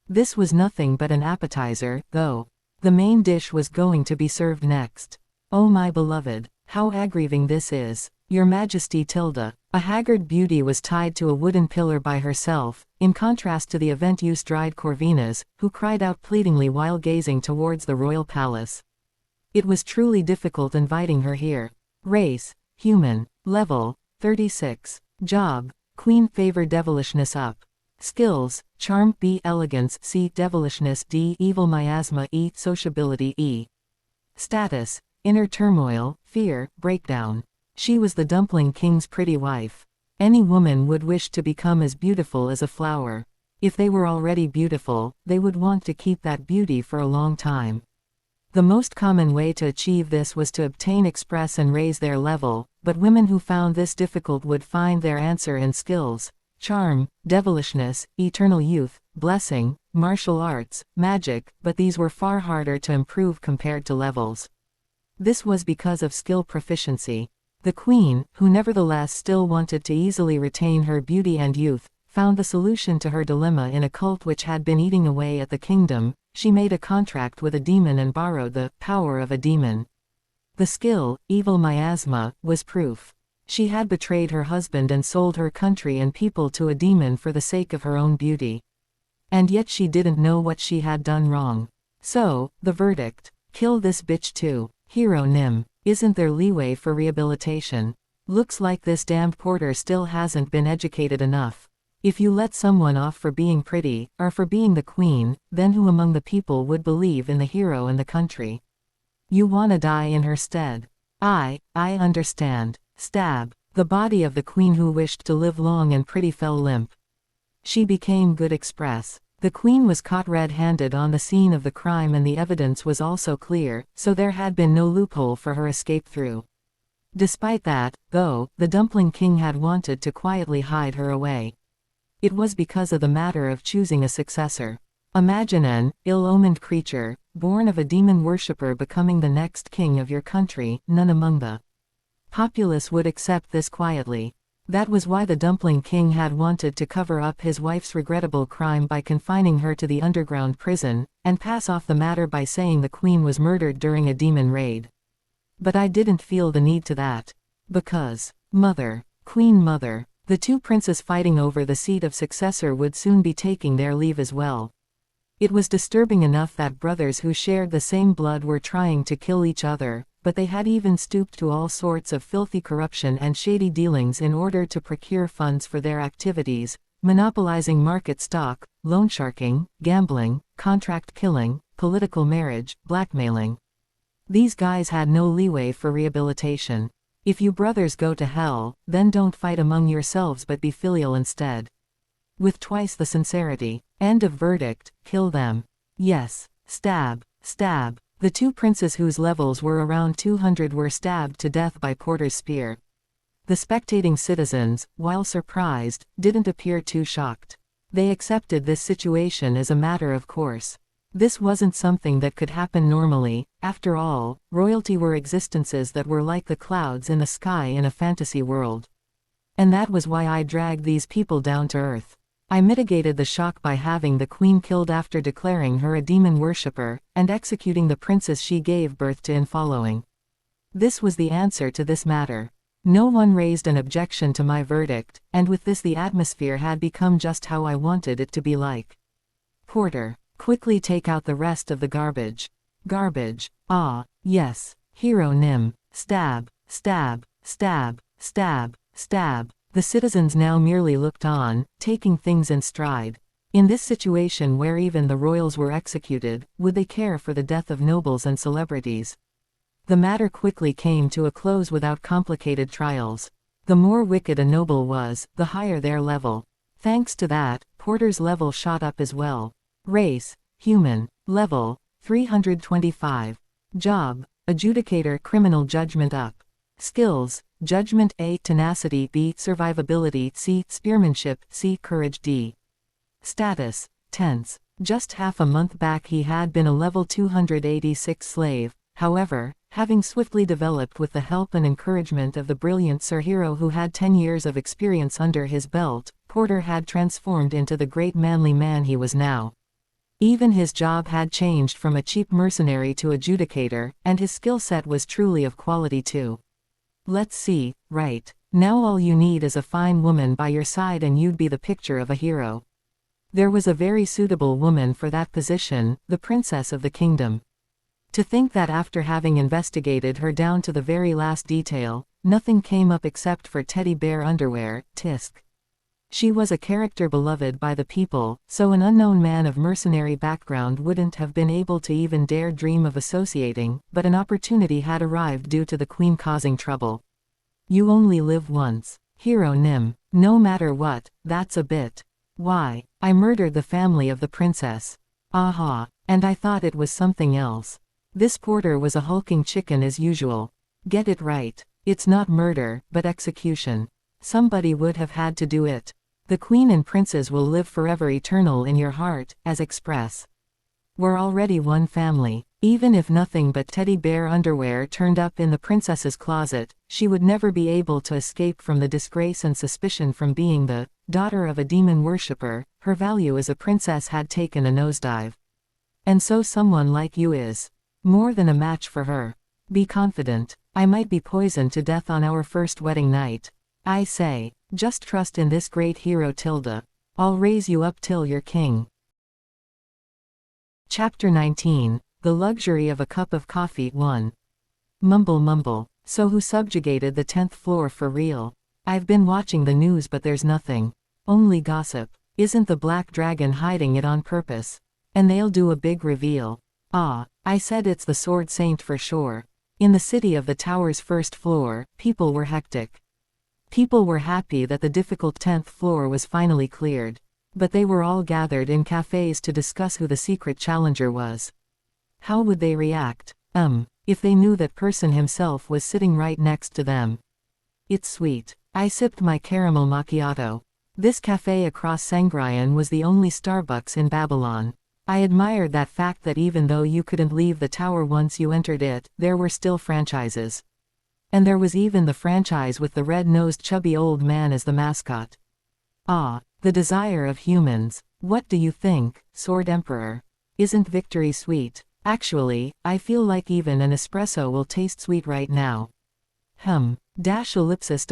This was nothing but an appetizer, though. The main dish was going to be served next. Oh my beloved, how aggravating this is. Your Majesty Tilda. A haggard beauty was tied to a wooden pillar by herself, in contrast to the event-use-dried Corvinas, who cried out pleadingly while gazing towards the royal palace. It was truly difficult inviting her here. Race, human. Level, 36. Job, Queen favor devilishness up. Skills, charm B elegance C devilishness D evil miasma E sociability E. Status, inner turmoil, fear, breakdown. She was the Dumpling King's pretty wife. Any woman would wish to become as beautiful as a flower. If they were already beautiful, they would want to keep that beauty for a long time. The most common way to achieve this was to obtain express and raise their level, but women who found this difficult would find their answer in skills, charm, devilishness, eternal youth, blessing, martial arts, magic, but these were far harder to improve compared to levels. This was because of skill proficiency. The queen, who nevertheless still wanted to easily retain her beauty and youth, found the solution to her dilemma in a cult which had been eating away at the kingdom. She made a contract with a demon and borrowed the power of a demon. The skill, evil miasma, was proof. She had betrayed her husband and sold her country and people to a demon for the sake of her own beauty. And yet she didn't know what she had done wrong. So, the verdict: kill this bitch too. Hero Nim. Isn't there leeway for rehabilitation? Looks like this damned Porter still hasn't been educated enough. If you let someone off for being pretty, or for being the queen, then who among the people would believe in the hero and the country? You wanna die in her stead. I understand. Stab. The body of the queen who wished to live long and pretty fell limp. She became good express. The queen was caught red-handed on the scene of the crime and the evidence was also clear, so there had been no loophole for her escape through. Despite that, though, the Dumpling King had wanted to quietly hide her away. It was because of the matter of choosing a successor. Imagine an ill-omened creature, born of a demon worshipper becoming the next king of your country. None among the populace would accept this quietly. That was why the Dumpling King had wanted to cover up his wife's regrettable crime by confining her to the underground prison, and pass off the matter by saying the queen was murdered during a demon raid. But I didn't feel the need to that. Because, Mother, Queen Mother, the two princes fighting over the seat of successor would soon be taking their leave as well. It was disturbing enough that brothers who shared the same blood were trying to kill each other, but they had even stooped to all sorts of filthy corruption and shady dealings in order to procure funds for their activities, monopolizing market stock, loansharking, gambling, contract killing, political marriage, blackmailing. These guys had no leeway for rehabilitation. If you brothers go to hell, then don't fight among yourselves but be filial instead. With twice the sincerity. End of verdict: kill them. Yes. Stab. Stab. The two princes whose levels were around 200 were stabbed to death by Porter's spear. The spectating citizens, while surprised, didn't appear too shocked. They accepted this situation as a matter of course. This wasn't something that could happen normally. After all, royalty were existences that were like the clouds in the sky in a fantasy world. And that was why I dragged these people down to earth. I mitigated the shock by having the queen killed after declaring her a demon worshipper, and executing the princess she gave birth to in following. This was the answer to this matter. No one raised an objection to my verdict, and with this the atmosphere had become just how I wanted it to be like. Porter, quickly take out the rest of the garbage. Garbage. Ah, yes. Hero Nim. Stab. Stab. Stab. Stab. Stab. The citizens now merely looked on, taking things in stride. In this situation where even the royals were executed, would they care for the death of nobles and celebrities? The matter quickly came to a close without complicated trials. The more wicked a noble was, the higher their level. Thanks to that, Porter's level shot up as well. Race, human. Level, 325. Job, adjudicator criminal judgment up. Skills: Judgment A. Tenacity B. Survivability C. Spearmanship C. Courage D. Status: Tense. Just half a month back he had been a level 286 slave. However, having swiftly developed with the help and encouragement of the brilliant Sir Hero who had 10 years of experience under his belt, Porter had transformed into the great manly man he was now. Even his job had changed from a cheap mercenary to adjudicator, and his skill set was truly of quality too. Let's see, right. Now all you need is a fine woman by your side and you'd be the picture of a hero. There was a very suitable woman for that position, the princess of the kingdom. To think that after having investigated her down to the very last detail, nothing came up except for teddy bear underwear, tisk. She was a character beloved by the people, so an unknown man of mercenary background wouldn't have been able to even dare dream of associating, but an opportunity had arrived due to the queen causing trouble. You only live once. Hero Nim. No matter what, that's a bit. Why? I murdered the family of the princess. Aha. And I thought it was something else. This Porter was a hulking chicken as usual. Get it right. It's not murder, but execution. Somebody would have had to do it. The queen and princes will live forever eternal in your heart, as express. We're already one family. Even if nothing but teddy bear underwear turned up in the princess's closet, she would never be able to escape from the disgrace and suspicion from being the daughter of a demon worshipper. Her value as a princess had taken a nosedive. And so someone like you is more than a match for her. Be confident. I might be poisoned to death on our first wedding night. I say, just trust in this great hero Tilda. I'll raise you up till you're king. Chapter 19. The Luxury of a Cup of Coffee 1. Mumble mumble. So who subjugated the 10th floor for real? I've been watching the news but there's nothing. Only gossip. Isn't the Black Dragon hiding it on purpose? And they'll do a big reveal. Ah, I said it's the Sword Saint for sure. In the city of the tower's first floor, people were hectic. People were happy that the difficult 10th floor was finally cleared. But they were all gathered in cafes to discuss who the secret challenger was. How would they react, if they knew that person himself was sitting right next to them? It's sweet. I sipped my caramel macchiato. This cafe across Sangrian was the only Starbucks in Babylon. I admired that fact that even though you couldn't leave the tower once you entered it, there were still franchises. And there was even the franchise with the red-nosed chubby old man as the mascot. Ah, the desire of humans. What do you think, Sword Emperor? Isn't victory sweet? Actually, I feel like even an espresso will taste sweet right now. Ellipsis.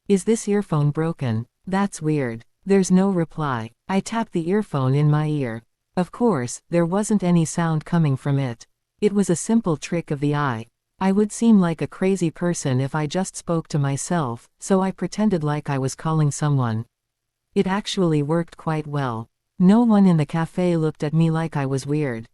Is this earphone broken? That's weird. There's no reply. I tapped the earphone in my ear. Of course, there wasn't any sound coming from it. It was a simple trick of the eye. I would seem like a crazy person if I just spoke to myself, so I pretended like I was calling someone. It actually worked quite well. No one in the cafe looked at me like I was weird.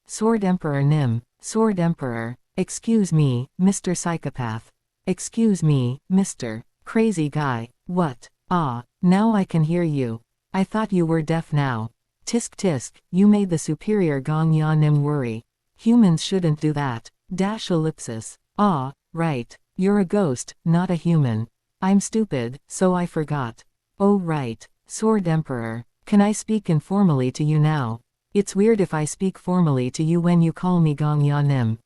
Sword Emperor Nim. Sword Emperor. Excuse me, Mr. Psychopath. Excuse me, Mr. Crazy Guy. What? Ah, now I can hear you. I thought you were deaf now. Tisk tisk, you made the superior Gong Ya Nim worry. Humans shouldn't do that. Ellipsis. Ah, right. You're a ghost, not a human. I'm stupid, so I forgot. Oh right. Sword Emperor. Can I speak informally to you now? It's weird if I speak formally to you when you call me Gong Ya Nim.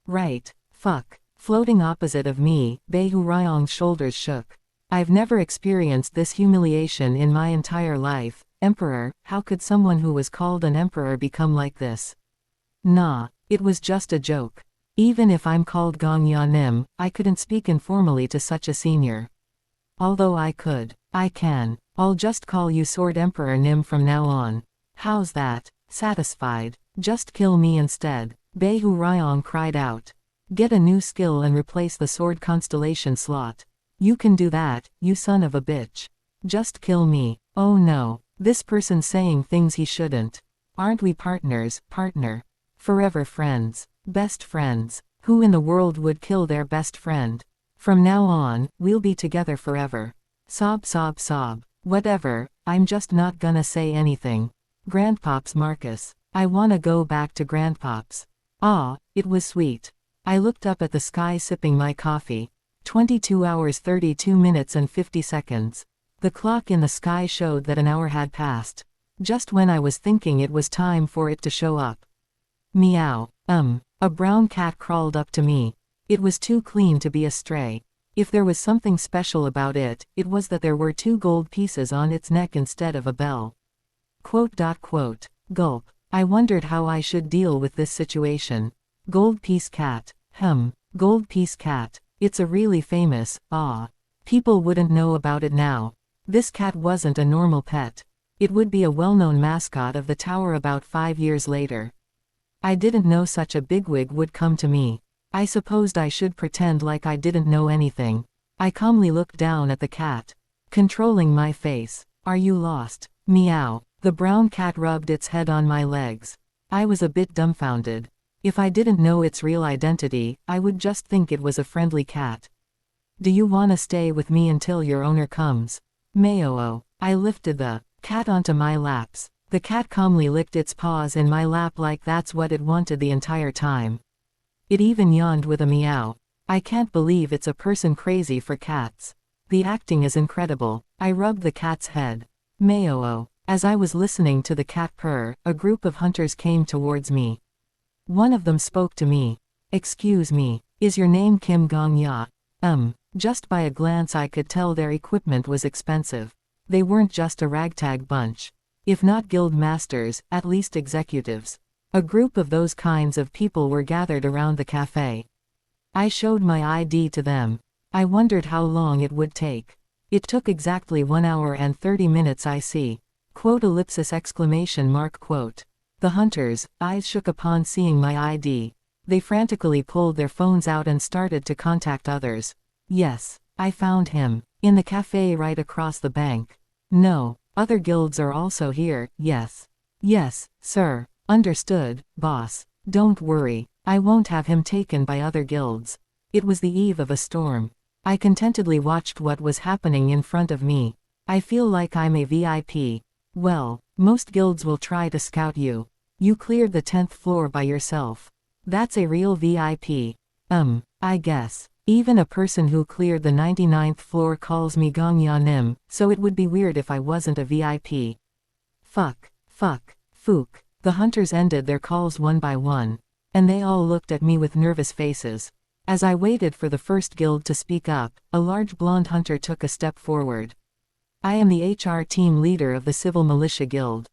Right. Fuck. Floating opposite of me, Behu Ryong's shoulders shook. I've never experienced this humiliation in my entire life. Emperor, how could someone who was called an emperor become like this? Nah, it was just a joke. Even if I'm called Gong Ya Nim, I couldn't speak informally to such a senior. Although I could. I can. I'll just call you Sword Emperor Nim from now on. How's that? Satisfied? Just kill me instead. Behu Ryong cried out. Get a new skill and replace the sword constellation slot. You can do that, you son of a bitch. Just kill me. Oh no. This person's saying things he shouldn't. Aren't we partners, partner? Forever friends. Best friends. Who in the world would kill their best friend? From now on, we'll be together forever. Sob sob sob. Whatever, I'm just not gonna say anything. Grandpops Marcus. I wanna go back to Grandpops. Ah, it was sweet. I looked up at the sky sipping my coffee. 22 hours 32 minutes and 50 seconds. The clock in the sky showed that an hour had passed. Just when I was thinking it was time for it to show up. Meow. A brown cat crawled up to me. It was too clean to be a stray. If there was something special about it, it was that there were 2 gold pieces on its neck instead of a bell. Gulp. I wondered how I should deal with this situation. Gold piece cat. Gold piece cat. It's a really famous, people wouldn't know about it now. This cat wasn't a normal pet. It would be a well-known mascot of the tower about 5 years later. I didn't know such a bigwig would come to me. I supposed I should pretend like I didn't know anything. I calmly looked down at the cat. Controlling my face. Are you lost? Meow. The brown cat rubbed its head on my legs. I was a bit dumbfounded. If I didn't know its real identity, I would just think it was a friendly cat. Do you wanna stay with me until your owner comes? Mayoo. I lifted the cat onto my laps. The cat calmly licked its paws in my lap like that's what it wanted the entire time. It even yawned with a meow. I can't believe it's a person crazy for cats. The acting is incredible. I rubbed the cat's head. Mayoo. As I was listening to the cat purr, a group of hunters came towards me. One of them spoke to me. Excuse me, is your name Kim Gong-ya? Just by a glance I could tell their equipment was expensive. They weren't just a ragtag bunch. If not guild masters, at least executives. A group of those kinds of people were gathered around the cafe. I showed my ID to them. I wondered how long it would take. It took exactly 1 hour and 30 minutes I see. ! The hunters' eyes shook upon seeing my ID. They frantically pulled their phones out and started to contact others. Yes, I found him. In the cafe right across the bank. No, other guilds are also here, yes. Yes, sir. Understood, boss. Don't worry, I won't have him taken by other guilds. It was the eve of a storm. I contentedly watched what was happening in front of me. I feel like I'm a VIP. Well, most guilds will try to scout you. You cleared the 10th floor by yourself. That's a real VIP. I guess. Even a person who cleared the 99th floor calls me Gong-ya Nim, so it would be weird if I wasn't a VIP. Fuck. Fook. The hunters ended their calls one by one. And they all looked at me with nervous faces. As I waited for the first guild to speak up, a large blonde hunter took a step forward. I am the HR team leader of the Civil Militia Guild.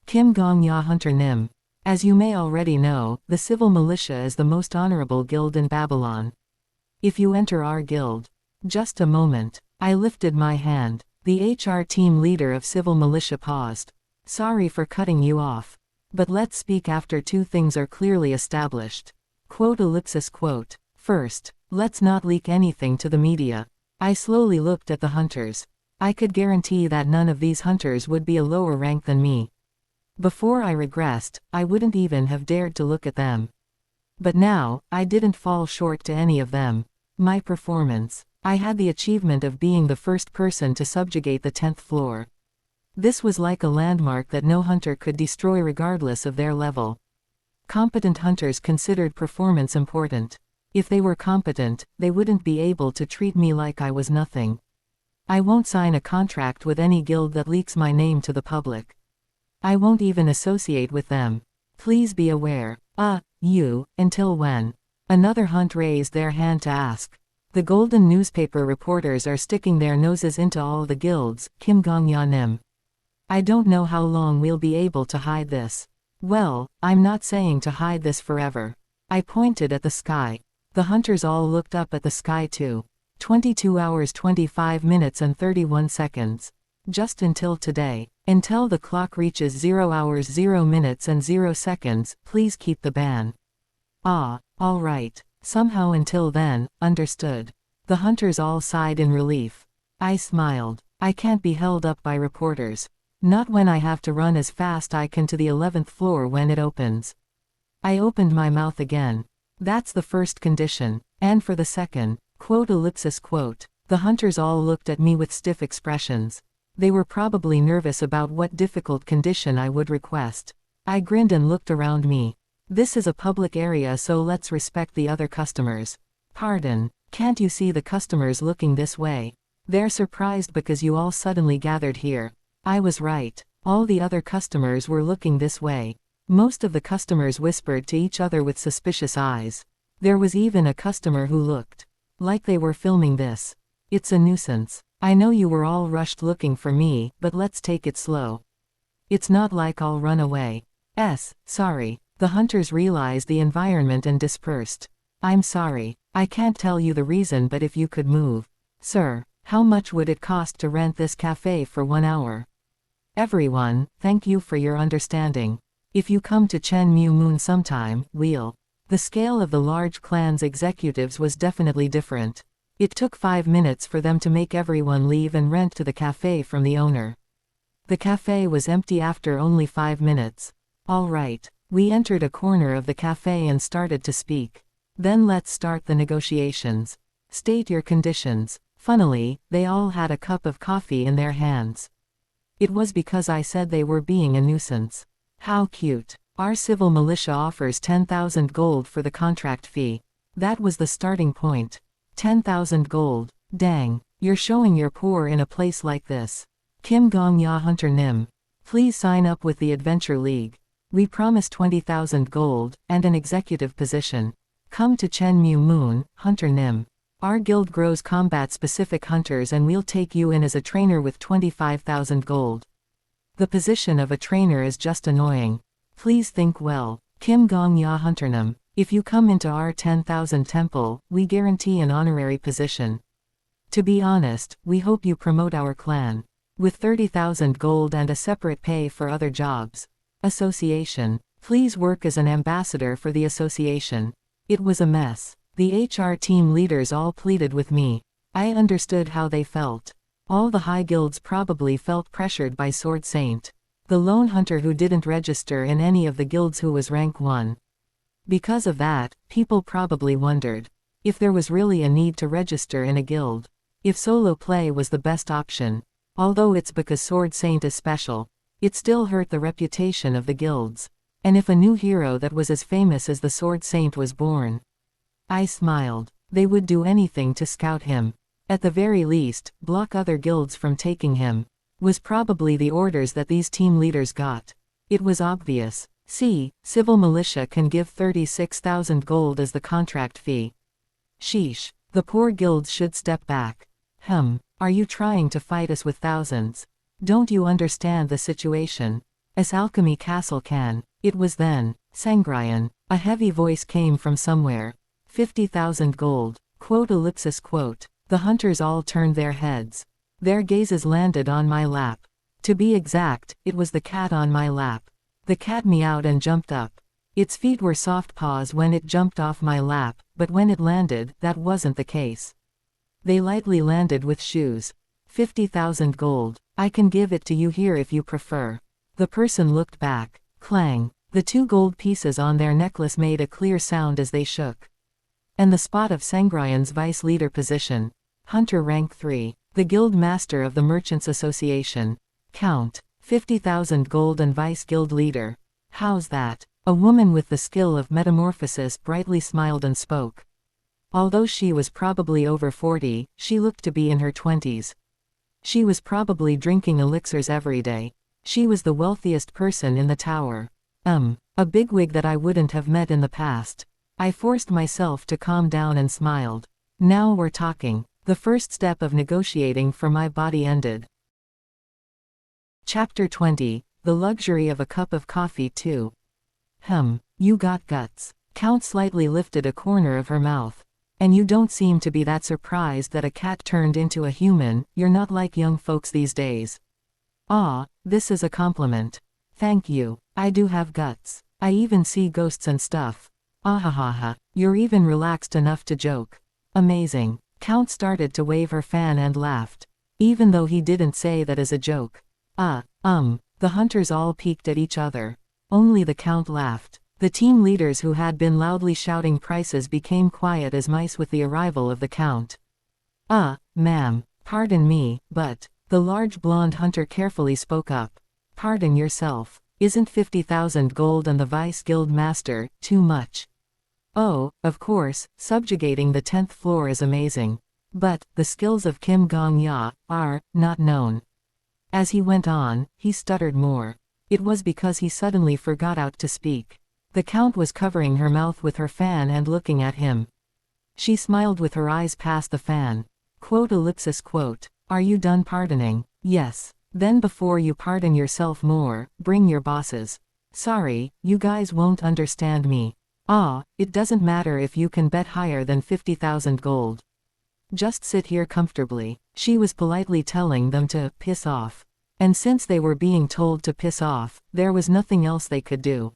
Kim Gong-ya Hunter Nim. As you may already know, the Civil Militia is the most honorable guild in Babylon. If you enter our guild. Just a moment. I lifted my hand. The HR team leader of Civil Militia paused. Sorry for cutting you off. But let's speak after 2 things are clearly established. First, let's not leak anything to the media. I slowly looked at the hunters. I could guarantee that none of these hunters would be a lower rank than me. Before I regressed, I wouldn't even have dared to look at them. But now, I didn't fall short to any of them. My performance. I had the achievement of being the first person to subjugate the 10th floor. This was like a landmark that no hunter could destroy regardless of their level. Competent hunters considered performance important. If they were competent, they wouldn't be able to treat me like I was nothing. I won't sign a contract with any guild that leaks my name to the public. I won't even associate with them. Please be aware. Until when? Another hunt raised their hand to ask. The golden newspaper reporters are sticking their noses into all the guilds, Kim Gong-ya Nim. I don't know how long we'll be able to hide this. Well, I'm not saying to hide this forever. I pointed at the sky. The hunters all looked up at the sky too. 22 hours 25 minutes and 31 seconds. Just until today. Until the clock reaches 0 hours 0 minutes and 0 seconds, please keep the ban. Alright. Somehow until then, understood. The hunters all sighed in relief. I smiled. I can't be held up by reporters. Not when I have to run as fast I can to the 11th floor when it opens. I opened my mouth again. That's the first condition. And for the second, the hunters all looked at me with stiff expressions. They were probably nervous about what difficult condition I would request. I grinned and looked around me. This is a public area, so let's respect the other customers. Pardon, can't you see the customers looking this way? They're surprised because you all suddenly gathered here. I was right. All the other customers were looking this way. Most of the customers whispered to each other with suspicious eyes. There was even a customer who looked like they were filming this. It's a nuisance. I know you were all rushed looking for me, but let's take it slow. It's not like I'll run away. Sorry. The hunters realized the environment and dispersed. I'm sorry. I can't tell you the reason, but if you could move. Sir, how much would it cost to rent this cafe for 1 hour? Everyone, thank you for your understanding. If you come to Chen Mu Moon sometime, we'll. The scale of the large clan's executives was definitely different. It took 5 minutes for them to make everyone leave and rent to the cafe from the owner. The cafe was empty after only 5 minutes. All right. We entered a corner of the cafe and started to speak. Then let's start the negotiations. State your conditions. Funnily, they all had a cup of coffee in their hands. It was because I said they were being a nuisance. How cute. Our civil militia offers 10,000 gold for the contract fee. That was the starting point. 10,000 gold. Dang, you're showing you're poor in a place like this. Kim Gong Ya Hunter Nim. Please sign up with the Adventure League. We promise 20,000 gold, and an executive position. Come to Chen Mu Moon, Hunter Nim. Our guild grows combat-specific hunters and we'll take you in as a trainer with 25,000 gold. The position of a trainer is just annoying. Please think well. Kim Gong Ya Hunter Nim. If you come into our 10,000 temple, we guarantee an honorary position. To be honest, we hope you promote our clan. With 30,000 gold and a separate pay for other jobs. Association. Please work as an ambassador for the association. It was a mess. The HR team leaders all pleaded with me. I understood how they felt. All the high guilds probably felt pressured by Sword Saint. The lone hunter who didn't register in any of the guilds who was rank 1. Because of that, people probably wondered if there was really a need to register in a guild. If solo play was the best option. Although it's because Sword Saint is special. It still hurt the reputation of the guilds. And if a new hero that was as famous as the Sword Saint was born. I smiled. They would do anything to scout him. At the very least, block other guilds from taking him. Was probably the orders that these team leaders got. It was obvious. See, civil militia can give 36,000 gold as the contract fee. Sheesh. The poor guilds should step back. Are you trying to fight us with thousands? Don't you understand the situation? As Alchemy Castle can. It was then. Sangrian. A heavy voice came from somewhere. 50,000 gold. Quote. The hunters all turned their heads. Their gazes landed on my lap. To be exact, it was the cat on my lap. The cat meowed and jumped up. Its feet were soft paws when it jumped off my lap, but when it landed, that wasn't the case. They lightly landed with shoes. 50,000 gold. I can give it to you here if you prefer. The person looked back. Clang. The 2 gold pieces on their necklace made a clear sound as they shook. And the spot of Sangrian's vice leader position. Hunter rank 3. The guild master of the Merchants Association. Count. 50,000 gold and vice guild leader. How's that? A woman with the skill of metamorphosis brightly smiled and spoke. Although she was probably over 40, she looked to be in her 20s. She was probably drinking elixirs every day. She was the wealthiest person in the tower. A bigwig that I wouldn't have met in the past. I forced myself to calm down and smiled. Now we're talking. The first step of negotiating for my body ended. Chapter 20. The luxury of a cup of coffee too. You got guts. Count slightly lifted a corner of her mouth. And you don't seem to be that surprised that a cat turned into a human. You're not like young folks these days. Ah, this is a compliment. Thank you. I do have guts. I even see ghosts and stuff. Ahahaha. You're even relaxed enough to joke. Amazing. Count started to wave her fan and laughed. Even though he didn't say that as a joke. The hunters all peeked at each other. Only the Count laughed. The team leaders who had been loudly shouting prices became quiet as mice with the arrival of the Count. Ma'am, pardon me, but... The large blonde hunter carefully spoke up. Pardon yourself. Isn't 50,000 gold and the Vice Guild Master too much? Oh, of course, subjugating the 10th floor is amazing. But, the skills of Kim Gong-ya are not known. As he went on, he stuttered more. It was because he suddenly forgot how to speak. The Count was covering her mouth with her fan and looking at him. She smiled with her eyes past the fan. Quote. Are you done pardoning? Yes. Then before you pardon yourself more, bring your bosses. Sorry, you guys won't understand me. It doesn't matter if you can bet higher than 50,000 gold. Just sit here comfortably. She was politely telling them to piss off. And since they were being told to piss off, there was nothing else they could do.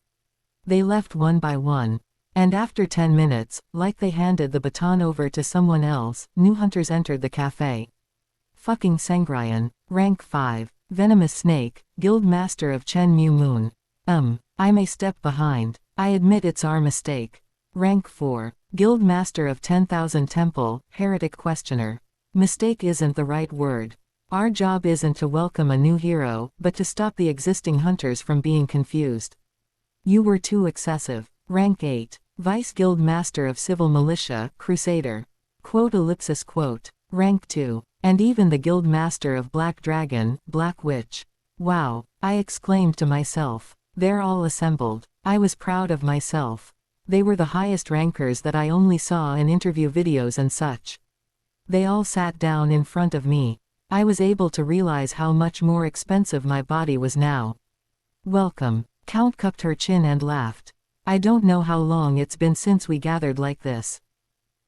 They left one by one. And after 10 minutes, like they handed the baton over to someone else, new hunters entered the cafe. Fucking Sangrian, rank 5, venomous snake, guild master of Chen Mu Moon. I may step behind. I admit it's our mistake. Rank 4, guild master of 10,000 temple, heretic questioner. Mistake isn't the right word. Our job isn't to welcome a new hero, but to stop the existing hunters from being confused. You were too excessive. Rank 8, Vice Guild Master of Civil Militia, Crusader. Quote. Rank 2, and even the Guild Master of Black Dragon, Black Witch. Wow, I exclaimed to myself. They're all assembled. I was proud of myself. They were the highest rankers that I only saw in interview videos and such. They all sat down in front of me. I was able to realize how much more expensive my body was now. Welcome. Count cupped her chin and laughed. I don't know how long it's been since we gathered like this.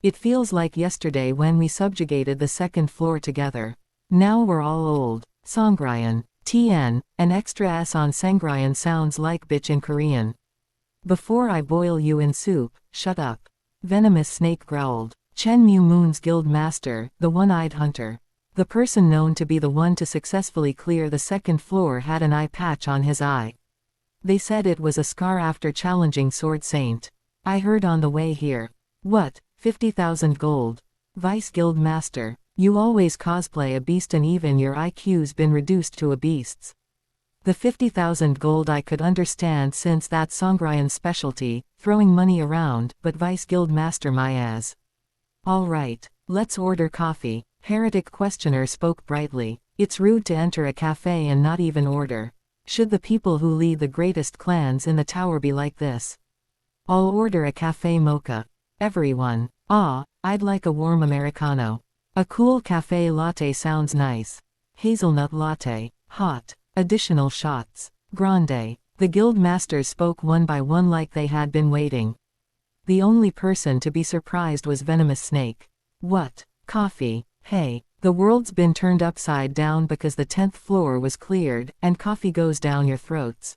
It feels like yesterday when we subjugated the 2nd floor together. Now we're all old. Sangrian. TN, an extra S on Sangrian sounds like bitch in Korean. Before I boil you in soup, shut up. Venomous snake growled. Chen Mu Moon's guild master, the one-eyed hunter. The person known to be the one to successfully clear the 2nd floor had an eye patch on his eye. They said it was a scar after challenging Sword Saint. I heard on the way here. What, 50,000 gold? Vice Guild Master. You always cosplay a beast and even your IQ's been reduced to a beast's. The 50,000 gold I could understand since that's Sangrian's specialty, throwing money around, but Vice Guild Master my ass. Alright, let's order coffee. Heretic questioner spoke brightly. It's rude to enter a cafe and not even order. Should the people who lead the greatest clans in the tower be like this? I'll order a cafe mocha. Everyone. I'd like a warm Americano. A cool cafe latte sounds nice. Hazelnut latte. Hot. Additional shots. Grande. The guild masters spoke one by one like they had been waiting. The only person to be surprised was Venomous Snake. What? Coffee? Hey, the world's been turned upside down because the 10th floor was cleared, and coffee goes down your throats.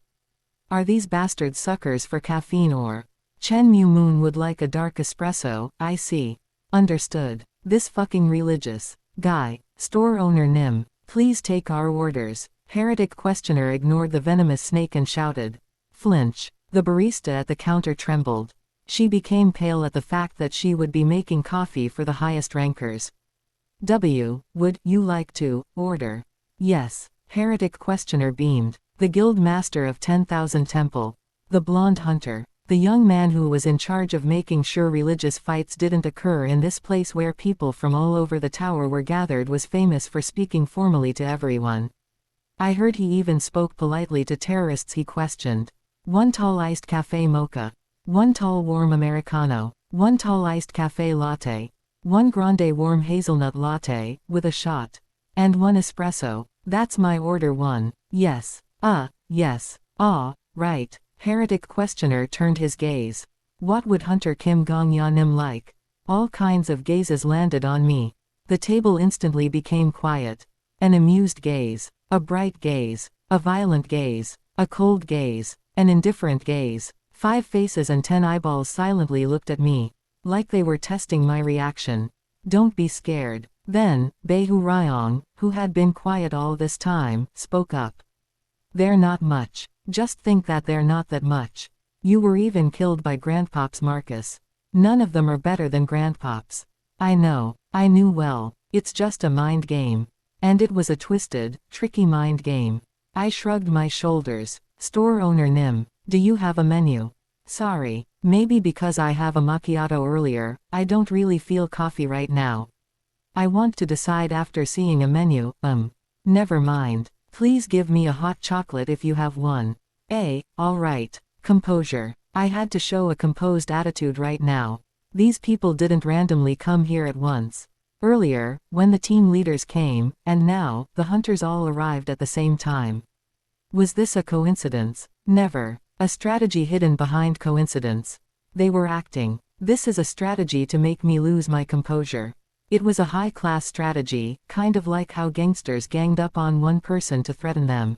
Are these bastards suckers for caffeine or? Chen Mu Moon would like a dark espresso, I see. Understood. This fucking religious guy. Store owner Nim, please take our orders. Heretic questioner ignored the venomous snake and shouted. Flinch. The barista at the counter trembled. She became pale at the fact that she would be making coffee for the highest rankers. Would you like to order? Yes. Heretic questioner beamed. The guild master of 10,000 temple. The blonde hunter. The young man who was in charge of making sure religious fights didn't occur in this place where people from all over the tower were gathered was famous for speaking formally to everyone. I heard he even spoke politely to terrorists he questioned. 1 tall iced cafe mocha. 1 tall warm Americano. 1 tall iced cafe latte. 1 grande warm hazelnut latte, with a shot. And 1 espresso. That's my order 1. Yes. Yes. Right. Heretic questioner turned his gaze. What would Hunter Kim Gong-ya-nim like? All kinds of gazes landed on me. The table instantly became quiet. An amused gaze. A bright gaze. A violent gaze. A cold gaze. An indifferent gaze. 5 faces and 10 eyeballs silently looked at me. Like they were testing my reaction. Don't be scared. Then, Beihu Ryong, who had been quiet all this time, spoke up. They're not much. Just think that they're not that much. You were even killed by Grandpops Marcus. None of them are better than Grandpops. I know. I knew well. It's just a mind game. And it was a twisted, tricky mind game. I shrugged my shoulders. Store owner Nim, do you have a menu? Sorry, maybe because I have a macchiato earlier, I don't really feel coffee right now. I want to decide after seeing a menu. Never mind. Please give me a hot chocolate if you have one. All right. Composure. I had to show a composed attitude right now. These people didn't randomly come here at once. Earlier, when the team leaders came, and now, the hunters all arrived at the same time. Was this a coincidence? Never. A strategy hidden behind coincidence. They were acting. This is a strategy to make me lose my composure. It was a high-class strategy, kind of like how gangsters ganged up on one person to threaten them.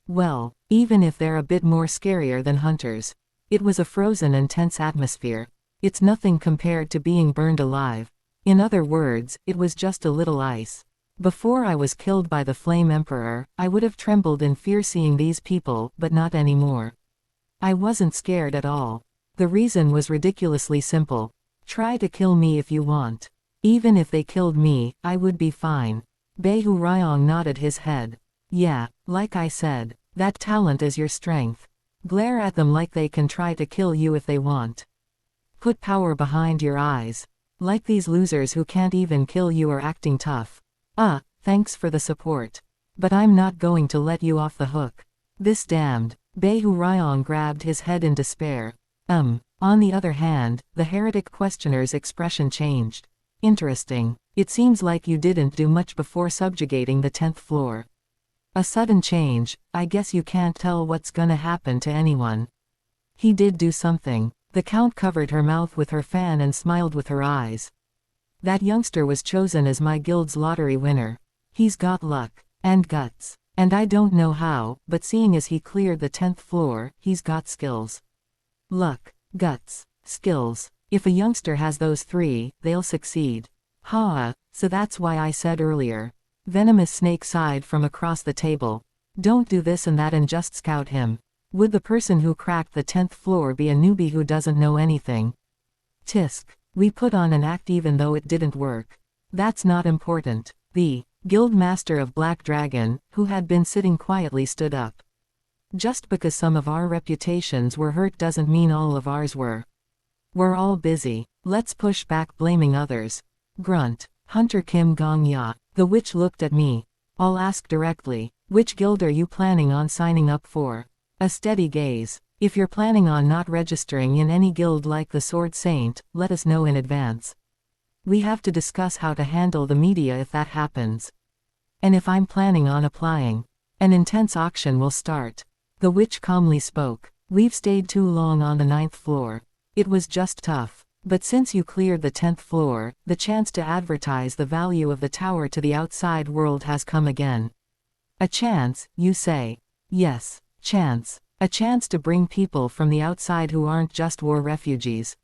Well, even if they're a bit more scarier than hunters. It was a frozen and tense atmosphere. It's nothing compared to being burned alive. In other words, it was just a little ice. Before I was killed by the Flame Emperor, I would have trembled in fear seeing these people, but not anymore. I wasn't scared at all. The reason was ridiculously simple. Try to kill me if you want. Even if they killed me, I would be fine. Behu Ryong nodded his head. Yeah, like I said, that talent is your strength. Glare at them like they can try to kill you if they want. Put power behind your eyes. Like these losers who can't even kill you are acting tough. Thanks for the support. But I'm not going to let you off the hook. This damned. Behu Ryong grabbed his head in despair. On the other hand, the heretic questioner's expression changed. Interesting. It seems like you didn't do much before subjugating the 10th floor. A sudden change. I guess you can't tell what's gonna happen to anyone. He did do something. The Count covered her mouth with her fan and smiled with her eyes. That youngster was chosen as my guild's lottery winner. He's got luck. And guts. And I don't know how, but seeing as he cleared the 10th floor, he's got skills. Luck. Guts. Skills. If a youngster has those three, they'll succeed. So that's why I said earlier. Venomous Snake sighed from across the table. Don't do this and that and just scout him. Would the person who cracked the 10th floor be a newbie who doesn't know anything? Tisk. We put on an act even though it didn't work. That's not important. The Guild Master of Black Dragon, who had been sitting quietly, stood up. Just because some of our reputations were hurt doesn't mean all of ours were. We're all busy. Let's push back blaming others. Grunt. Hunter Kim Gong Ya. The witch looked at me. I'll ask directly. Which guild are you planning on signing up for? A steady gaze. If you're planning on not registering in any guild like the Sword Saint, let us know in advance. We have to discuss how to handle the media if that happens. And if I'm planning on applying. An intense auction will start. The witch calmly spoke. We've stayed too long on the 9th floor. It was just tough. But since you cleared the 10th floor, the chance to advertise the value of the tower to the outside world has come again. A chance, you say? Yes, chance. A chance to bring people from the outside who aren't just war refugees.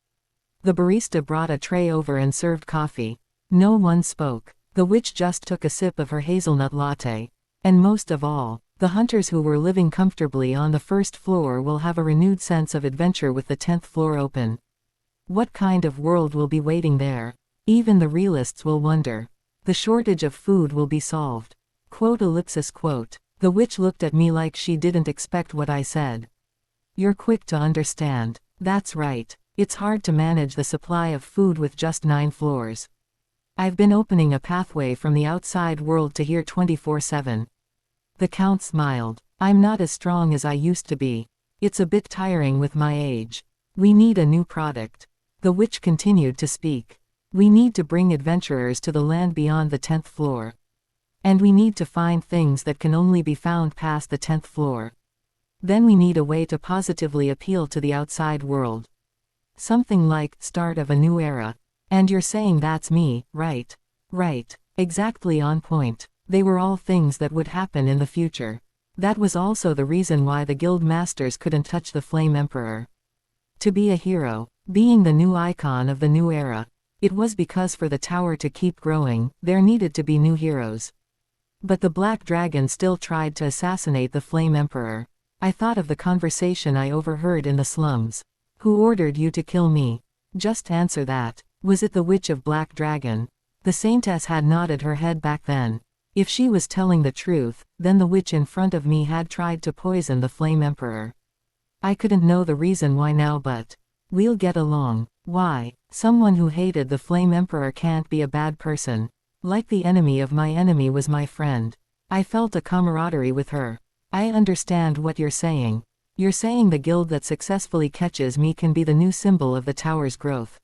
The barista brought a tray over and served coffee. No one spoke. The witch just took a sip of her hazelnut latte. And most of all, the hunters who were living comfortably on the 1st floor will have a renewed sense of adventure with the 10th floor open. What kind of world will be waiting there? Even the realists will wonder. The shortage of food will be solved. Quote. The witch looked at me like she didn't expect what I said. You're quick to understand. That's right. It's hard to manage the supply of food with just 9 floors. I've been opening a pathway from the outside world to here 24/7. The Count smiled. I'm not as strong as I used to be. It's a bit tiring with my age. We need a new product. The witch continued to speak. We need to bring adventurers to the land beyond the 10th floor. And we need to find things that can only be found past the 10th floor. Then we need a way to positively appeal to the outside world. Something like, start of a new era. And you're saying that's me, right? Right. Exactly on point. They were all things that would happen in the future. That was also the reason why the guild masters couldn't touch the Flame Emperor. To be a hero, being the new icon of the new era. It was because for the tower to keep growing, there needed to be new heroes. But the Black Dragon still tried to assassinate the Flame Emperor. I thought of the conversation I overheard in the slums. Who ordered you to kill me? Just answer that. Was it the Witch of Black Dragon? The Saintess had nodded her head back then. If she was telling the truth, then the witch in front of me had tried to poison the Flame Emperor. I couldn't know the reason why now, but we'll get along. Why? Someone who hated the Flame Emperor can't be a bad person. Like the enemy of my enemy was my friend. I felt a camaraderie with her. I understand what you're saying. You're saying the guild that successfully catches me can be the new symbol of the tower's growth.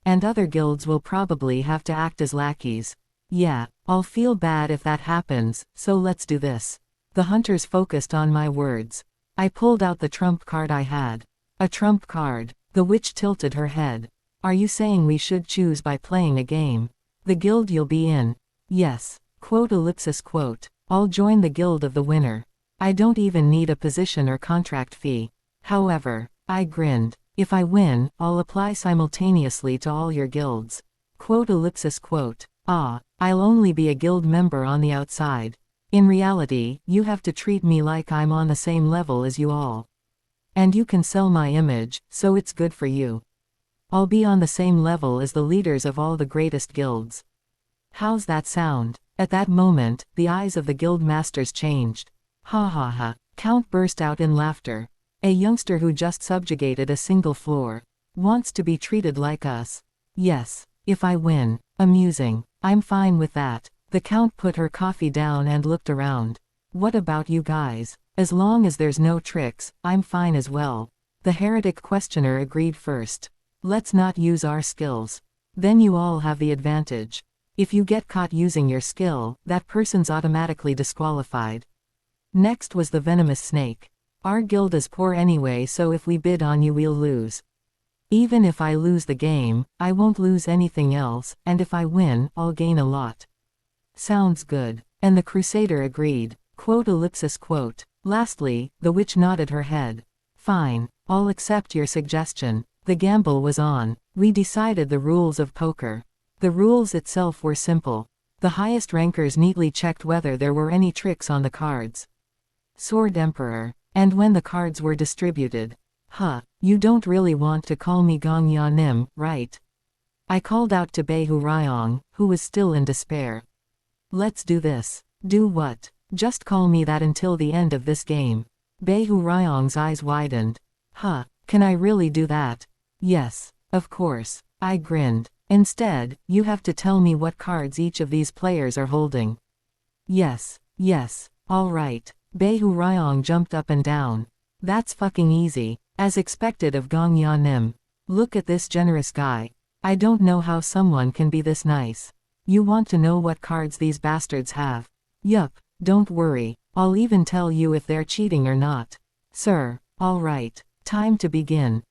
And other guilds will probably have to act as lackeys. Yeah, I'll feel bad if that happens, so let's do this. The hunters focused on my words. I pulled out the trump card I had. A trump card. The witch tilted her head. Are you saying we should choose by playing a game? The guild you'll be in? Yes. Quote ellipsis quote. I'll join the guild of the winner. I don't even need a position or contract fee. However, I grinned. If I win, I'll apply simultaneously to all your guilds. Quote ellipsis quote. Ah, I'll only be a guild member on the outside. In reality, you have to treat me like I'm on the same level as you all. And you can sell my image, so it's good for you. I'll be on the same level as the leaders of all the greatest guilds. How's that sound? At that moment, the eyes of the guild masters changed. Ha ha ha. Count burst out in laughter. A youngster who just subjugated a single floor. Wants to be treated like us. Yes, if I win. Amusing. I'm fine with that. The Count put her coffee down and looked around. What about you guys? As long as there's no tricks, I'm fine as well. The heretic questioner agreed first. Let's not use our skills. Then you all have the advantage. If you get caught using your skill, that person's automatically disqualified. Next was the venomous snake. Our guild is poor anyway, so if we bid on you we'll lose. Even if I lose the game, I won't lose anything else, and if I win, I'll gain a lot. Sounds good. And the Crusader agreed. Quote ellipsis quote. Lastly, the witch nodded her head. Fine, I'll accept your suggestion. The gamble was on. We decided the rules of poker. The rules itself were simple. The highest rankers neatly checked whether there were any tricks on the cards. Sword Emperor. And when the cards were distributed. You don't really want to call me Gong Ya Nim, right? I called out to Beihu Ryong, who was still in despair. Let's do this. Do what? Just call me that until the end of this game. Beihu Ryong's eyes widened. Can I really do that? Yes, of course. I grinned. Instead, you have to tell me what cards each of these players are holding. Yes, all right. Beihu Ryong jumped up and down. That's fucking easy. As expected of Gong Ya Nim. Look at this generous guy. I don't know how someone can be this nice. You want to know what cards these bastards have? Yup, don't worry. I'll even tell you if they're cheating or not. Sir, all right. Time to begin.